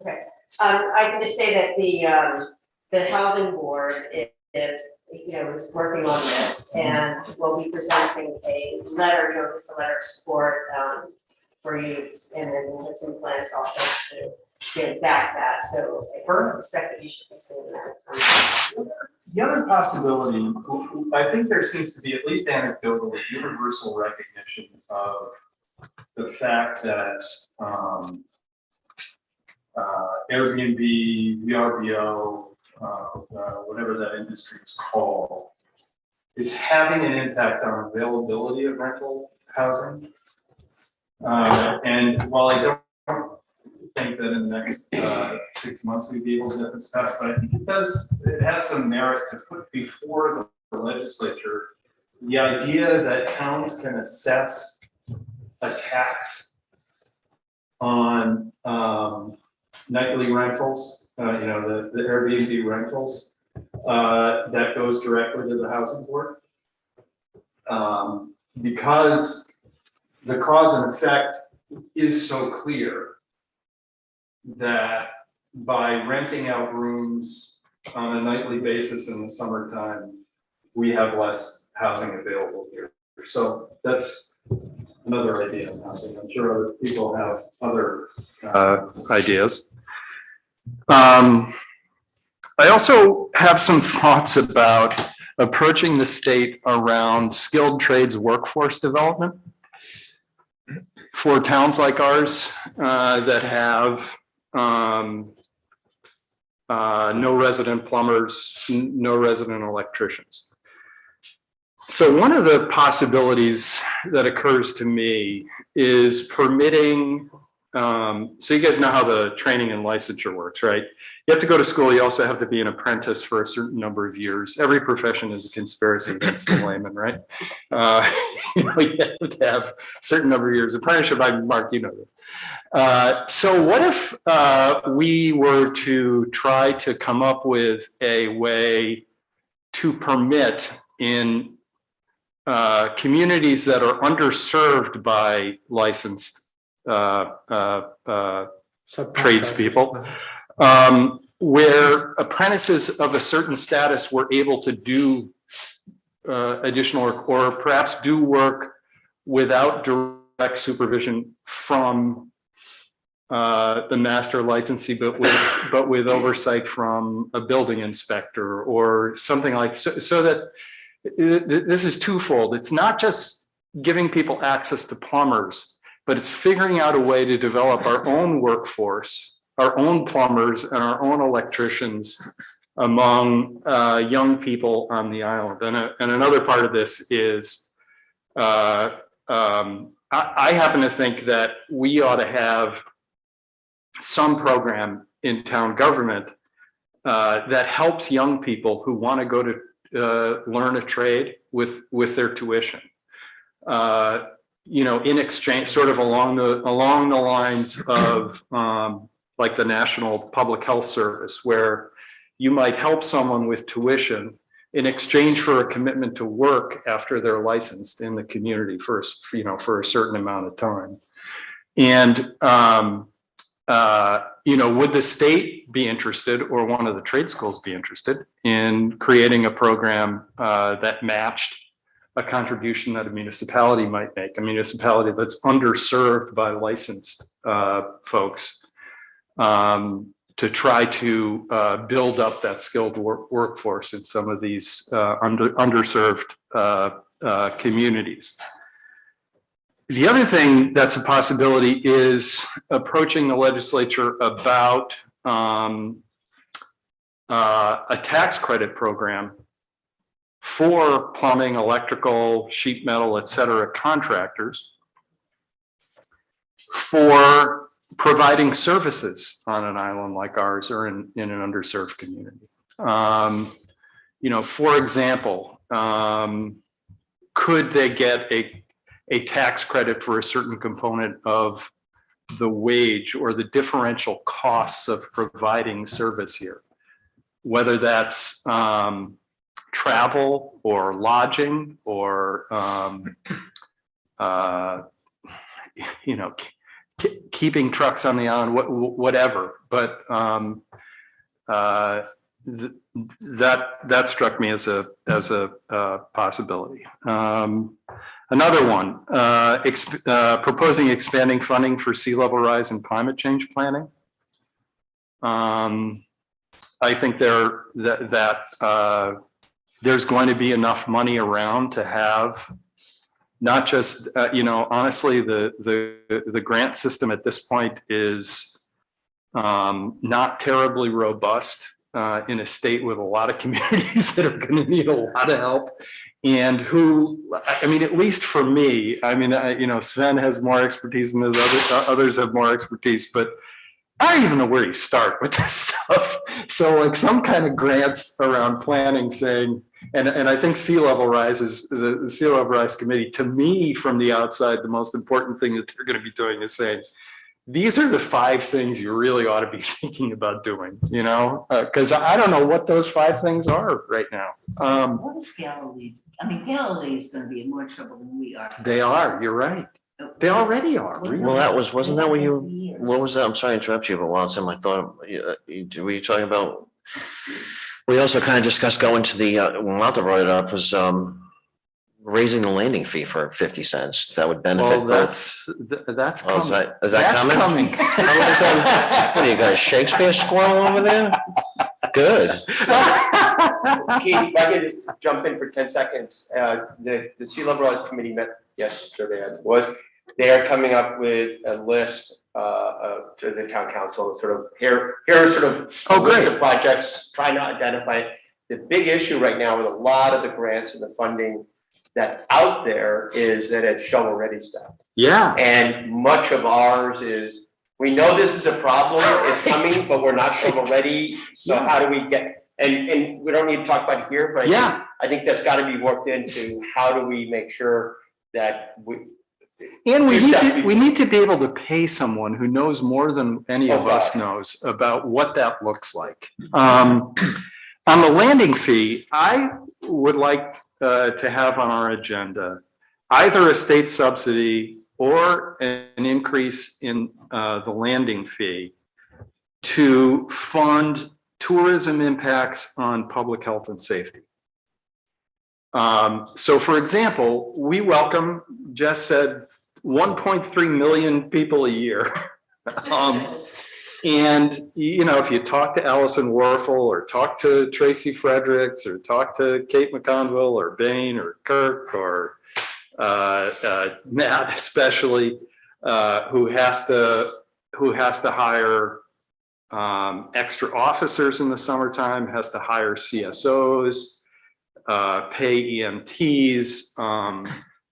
I can just say that the housing board is, you know, is working on this and will be presenting a letter, you know, just a letter of support, for you, and then we'll have some plans also to get back that, so I expect that you should be seeing that.
The other possibility, I think there seems to be, at least anecdotally, universal recognition of the fact that Airbnb, VRBO, whatever that industry is called, is having an impact on availability of rental housing. And while I don't think that in the next 6 months we'd be able to get this passed, but I think it has some merit to put before the legislature the idea that towns can assess a tax on nightly rentals, you know, the Airbnb rentals, that goes directly to the housing board. Because the cause and effect is so clear that by renting out rooms on a nightly basis in the summertime, we have less housing available here. So that's another idea on housing. I'm sure other people have other ideas. I also have some thoughts about approaching the state around skilled trades workforce development for towns like ours that have no resident plumbers, no resident electricians. So one of the possibilities that occurs to me is permitting, so you guys know how the training and licensure works, right? You have to go to school. You also have to be an apprentice for a certain number of years. Every profession is a conspiracy against the layman, right? You know, you have to have a certain number of years. Apprenticeship, Mark, you know this. So what if we were to try to come up with a way to permit in communities that are underserved by licensed tradespeople, where apprentices of a certain status were able to do additional work, or perhaps do work without direct supervision from the master licensee, but with oversight from a building inspector or something like so that this is twofold. It's not just giving people access to plumbers, but it's figuring out a way to develop our own workforce, our own plumbers and our own electricians among young people on the island. And another part of this is, I happen to think that we ought to have some program in town government that helps young people who want to go to learn a trade with their tuition. You know, in exchange, sort of along the lines of like the National Public Health Service, where you might help someone with tuition in exchange for a commitment to work after they're licensed in the community first, you know, for a certain amount of time. And you know, would the state be interested, or one of the trade schools be interested in creating a program that matched a contribution that a municipality might make, a municipality that's underserved by licensed folks, to try to build up that skilled workforce in some of these underserved communities. The other thing that's a possibility is approaching the legislature about a tax credit program for plumbing, electrical, sheet metal, et cetera, contractors for providing services on an island like ours or in an underserved community. For example, could they get a tax credit for a certain component of the wage or the differential costs of providing service here? Whether that's travel or lodging or, keeping trucks on the island, whatever. But that struck me as a possibility. Another one, proposing expanding funding for sea level rise and climate change planning. I think there's going to be enough money around to have not just, honestly, the grant system at this point is not terribly robust in a state with a lot of communities that are going to need a lot of help. And at least for me, Sven has more expertise than others have more expertise, but I don't even know where you start with this stuff. So like some kind of grants around planning saying, and I think sea level rise is the sea level rise committee, to me from the outside, the most important thing that they're going to be doing is saying, these are the 5 things you really ought to be thinking about doing, because I don't know what those 5 things are right now.
What is Galilee? Galilee is going to be in more trouble than we are.
They are, you're right. They already are. Really.
Well, wasn't that what what was that? I'm sorry to interrupt you, but while it's in my thought, were you talking about, we also kind of discussed going to the, Martha brought it up, was raising the landing fee for 50 cents. That would benefit.
Well, that's coming.
Is that coming? What do you got, a Shakespeare squirrel over there? Good.
Keith, if I could jump in for 10 seconds. The Sea Level Rise Committee met yesterday, they are coming up with a list to the town council, sort of here are sort of a list of projects, trying to identify. The big issue right now with a lot of the grants and the funding that's out there is that it's shovel ready stuff.
Yeah.
And much of ours is, we know this is a problem, it's coming, but we're not shovel ready. So how do we get, and we don't need to talk about it here, but I think that's got to be worked into. How do we make sure that we
need to be able to pay someone who knows more than any of us knows about what that looks like. On the landing fee, I would like to have on our agenda either a state subsidy or an increase in the landing fee to fund tourism impacts on public health and safety. So for example, we welcome, Jess said, 1.3 million people a year. And, if you talk to Allison Warfel or talk to Tracy Fredericks or talk to Kate McConville or Bain or Kirk or Matt especially, who has to hire extra officers in the summertime, has to hire CSOs, pay EMTs,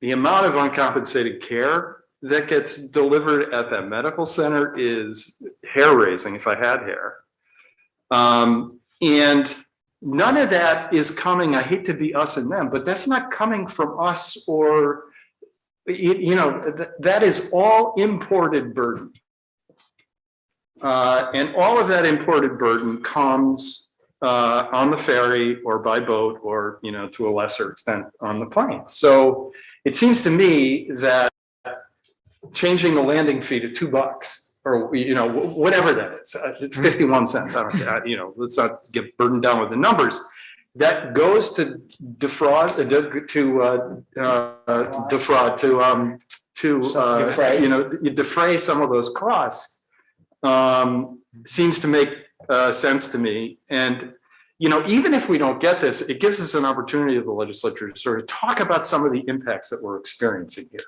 the amount of uncompensated care that gets delivered at that medical center is hair raising if I had hair. And none of that is coming, I hate to be us and them, but that's not coming from us or, that is all imported burden. And all of that imported burden comes on the ferry or by boat or, to a lesser extent on the plane. So it seems to me that changing the landing fee to $2 or, whatever that is, 51 cents, I don't care, let's not get burdened down with the numbers. That goes to defraud, you defray some of those costs. seems to make sense to me. And, you know, even if we don't get this, it gives us an opportunity of the legislature to sort of talk about some of the impacts that we're experiencing here.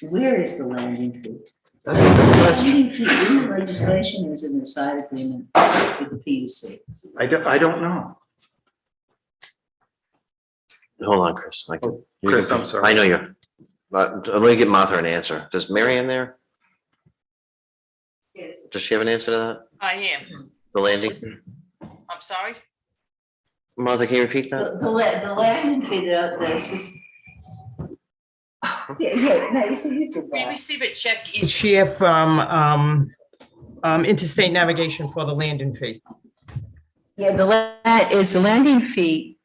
Where is the landing fee?
That's a good question.
Landing fee in the legislation is in the side agreement with the PUC.
I don't know.
Hold on, Chris. I can- you
Chris,
can-
I'm sorry.
I know you're, but let me get Martha an answer. Does Mary Ann there?
Yes.
Does she have an answer to that?
I am.
The landing?
I'm sorry?
Martha, can you repeat that?
The landing fee, yeah, no, you said you did
We
that.
receive a check each year from Interstate Navigation for the landing fee.
Yeah, is the landing fee,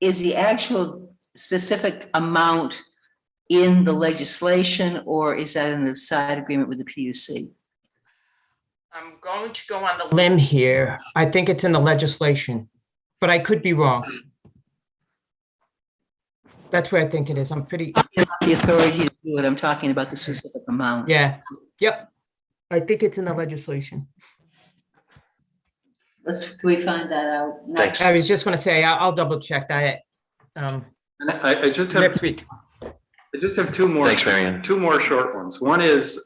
is the actual specific amount in the legislation, or is that in the side agreement with the PUC?
I'm going to go on the limb here. I think it's in the legislation, but I could be wrong. That's where I think it is. I'm pretty,
The authority to do it, I'm talking about the specific amount.
yeah, yep. I think it's in the legislation.
Can we find that out?
Thanks.
I was just gonna say, I'll double check that,
And I just have.
next week.
I just have two more.
Thanks, Mary Ann.
Two more short ones. One is,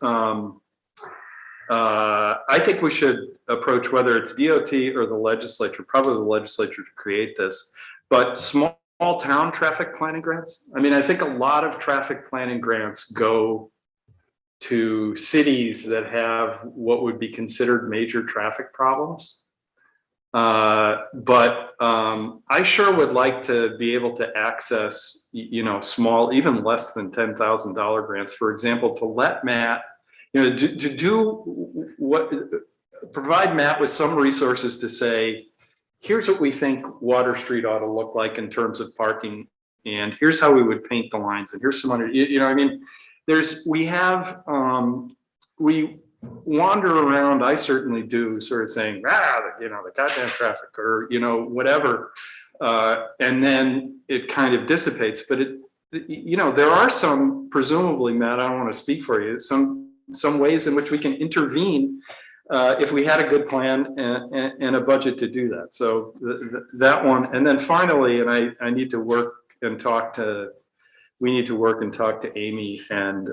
I think we should approach whether it's DOT or the legislature, probably the legislature to create this, but small town traffic planning grants. I mean, I think a lot of traffic planning grants go to cities that have what would be considered major traffic problems. But I sure would like to be able to access, you know, small, even less than $10,000 grants, for example, to let Matt, you know, to do what, provide Matt with some resources to say, here's what we think Water Street ought to look like in terms of parking, and here's how we would paint the lines, and here's some other, you know, I mean, we wander around, I certainly do, sort of saying, you know, the goddamn traffic, or, you know, whatever. And then it kind of dissipates, but you know, there are some, presumably, Matt, I don't want to speak for you, some ways in which we can intervene if we had a good plan and a budget to do that. So that one, and then finally, and I need to work and talk to, we need to work and talk to Amy and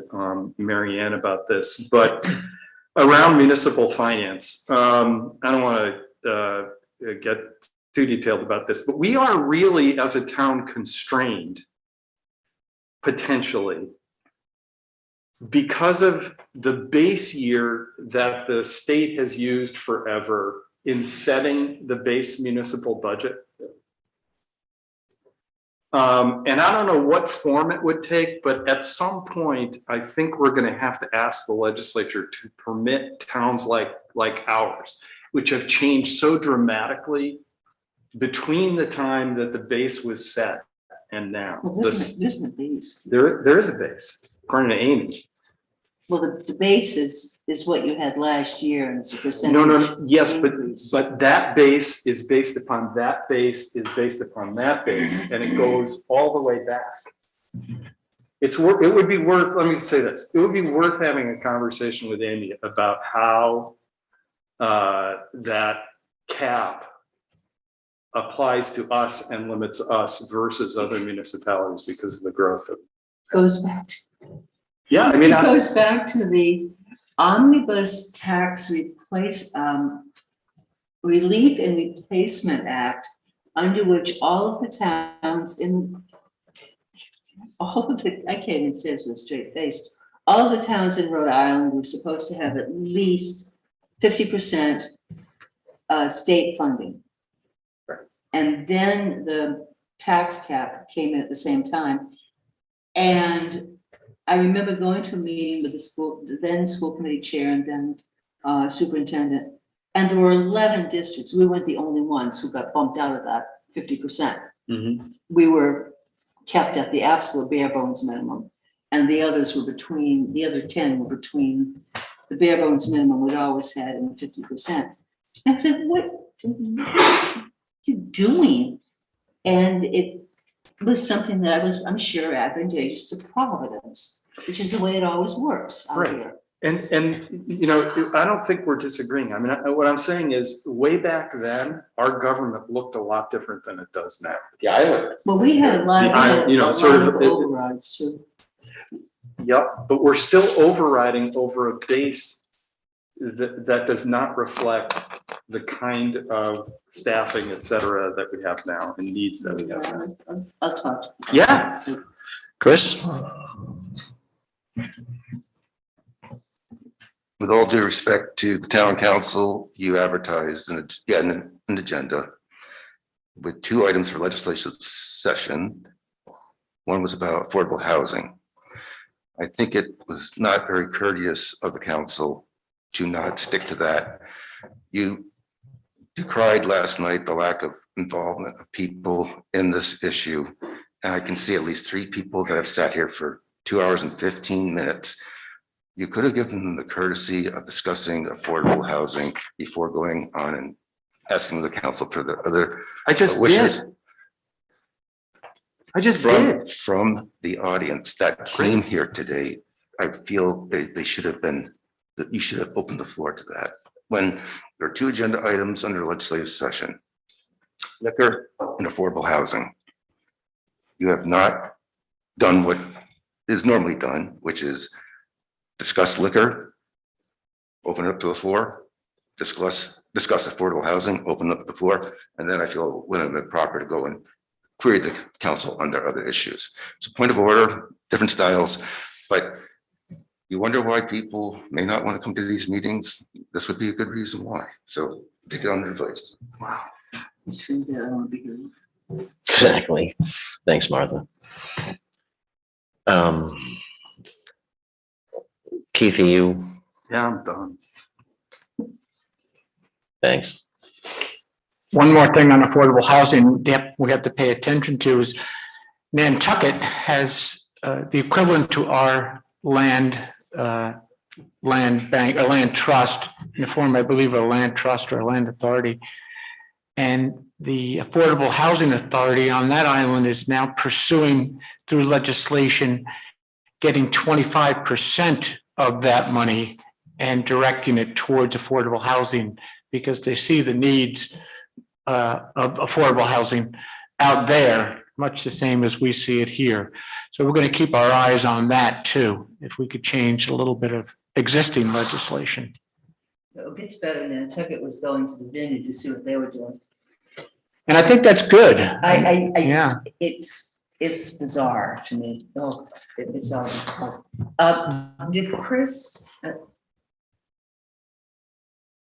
Mary Ann about this, but around municipal finance, I don't want to get too detailed about this, but we are really, as a town, constrained potentially because of the base year that the state has used forever in setting the base municipal budget. And I don't know what form it would take, but at some point, I think we're going to have to ask the legislature to permit towns like ours, which have changed so dramatically between the time that the base was set and now.
Well, there's no base.
There is a base, according to Amy.
Well, the base is what you had last year, and it's a percentage.
No, yes,
increase.
but that base is based upon that base is based upon that base, and it goes all the way back. It would be worth, let me say this, it would be worth having a conversation with Amy about how that cap applies to us and limits us versus other municipalities because of the growth of.
Goes back.
Yeah, I mean.
It goes back to the Omnibus Tax Relief and Replacement Act, under which all of the towns I can't even say this with a straight face, all of the towns in Rhode Island were supposed to have at least 50% state funding. And then the tax cap came in at the same time. And I remember going to a meeting with the then school committee chair and then superintendent, and there were 11 districts. We weren't the only ones who got bumped out of that 50%.
Mm-hmm.
We were kept at the absolute bare bones minimum, and the others were between, the other 10 were between the bare bones minimum we'd always had and 50%. And I said, what are you doing? And it was something that I'm sure advantageous to Providence, which is the way it always works out
Right.
here.
And, you know, I don't think we're disagreeing. I mean, what I'm saying is, way back then, our government looked a lot different than it does now. The island.
Well, we had a lot,
The island, you know,
a
sort
lot
of-
of overrides too.
Yep, but we're still overriding over a base that does not reflect the kind of staffing, et cetera, that we have now and needs that we have now.
I'll talk.
Yeah. Chris?
With all due respect to the town council, you advertised an agenda with 2 items for legislative session. One was about affordable housing. I think it was not very courteous of the council to not stick to that. You decried last night the lack of involvement of people in this issue. And I can see at least 3 people that have sat here for 2 hours and 15 minutes. You could have given them the courtesy of discussing affordable housing before going on and asking the council for the other wishes.
I just did.
From the audience that came here today, I feel they should have been, that you should have opened the floor to that. When there are 2 agenda items under legislative session, liquor and affordable housing. You have not done what is normally done, which is discuss liquor, open it up to the floor, discuss affordable housing, open up the floor, and then I feel it would have been proper to go and query the council on their other issues. So point of order, different styles, but you wonder why people may not want to come to these meetings. This would be a good reason why. So take it under advice.
Wow.
Exactly. Thanks, Martha. Keith, you?
Yeah, I'm done.
Thanks.
One more thing on affordable housing that we have to pay attention to is Nantucket has the equivalent to our land bank, or land trust, in the form, I believe, of a land trust or a land authority. And the Affordable Housing Authority on that island is now pursuing through legislation, getting 25% of that money and directing it towards affordable housing because they see the needs of affordable housing out there, much the same as we see it here. So we're going to keep our eyes on that too, if we could change a little bit of existing legislation.
It gets better than Nantucket was going to the vineyard to see what they were doing.
And I think that's good.
Yeah. It's bizarre to me. Oh, it's bizarre. Did Chris?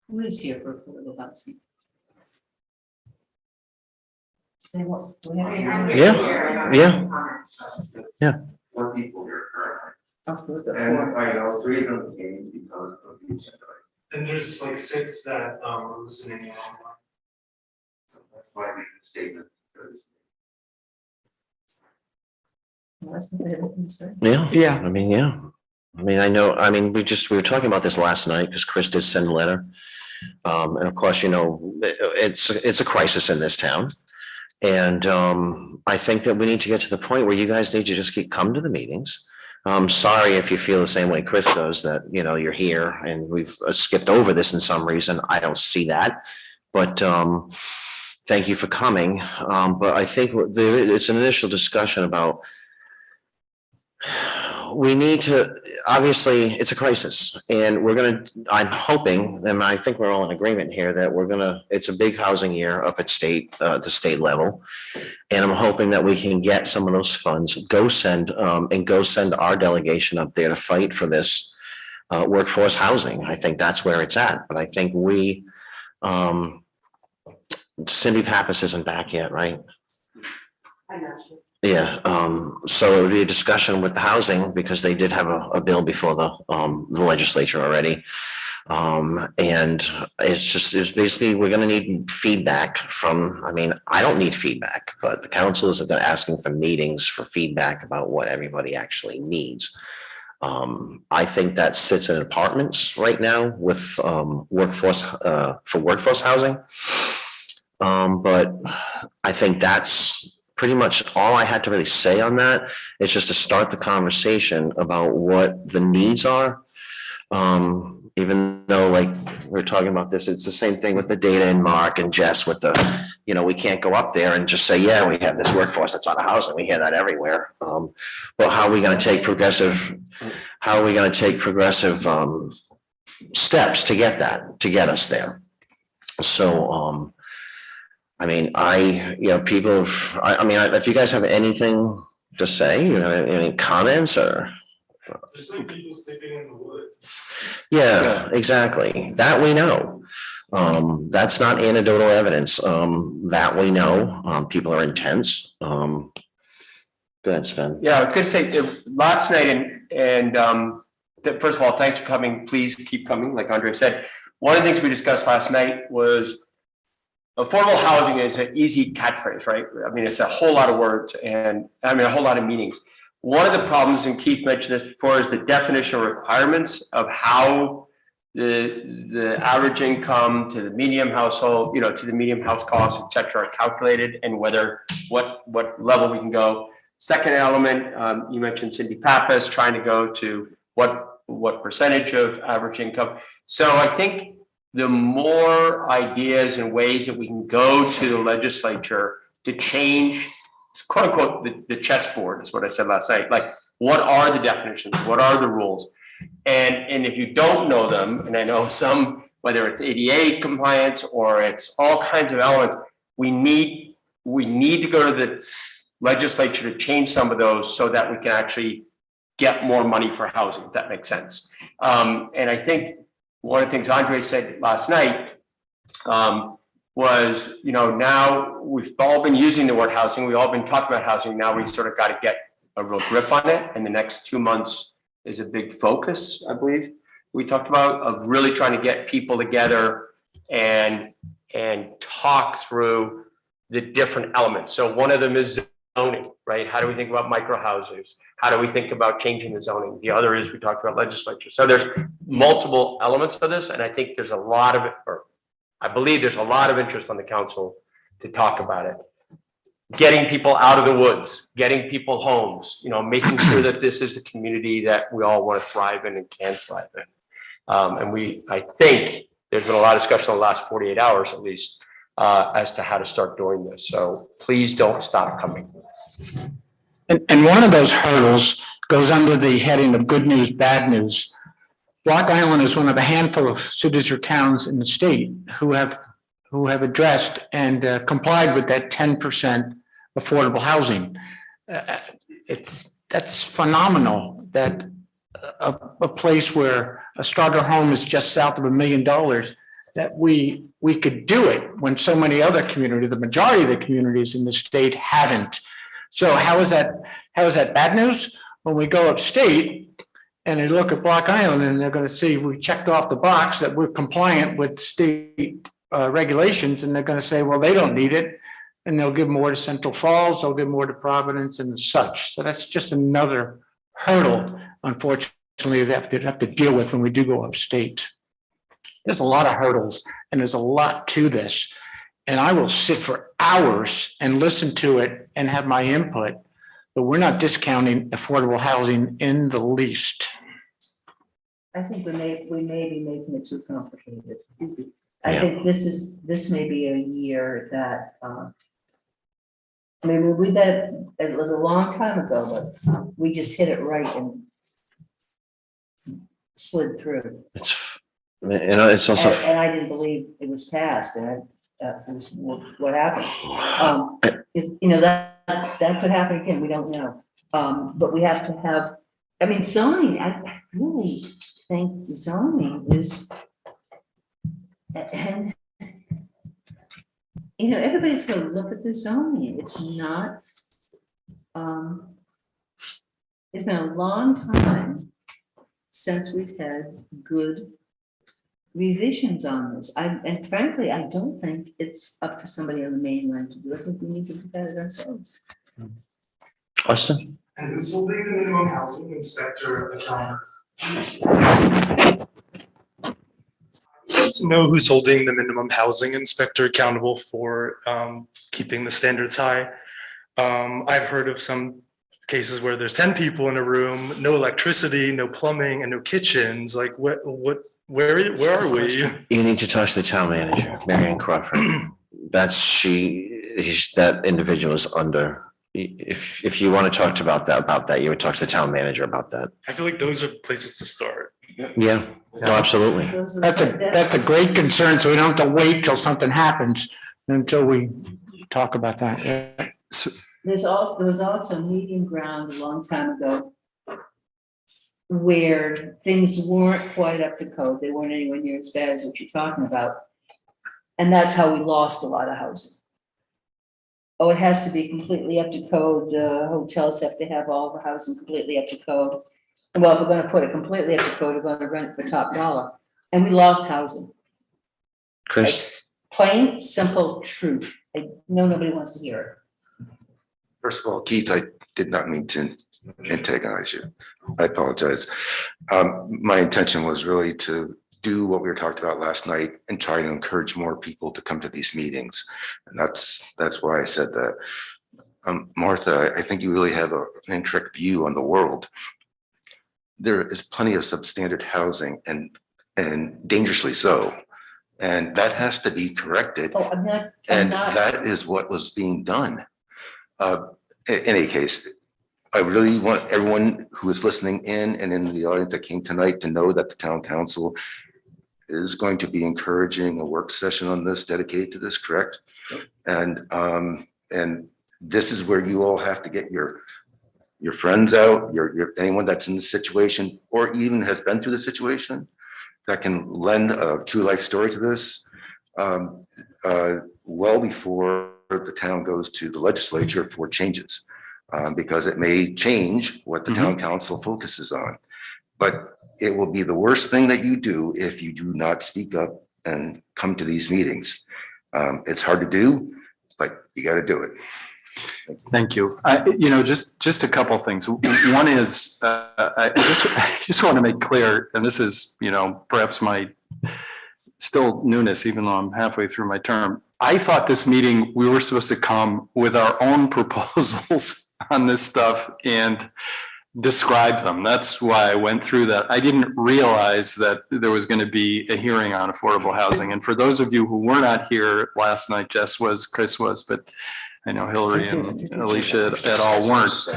Who is here for affordable housing?
Yeah.
4 people here currently.
And
And I know 3 of them came because of the agenda.
And there's like 6 that are listening in.
That's why I made the statement.
Yeah. I mean, yeah. I mean, I know, I mean, we were talking about this last night because Chris did send a letter. And of course, you know, it's a crisis in this town. And I think that we need to get to the point where you guys need to just come to the meetings. I'm sorry if you feel the same way Chris does, that, you know, you're here and we've skipped over this in some reason. I don't see that, but thank you for coming. But I think it's an initial discussion about we need to, obviously, it's a crisis and I'm hoping, and I think we're all in agreement here that it's a big housing year up at the state level. And I'm hoping that we can get some of those funds, go send our delegation up there to fight for this workforce housing. I think that's where it's at. But I think Cindy Pappas isn't back yet, right?
I'm not sure.
Yeah, so it would be a discussion with the housing because they did have a bill before the legislature already. And it's basically, we're gonna need feedback from, I mean, I don't need feedback, but the councils have been asking for meetings for feedback about what everybody actually needs. I think that sits in apartments right now with workforce housing. But I think that's pretty much all I had to really say on that. It's just to start the conversation about what the needs are. Even though like we're talking about this, it's the same thing with the data and Mark and Jess with the, we can't go up there and just say, yeah, we have this workforce that's out of housing. We hear that everywhere. But how are we going to take progressive steps to get us there? So, I mean, if you guys have anything to say, any comments or?
Just like people sleeping in the woods.
Yeah, exactly. That we know. That's not anecdotal evidence. That we know. People are intense. Go ahead, Sven.
Yeah, I was gonna say, last night, first of all, thanks for coming. Please keep coming, like Andre said. One of the things we discussed last night was affordable housing is an easy catchphrase, right? I mean, it's a whole lot of words and a whole lot of meanings. One of the problems, and Keith mentioned this before, is the definition requirements of how the average income to the medium household, to the medium house costs, et cetera, are calculated, and what level we can go. Second element, you mentioned Cindy Pappas trying to go to what percentage of average income. So I think the more ideas and ways that we can go to the legislature to change, quote unquote, the chessboard is what I said last night. Like, what are the definitions? What are the rules? And if you don't know them, and I know some, whether it's ADA compliance or it's all kinds of elements, we need to go to the legislature to change some of those so that we can actually get more money for housing, if that makes sense. And I think one of the things Andre said last night was, now we've all been using the word housing. We've all been talking about housing. Now we sort of got to get a real grip on it. And the next 2 months is a big focus, I believe, we talked about, of really trying to get people together and talk through the different elements. So one of them is zoning, right? How do we think about micro houses? How do we think about changing the zoning? The other is we talked about legislature. So there's multiple elements of this, and I think there's a lot of it, or I believe there's a lot of interest on the council to talk about it. Getting people out of the woods, getting people homes, making sure that this is a community that we all want to thrive in and can thrive in. I think there's been a lot of discussion in the last 48 hours, at least, as to how to start doing this. So please don't stop coming.
And one of those hurdles goes under the heading of good news, bad news. Block Island is one of a handful of cities or towns in the state who have addressed and complied with that 10% affordable housing. That's phenomenal that a place where a starter home is just south of $1 million, that we could do it when so many other communities, the majority of the communities in the state haven't. So how is that bad news? When we go upstate and they look at Block Island and they're going to see we checked off the box that we're compliant with state regulations, and they're going to say, well, they don't need it. And they'll give more to Central Falls, they'll give more to Providence and such. So that's just another hurdle, unfortunately, that we have to deal with when we do go upstate. There's a lot of hurdles and there's a lot to this. And I will sit for hours and listen to it and have my input, but we're not discounting affordable housing in the least.
I think we may be making it too complicated. I think this may be a year that, it was a long time ago, but we just hit it right and slid through.
It's also.
And I didn't believe it was passed, and what happened. That could happen again, we don't know. But we have to have, zoning, I really think zoning is, and everybody's gonna look at the zoning. It's not, it's been a long time since we've had good revisions on this. And frankly, I don't think it's up to somebody on the mainland to do it. I think we need to do that ourselves.
Austin?
And who's holding the minimum housing inspector accountable? Let's know who's holding the minimum housing inspector accountable for keeping the standards high. I've heard of some cases where there's 10 people in a room, no electricity, no plumbing, and no kitchens. Like where are we?
You need to talk to the town manager, Marion Crawford. That individual is under, if you want to talk about that, you would talk to the town manager about that.
I feel like those are places to start.
Yeah, oh, absolutely.
That's a great concern, so we don't have to wait till something happens until we talk about that. Yeah.
There was also meeting ground a long time ago where things weren't quite up to code. They weren't anywhere near as bad as what you're talking about. And that's how we lost a lot of housing. Oh, it has to be completely up to code. The hotels have to have all the housing completely up to code. Well, if we're gonna put it completely up to code, we're gonna rent it for top dollar. And we lost housing.
Chris?
Plain, simple truth. I know nobody wants to hear it.
First of all, Keith, I did not mean to antagonize you. I apologize. My intention was really to do what we were talking about last night and try to encourage more people to come to these meetings. And that's why I said that. Martha, I think you really have an incorrect view on the world. There is plenty of substandard housing and dangerously so. And that has to be corrected.
Oh, I'm not.
That is what was being done. In any case, I really want everyone who is listening in and in the audience that came tonight to know that the town council is going to be encouraging a work session on this, dedicated to this, correct? And this is where you all have to get your friends out, your anyone that's in the situation or even has been through the situation that can lend a true life story to this well before the town goes to the legislature for changes, because it may change what the town council focuses on. But it will be the worst thing that you do if you do not speak up and come to these meetings. It's hard to do, but you got to do it.
Thank you. Just a couple of things. One is, I just want to make clear, and this is, perhaps my still newness, even though I'm halfway through my term. I thought this meeting, we were supposed to come with our own proposals on this stuff and describe them. That's why I went through that. I didn't realize that there was going to be a hearing on affordable housing. And for those of you who were not here last night, Jess was, Chris was, but I know Hillary and Alicia et al. Weren't.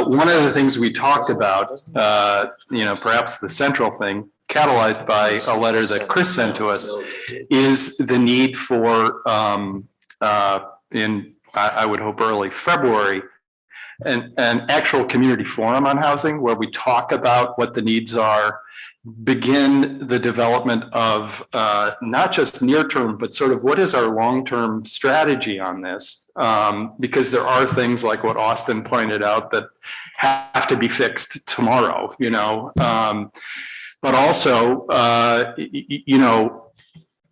One of the things we talked about, perhaps the central thing, catalyzed by a letter that Chris sent to us, is the need for, I would hope early February, an actual community forum on housing where we talk about what the needs are, begin the development of not just near term, but sort of what is our long-term strategy on this? Because there are things like what Austin pointed out that have to be fixed tomorrow, but also,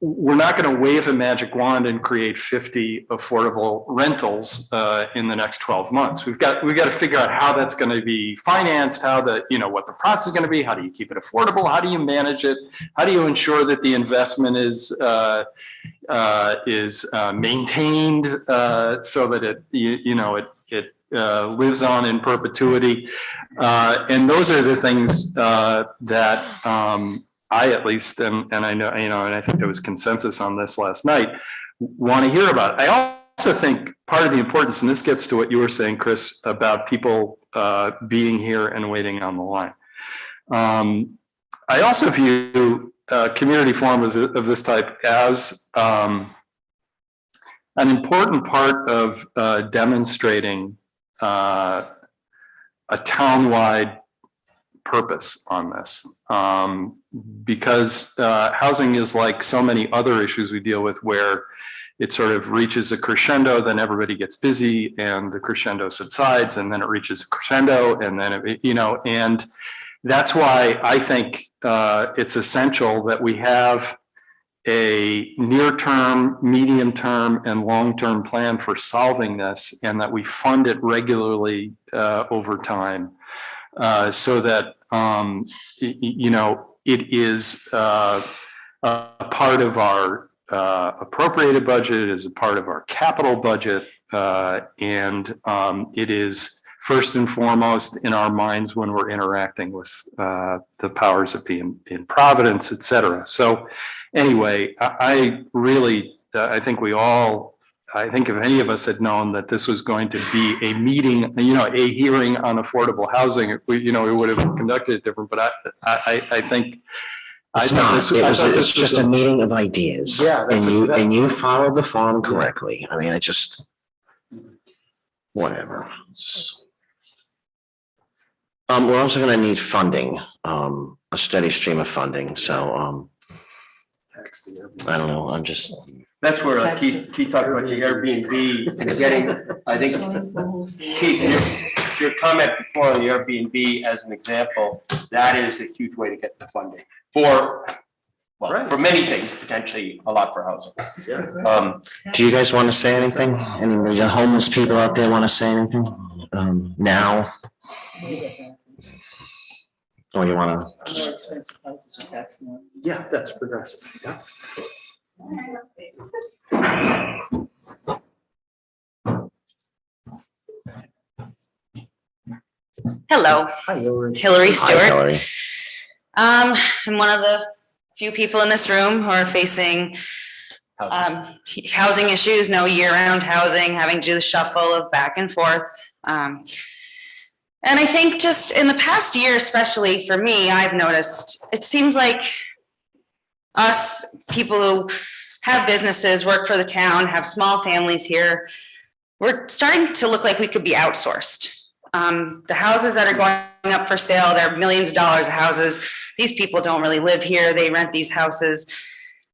we're not going to wave a magic wand and create 50 affordable rentals in the next 12 months. We've got to figure out how that's going to be financed, what the process is going to be, how do you keep it affordable, how do you manage it, how do you ensure that the investment is maintained so that it lives on in perpetuity, and those are the things that I at least, and I know, and I think there was consensus on this last night, want to hear about. I also think part of the importance, and this gets to what you were saying, Chris, about people being here and waiting on the line. I also view community forums of this type as an important part of demonstrating a townwide purpose on this, because housing is like so many other issues we deal with where it sort of reaches a crescendo, then everybody gets busy and the crescendo subsides, and then it reaches a crescendo, and then and that's why I think it's essential that we have a near-term, medium-term, and long-term plan for solving this, and that we fund it regularly over time. So that it is a part of our appropriated budget, it is a part of our capital budget, and it is first and foremost in our minds when we're interacting with the powers that be in Providence, et cetera. So anyway, I really, I think we all, I think if any of us had known that this was going to be a meeting, a hearing on affordable housing, we would have conducted it different, but I think.
It's not, it's just a meeting of ideas.
Yeah.
And you followed the form correctly. I mean, whatever. We're also gonna need funding, a steady stream of funding, so, I don't know,
That's where Keith talked about the Airbnb and getting, I think, Keith, your comment before on the Airbnb as an example, that is a huge way to get the funding for many things, potentially a lot for housing.
do you guys want to say anything? Any of the homeless people out there want to say anything? Now? Or you want to?
More expensive houses are taxed more.
Yeah, that's progressive. Yeah.
Hello,
Hi, Hillary.
Hillary
Hi,
Stewart.
Hillary.
I'm one of the few people in this room who are facing housing issues, no year-round housing, having to do the shuffle of back and forth. And I think just in the past year, especially for me, I've noticed, it seems like us, people who have businesses, work for the town, have small families here, we're starting to look like we could be outsourced. The houses that are going up for sale, they're millions of dollars of houses. These people don't really live here. They rent these houses,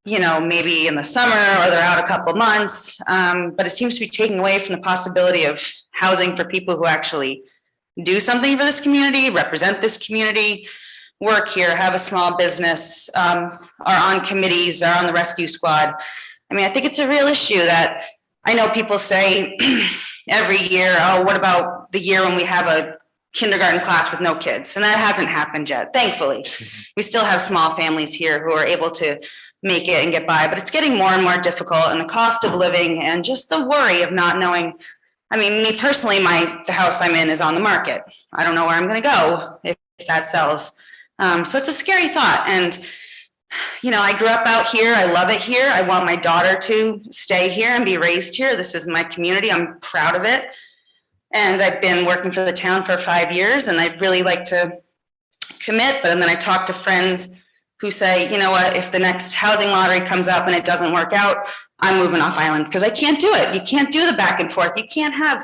maybe in the summer, or they're out a couple months. But it seems to be taking away from the possibility of housing for people who actually do something for this community, represent this community, work here, have a small business, are on committees, are on the rescue squad. I mean, I think it's a real issue that I know people say every year, oh, what about the year when we have a kindergarten class with no kids? And that hasn't happened yet, thankfully. We still have small families here who are able to make it and get by, but it's getting more and more difficult, and the cost of living and just the worry of not knowing. I mean, me personally, the house I'm in is on the market. I don't know where I'm gonna go if that sells. So it's a scary thought. And, I grew up out here. I love it here. I want my daughter to stay here and be raised here. This is my community. I'm proud of it. And I've been working for the town for 5 years, and I'd really like to commit, but then I talk to friends who say, you know what, if the next housing lottery comes up and it doesn't work out, I'm moving off island, because I can't do it. You can't do the back and forth. You can't have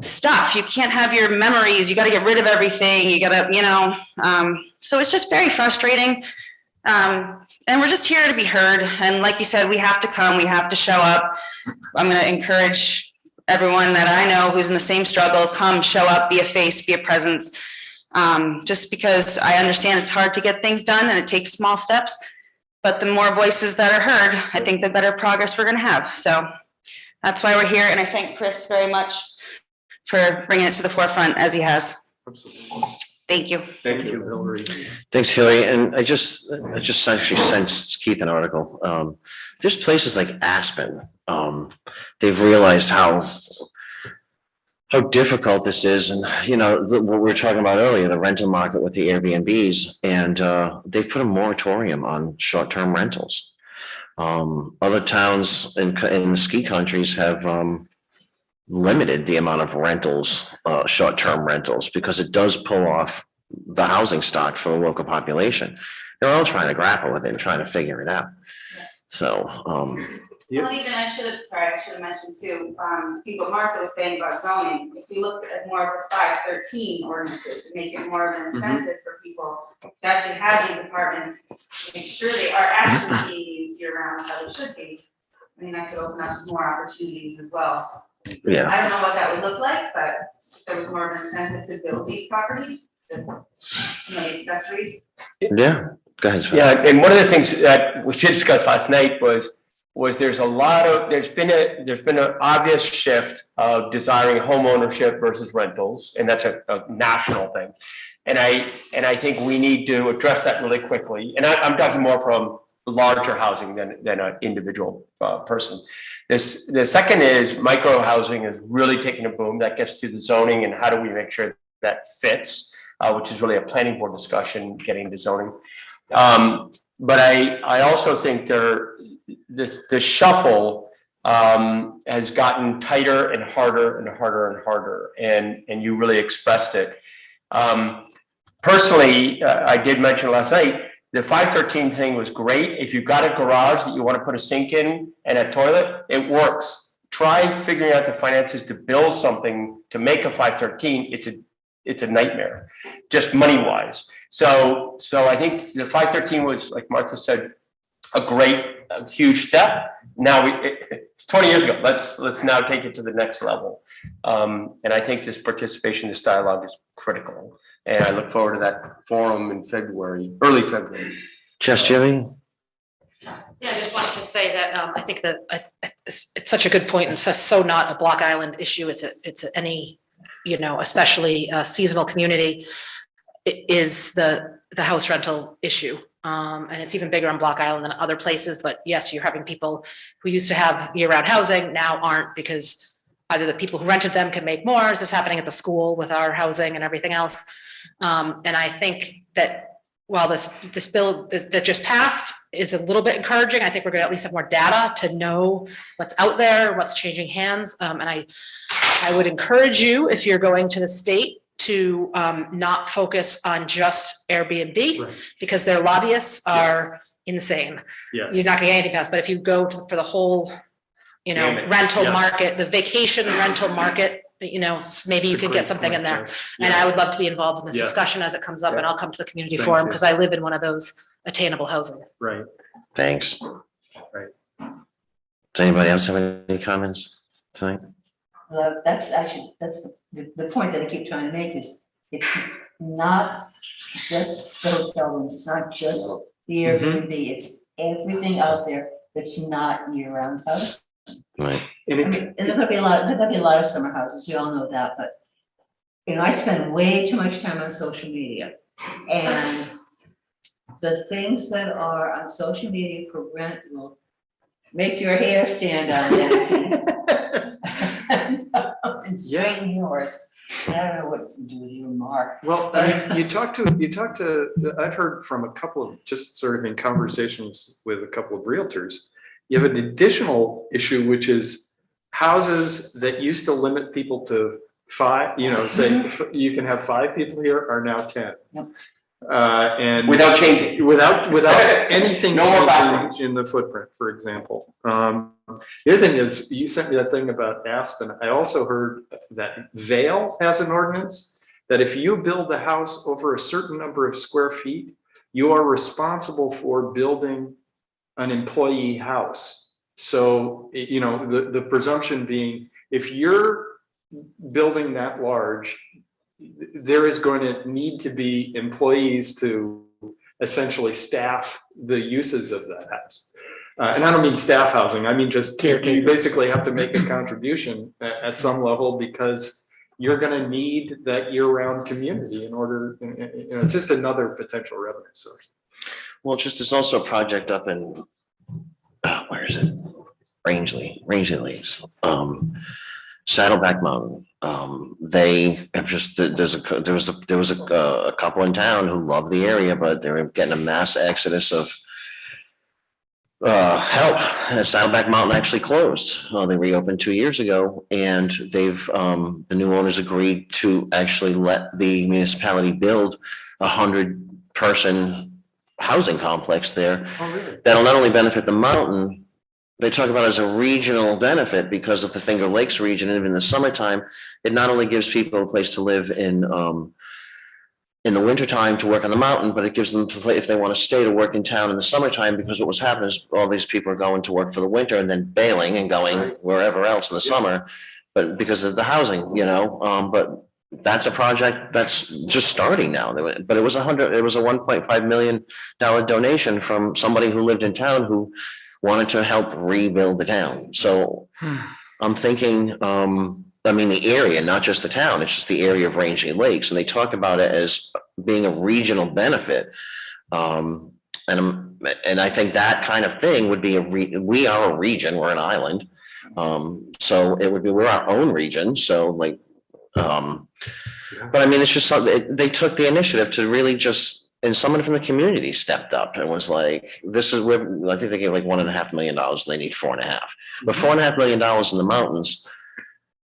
stuff. You can't have your memories. You got to get rid of everything. You got to, so it's just very frustrating. And we're just here to be heard. And like you said, we have to come, we have to show up. I'm going to encourage everyone that I know who's in the same struggle, come, show up, be a face, be a presence. Just because I understand it's hard to get things done and it takes small steps, but the more voices that are heard, I think the better progress we're going to have. So that's why we're here. And I thank Chris very much for bringing it to the forefront as he has.
Absolutely.
Thank you.
Thank you, Hillary.
Thanks, Hillary. And I just actually sent Keith an article. There's places like Aspen. They've realized how difficult this is. And, what we were talking about earlier, the rental market with the Airbnbs, and they've put a moratorium on short-term rentals. Other towns in the ski countries have limited the amount of rentals, short-term rentals, because it does pull off the housing stock for the local population. They're all trying to grapple with it and trying to figure it out. So,
Well, even I should have mentioned too, what Martha was saying about zoning, if you look at more of the 513 ordinances, to make it more of an incentive for people to actually have these apartments, make sure they are actually being used year round how they should be. I mean, that could open up some more opportunities as well.
yeah.
I don't know what that would look like, but if there was more of an incentive to build these properties, the accessories.
Yeah. Go ahead, sir.
Yeah, and one of the things that we did discuss last night was there's been an obvious shift of desiring home ownership versus rentals, and that's a national thing. And I think we need to address that really quickly. And I'm talking more from larger housing than an individual person. The second is micro housing is really taking a boom. That gets to the zoning and how do we make sure that fits, which is really a planning board discussion, getting the zoning. But I also think the shuffle has gotten tighter and harder and harder and harder, and you really expressed it. Personally, I did mention last night, the 513 thing was great. If you've got a garage that you want to put a sink in and a toilet, it works. Try figuring out the finances to build something to make a 513. It's a nightmare, just money wise. So I think the 513 was, like Martha said, a huge step. Now it's 20 years ago. Let's now take it to the next level. And I think this participation, this dialogue is critical. And I look forward to that forum in February, early February.
Jess, do you have any?
Yeah, I just wanted to say that I think that it's such a good point, and so not a Block Island issue. It's any, especially a seasonal community. It is the house rental issue. And it's even bigger on Block Island than other places. But yes, you're having people who used to have year-round housing now aren't, because either the people who rented them can make more. This is happening at the school with our housing and everything else. And I think that while this bill that just passed is a little bit encouraging, I think we're going to at least have more data to know what's out there, what's changing hands. And I would encourage you, if you're going to the state, to not focus on just Airbnb,
Right.
because their lobbyists are insane.
Yes.
You're not going to get anything passed. But if you go for the whole,
Gamut.
rental
Yes.
market, the vacation rental market, maybe you
It's a
can
great
get something in
point,
there.
yes.
And
Yeah.
I would love to be involved in this
Yeah.
discussion as it comes up, and
Yeah.
I'll come to the community
Thank
forum
you.
because I live in one of those attainable housing.
Right.
Thanks.
Right.
Does anybody else have any comments tonight?
That's the point that I keep trying to make is, it's not just the hotel rooms, it's not just the Airbnb, it's everything out there that's not year-round house.
Right.
And there's gonna be a lot of summer houses, we all know that, but I spend way too much time on social media. And the things that are on social media for rent will make your hair stand on end. And straighten yours. I don't know what to do with you, Mark.
Well, you talk to, I've heard from a couple of, just sort of in conversations with a couple of realtors, you have an additional issue, which is houses that used to limit people to 5, say you can have 5 people here are now 10.
Yep.
And without changing,
without anything
No more
changing in the footprint, for example. The other thing is, you sent me that thing about Aspen. I also heard that Vail has an ordinance that if you build a house over a certain number of square feet, you are responsible for building an employee house. So, the presumption being, if you're building that large, there is going to need to be employees to essentially staff the uses of that house. And I don't mean staff housing, I mean just you basically have to make a contribution at some level, because you're going to need that year-round community in order, it's just another potential revenue source.
Well, there's also a project up in, where is it? Rangeley Lakes, Saddleback Mountain. They have there was a couple in town who love the area, but they were getting a mass exodus of help. Saddleback Mountain actually closed. They reopened 2 years ago, and they've the new owners agreed to actually let the municipality build 100-person housing complex there.
Oh, really?
That'll not only benefit the mountain, they talk about it as a regional benefit because of the Finger Lakes region, and in the summertime, it not only gives people a place to live in the wintertime to work on the mountain, but it gives them to play, if they want to stay to work in town in the summertime, because what was happening is all these people are going to work for the winter and then bailing and going wherever else in the summer, but because of the housing, but that's a project that's just starting now. But it was a $1.5 million donation from somebody who lived in town who wanted to help rebuild the town. So I'm thinking, the area, not just the town, it's just the area of Rangeley Lakes. And they talk about it as being a regional benefit. And I think that kind of thing would be we are a region, we're an island. So it would be, we're our own region, so like, but I mean, it's just something, they took the initiative to really just, and someone from the community stepped up and was like, this is where, I think they gave like $1.5 million, and they need 4.5. But $4.5 million in the mountains,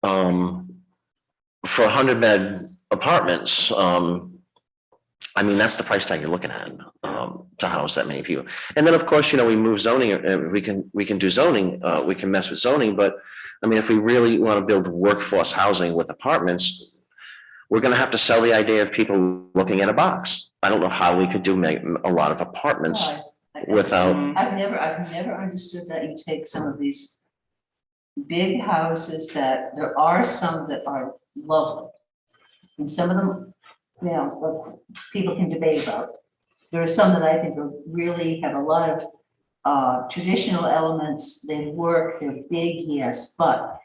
for 100-bed apartments, I mean, that's the price tag you're looking at, to house that many people. And then, of course, you know, we move zoning, we can do zoning, we can mess with zoning, but I mean, if we really want to build workforce housing with apartments, we're gonna have to sell the idea of people looking at a box. I don't know how we could do a lot of apartments without.
I've never understood that you take some of these big houses that, there are some that are lovely. And some of them, you know, people can debate about. There are some that I think are really have a lot of traditional elements. They work, they're big, yes, but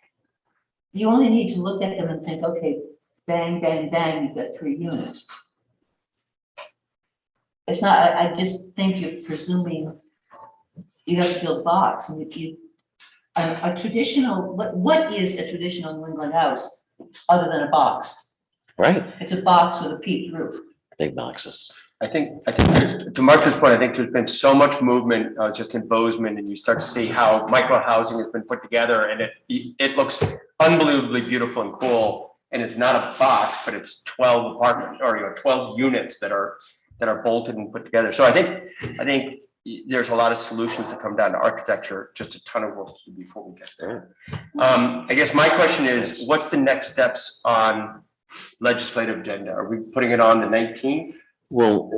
you only need to look at them and think, okay, bang, bang, bang, you've got 3 units. It's not, I just think you're presuming you have to build a box, and if you, a traditional, what is a traditional New England house other than a box?
Right.
It's a box with a peaked roof.
Big boxes.
I think to Martha's point, I think there's been so much movement just in Bozeman, and you start to see how micro housing has been put together, and it looks unbelievably beautiful and cool. And it's not a box, but it's 12 apartments, or 12 units that are bolted and put together. So I think there's a lot of solutions that come down to architecture, just a ton of work to do before we get there. I guess my question is, what's the next steps on legislative agenda? Are we putting it on the 19th?
Well,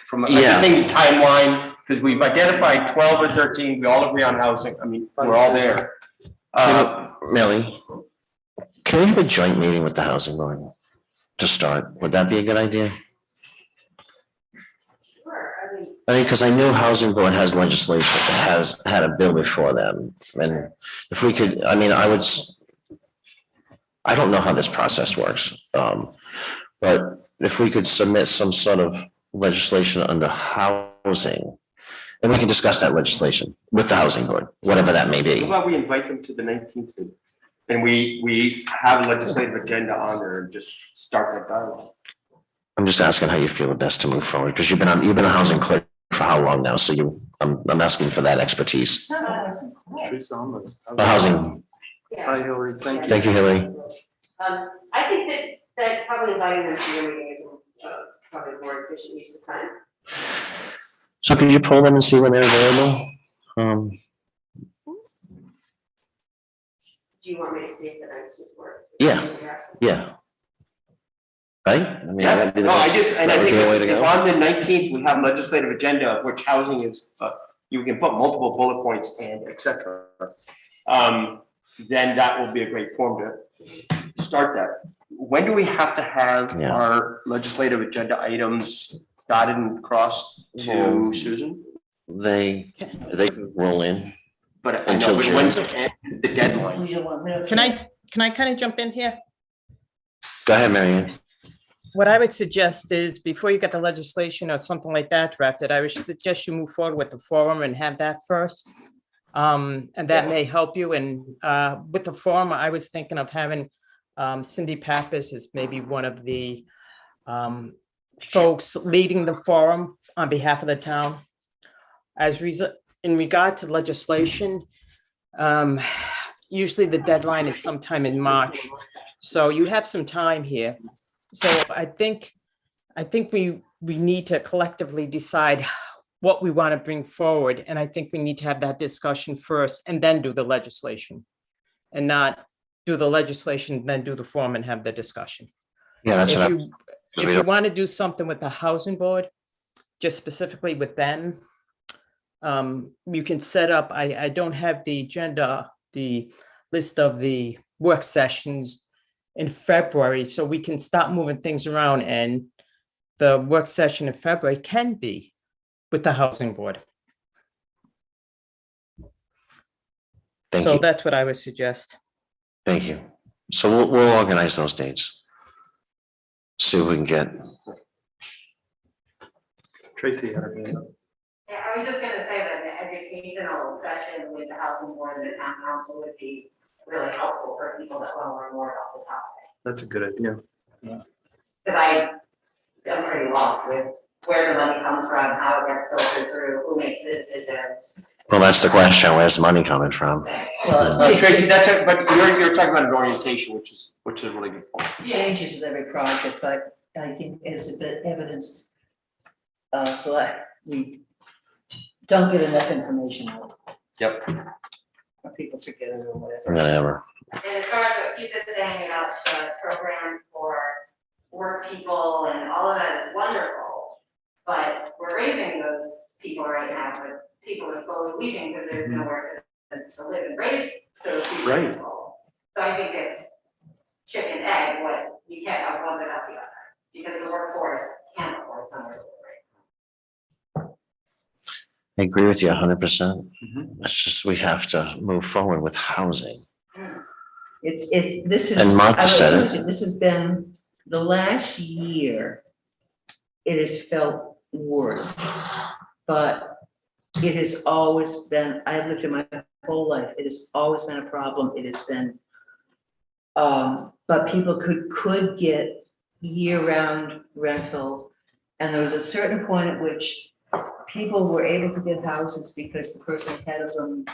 from
yeah.
I just think timeline, because we've identified 12 or 13, we all agree on housing. I mean, we're all there.
Millie, can we have a joint meeting with the housing board to start? Would that be a good idea? I mean, because I know housing board has legislation, has had a bill before them, and if we could, I mean, I don't know how this process works, but if we could submit some sort of legislation under housing, and we can discuss that legislation with the housing board, whatever that may be.
How about we invite them to the 19th, and we have a legislative agenda on there and just start that dialogue.
I'm just asking how you feel the best to move forward, because you've been a housing clerk for how long now? So I'm asking for that expertise. The housing.
Hi, Hillary, thank you.
Thank you, Hillary.
I think that probably inviting them to your meeting is probably more efficient use of time.
So could you pull them and see when they're available?
Do you want me to see if the 19th works?
Yeah. Right? I mean,
Yeah,
that'd be the
no, I
best-
just, and I
that would
think
be the way to
if
go.
on the 19th, we have legislative agenda, of which housing is, you can put multiple bullet points and et cetera. Then that will be a great form to start that. When do we have to have our legislative agenda items dotted and crossed to Susan?
They can roll in.
But I know,
Until
but
June.
when's the deadline?
Can I kind of jump in here?
Go ahead, Marianne.
What I would suggest is before you get the legislation or something like that drafted, I would suggest you move forward with the forum and have that first. And that may help you. And with the forum, I was thinking of having Cindy Pappas as maybe one of the folks leading the forum on behalf of the town. In regard to legislation, usually the deadline is sometime in March. So you have some time here. So I think we need to collectively decide what we want to bring forward. And I think we need to have that discussion first and then do the legislation, and not do the legislation, then do the form and have the discussion.
Yeah, that's
If you want to do something with the housing board, just specifically with them, you can set up, I don't have the agenda, the list of the work sessions in February, so we can stop moving things around, and the work session in February can be with the housing board.
Thank
So
you.
that's what I would suggest.
Thank you. So we'll organize those dates. See if we can get.
Tracy had her hand up.
I was just gonna say that an educational session with the housing board and the town council would be really helpful for people that want to learn more about the topic.
That's a good idea.
Because I'm pretty lost with where the money comes from, how it gets filtered through, who makes the decision.
Well, that's the question. Where's the money coming from?
Tracy, but you're talking about an orientation, which is a really good point.
Changes with every project, but I think as a bit evidenced, we don't get enough information out.
Yep.
Or people forget it or whatever.
Whatever.
And as far as what Keith is saying about the programs for work people and all of that is wonderful. But we're raising those people right now, but people are slowly leaving because there's nowhere to live and raise those people.
Right.
So I think it's chicken egg, what you can't have one without the other, because the workforce can't afford somewhere to live.
I agree with you 100%. It's just, we have to move forward with housing.
This is.
And Martha
I will
said
tell
it.
you, this has been, the last year, it has felt worse. But it has always been, I've lived here my whole life, it has always been a problem, it has been. But people could get year-round rental. And there was a certain point at which people were able to get houses because the person ahead of them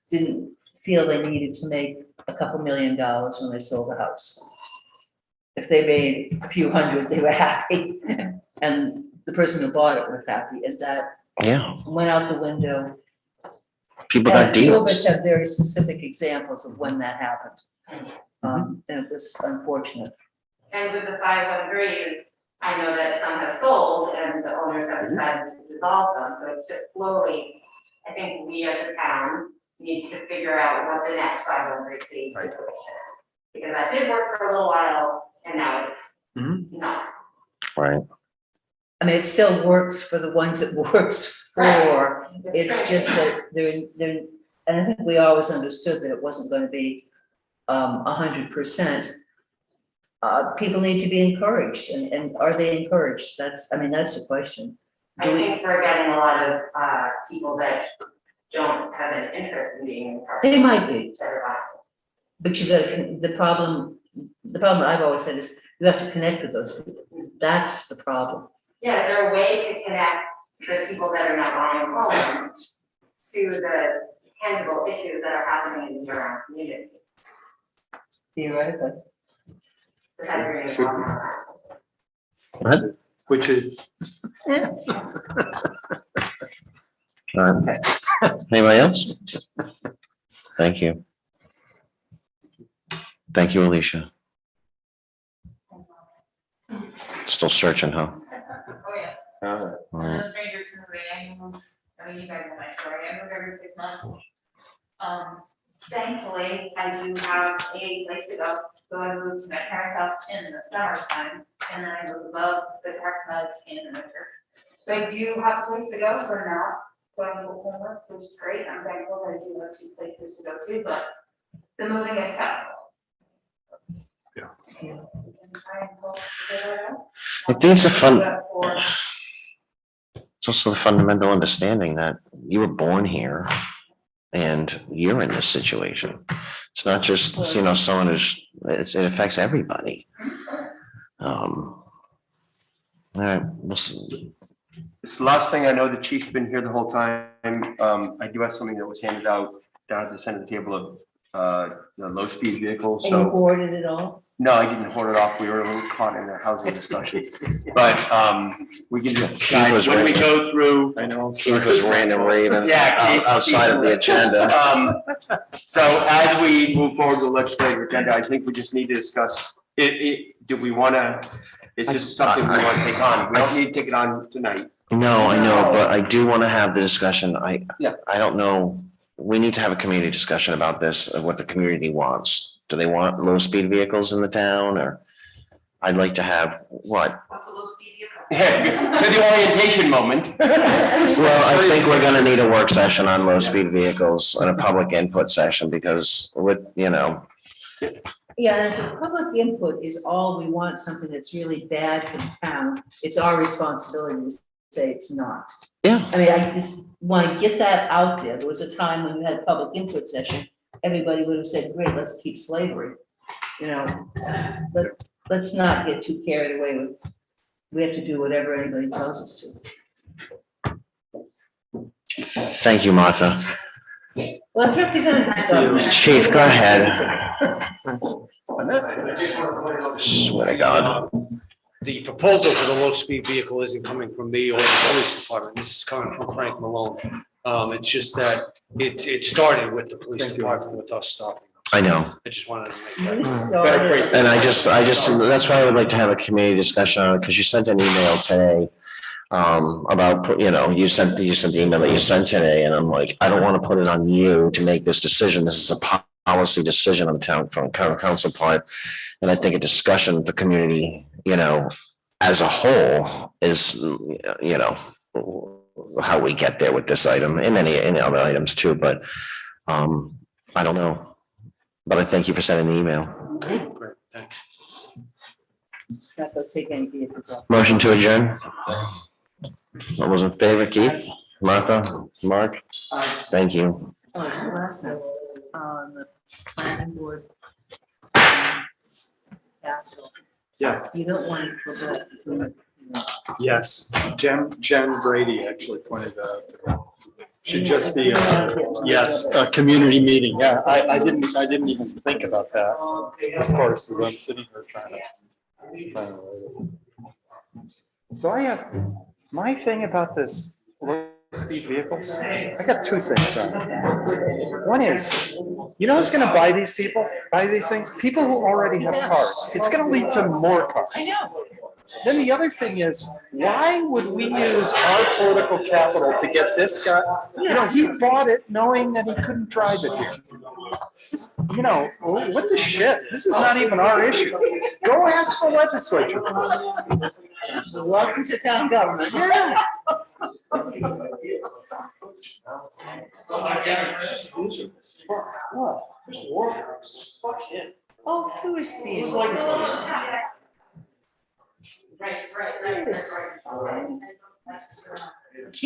didn't feel they needed to make a couple $1 million when they sold the house. If they made a few hundred, they were happy. And the person who bought it was happy, and that went out the window.
People got
And few of us
deals.
have very specific examples of when that happened. And it was unfortunate.
And with the 513s, I know that some have sold and the owners have decided to dissolve them, so it's just slowly, I think we as a town need to figure out what the next 513 situation is. Because that did work for a little while and now it's not.
Right.
I mean, it still works for the ones it works for.
Right.
It's just that they're, and I think we always understood that it wasn't going to be 100%. People need to be encouraged, and are they encouraged? That's the question.
I think we're getting a lot of people that don't have an interest in being encouraged.
They might be.
They're buying.
But the problem I've always said is you have to connect with those people. That's the problem.
Yeah, is there a way to connect the people that are not buying homes to the tangible issues that are happening in your own community?
Theoretically.
What?
Which is.
All right. Anybody else? Thank you. Thank you, Alicia. Still searching, huh?
Oh, yeah.
All
I'm
right.
a stranger to moving. I mean, you guys know my story. I move every 6 months.
Thankfully, I do have a place to go, so I moved to my parents' house in the summertime, and then I moved above the dark mud in the winter. So I do have a place to go, so I'm not going to homeless, which is great, I'm thankful that I do have 2 places to go to, but the moving is tough.
I think it's it's also the fundamental understanding that you were born here and you're in this situation. It's not just, someone who's, it affects everybody. All right, we'll see.
This last thing, I know the chief's been here the whole time. I do have something that was handed out down at the center table of the low-speed vehicles,
And you
so.
boarded it all?
No, I didn't hold it off. We were a little caught in a housing discussion. But we can just decide when we go through. I know.
Keith was random raving.
Yeah. Keith's-
Outside of the agenda.
So as we move forward with the legislative agenda, I think we just need to discuss, do we want to, it's just something we want to take on. We don't need to take it on tonight.
No, I know, but I do want to have the discussion. I
Yeah.
don't know. We need to have a community discussion about this, of what the community wants. Do they want low-speed vehicles in the town, or I'd like to have what?
What's a low speed vehicle?
So the orientation moment.
Well, I think we're gonna need a work session on low-speed vehicles and a public input session, because with,
Yeah, and if the public input is all we want, something that's really bad for the town, it's our responsibility to say it's not.
Yeah.
I mean, I just want to get that out there. There was a time when you had public input session, everybody would have said, great, let's keep slavery. You know, but let's not get too carried away with, we have to do whatever anybody tells us to.
Thank you, Martha.
Well, it's represented.
Chief, go ahead. Swear to God.
The proposal for the low-speed vehicle isn't coming from me or the police department. This is coming from Frank Malone. It's just that it started with the police department with us stopping.
I know.
I just wanted to make that.
And I just, that's why I would like to have a committee discussion on it, because you sent an email today about, you sent the email that you sent today, and I'm like, I don't want to put it on you to make this decision. This is a policy decision on the town council part. And I think a discussion with the community, as a whole is, how we get there with this item and any other items too, but I don't know. But I thank you for sending the email.
Great, thanks.
Not gonna take any vehicles off.
Motion to adjourn. All those in favor, Keith, Martha, Mark? Thank you.
Oh, last time, on the planning board. Capital.
Yeah.
You don't want to go back.
Yes, Jen Brady actually pointed out. Should just be, yes, a community meeting. Yeah, I didn't even think about that. Of course, as I'm sitting here trying to write it. So I have, my thing about this low-speed vehicles, I got two things on it. One is, who's gonna buy these things? People who already have cars. It's gonna lead to more cars.
I know.
Then the other thing is, why would we use our political capital to get this guy? He bought it knowing that he couldn't drive it here. What the shit? This is not even our issue. Go ask the legislature.
Welcome to town government.
Yeah.
Fuck him. Oh, who is being? Right.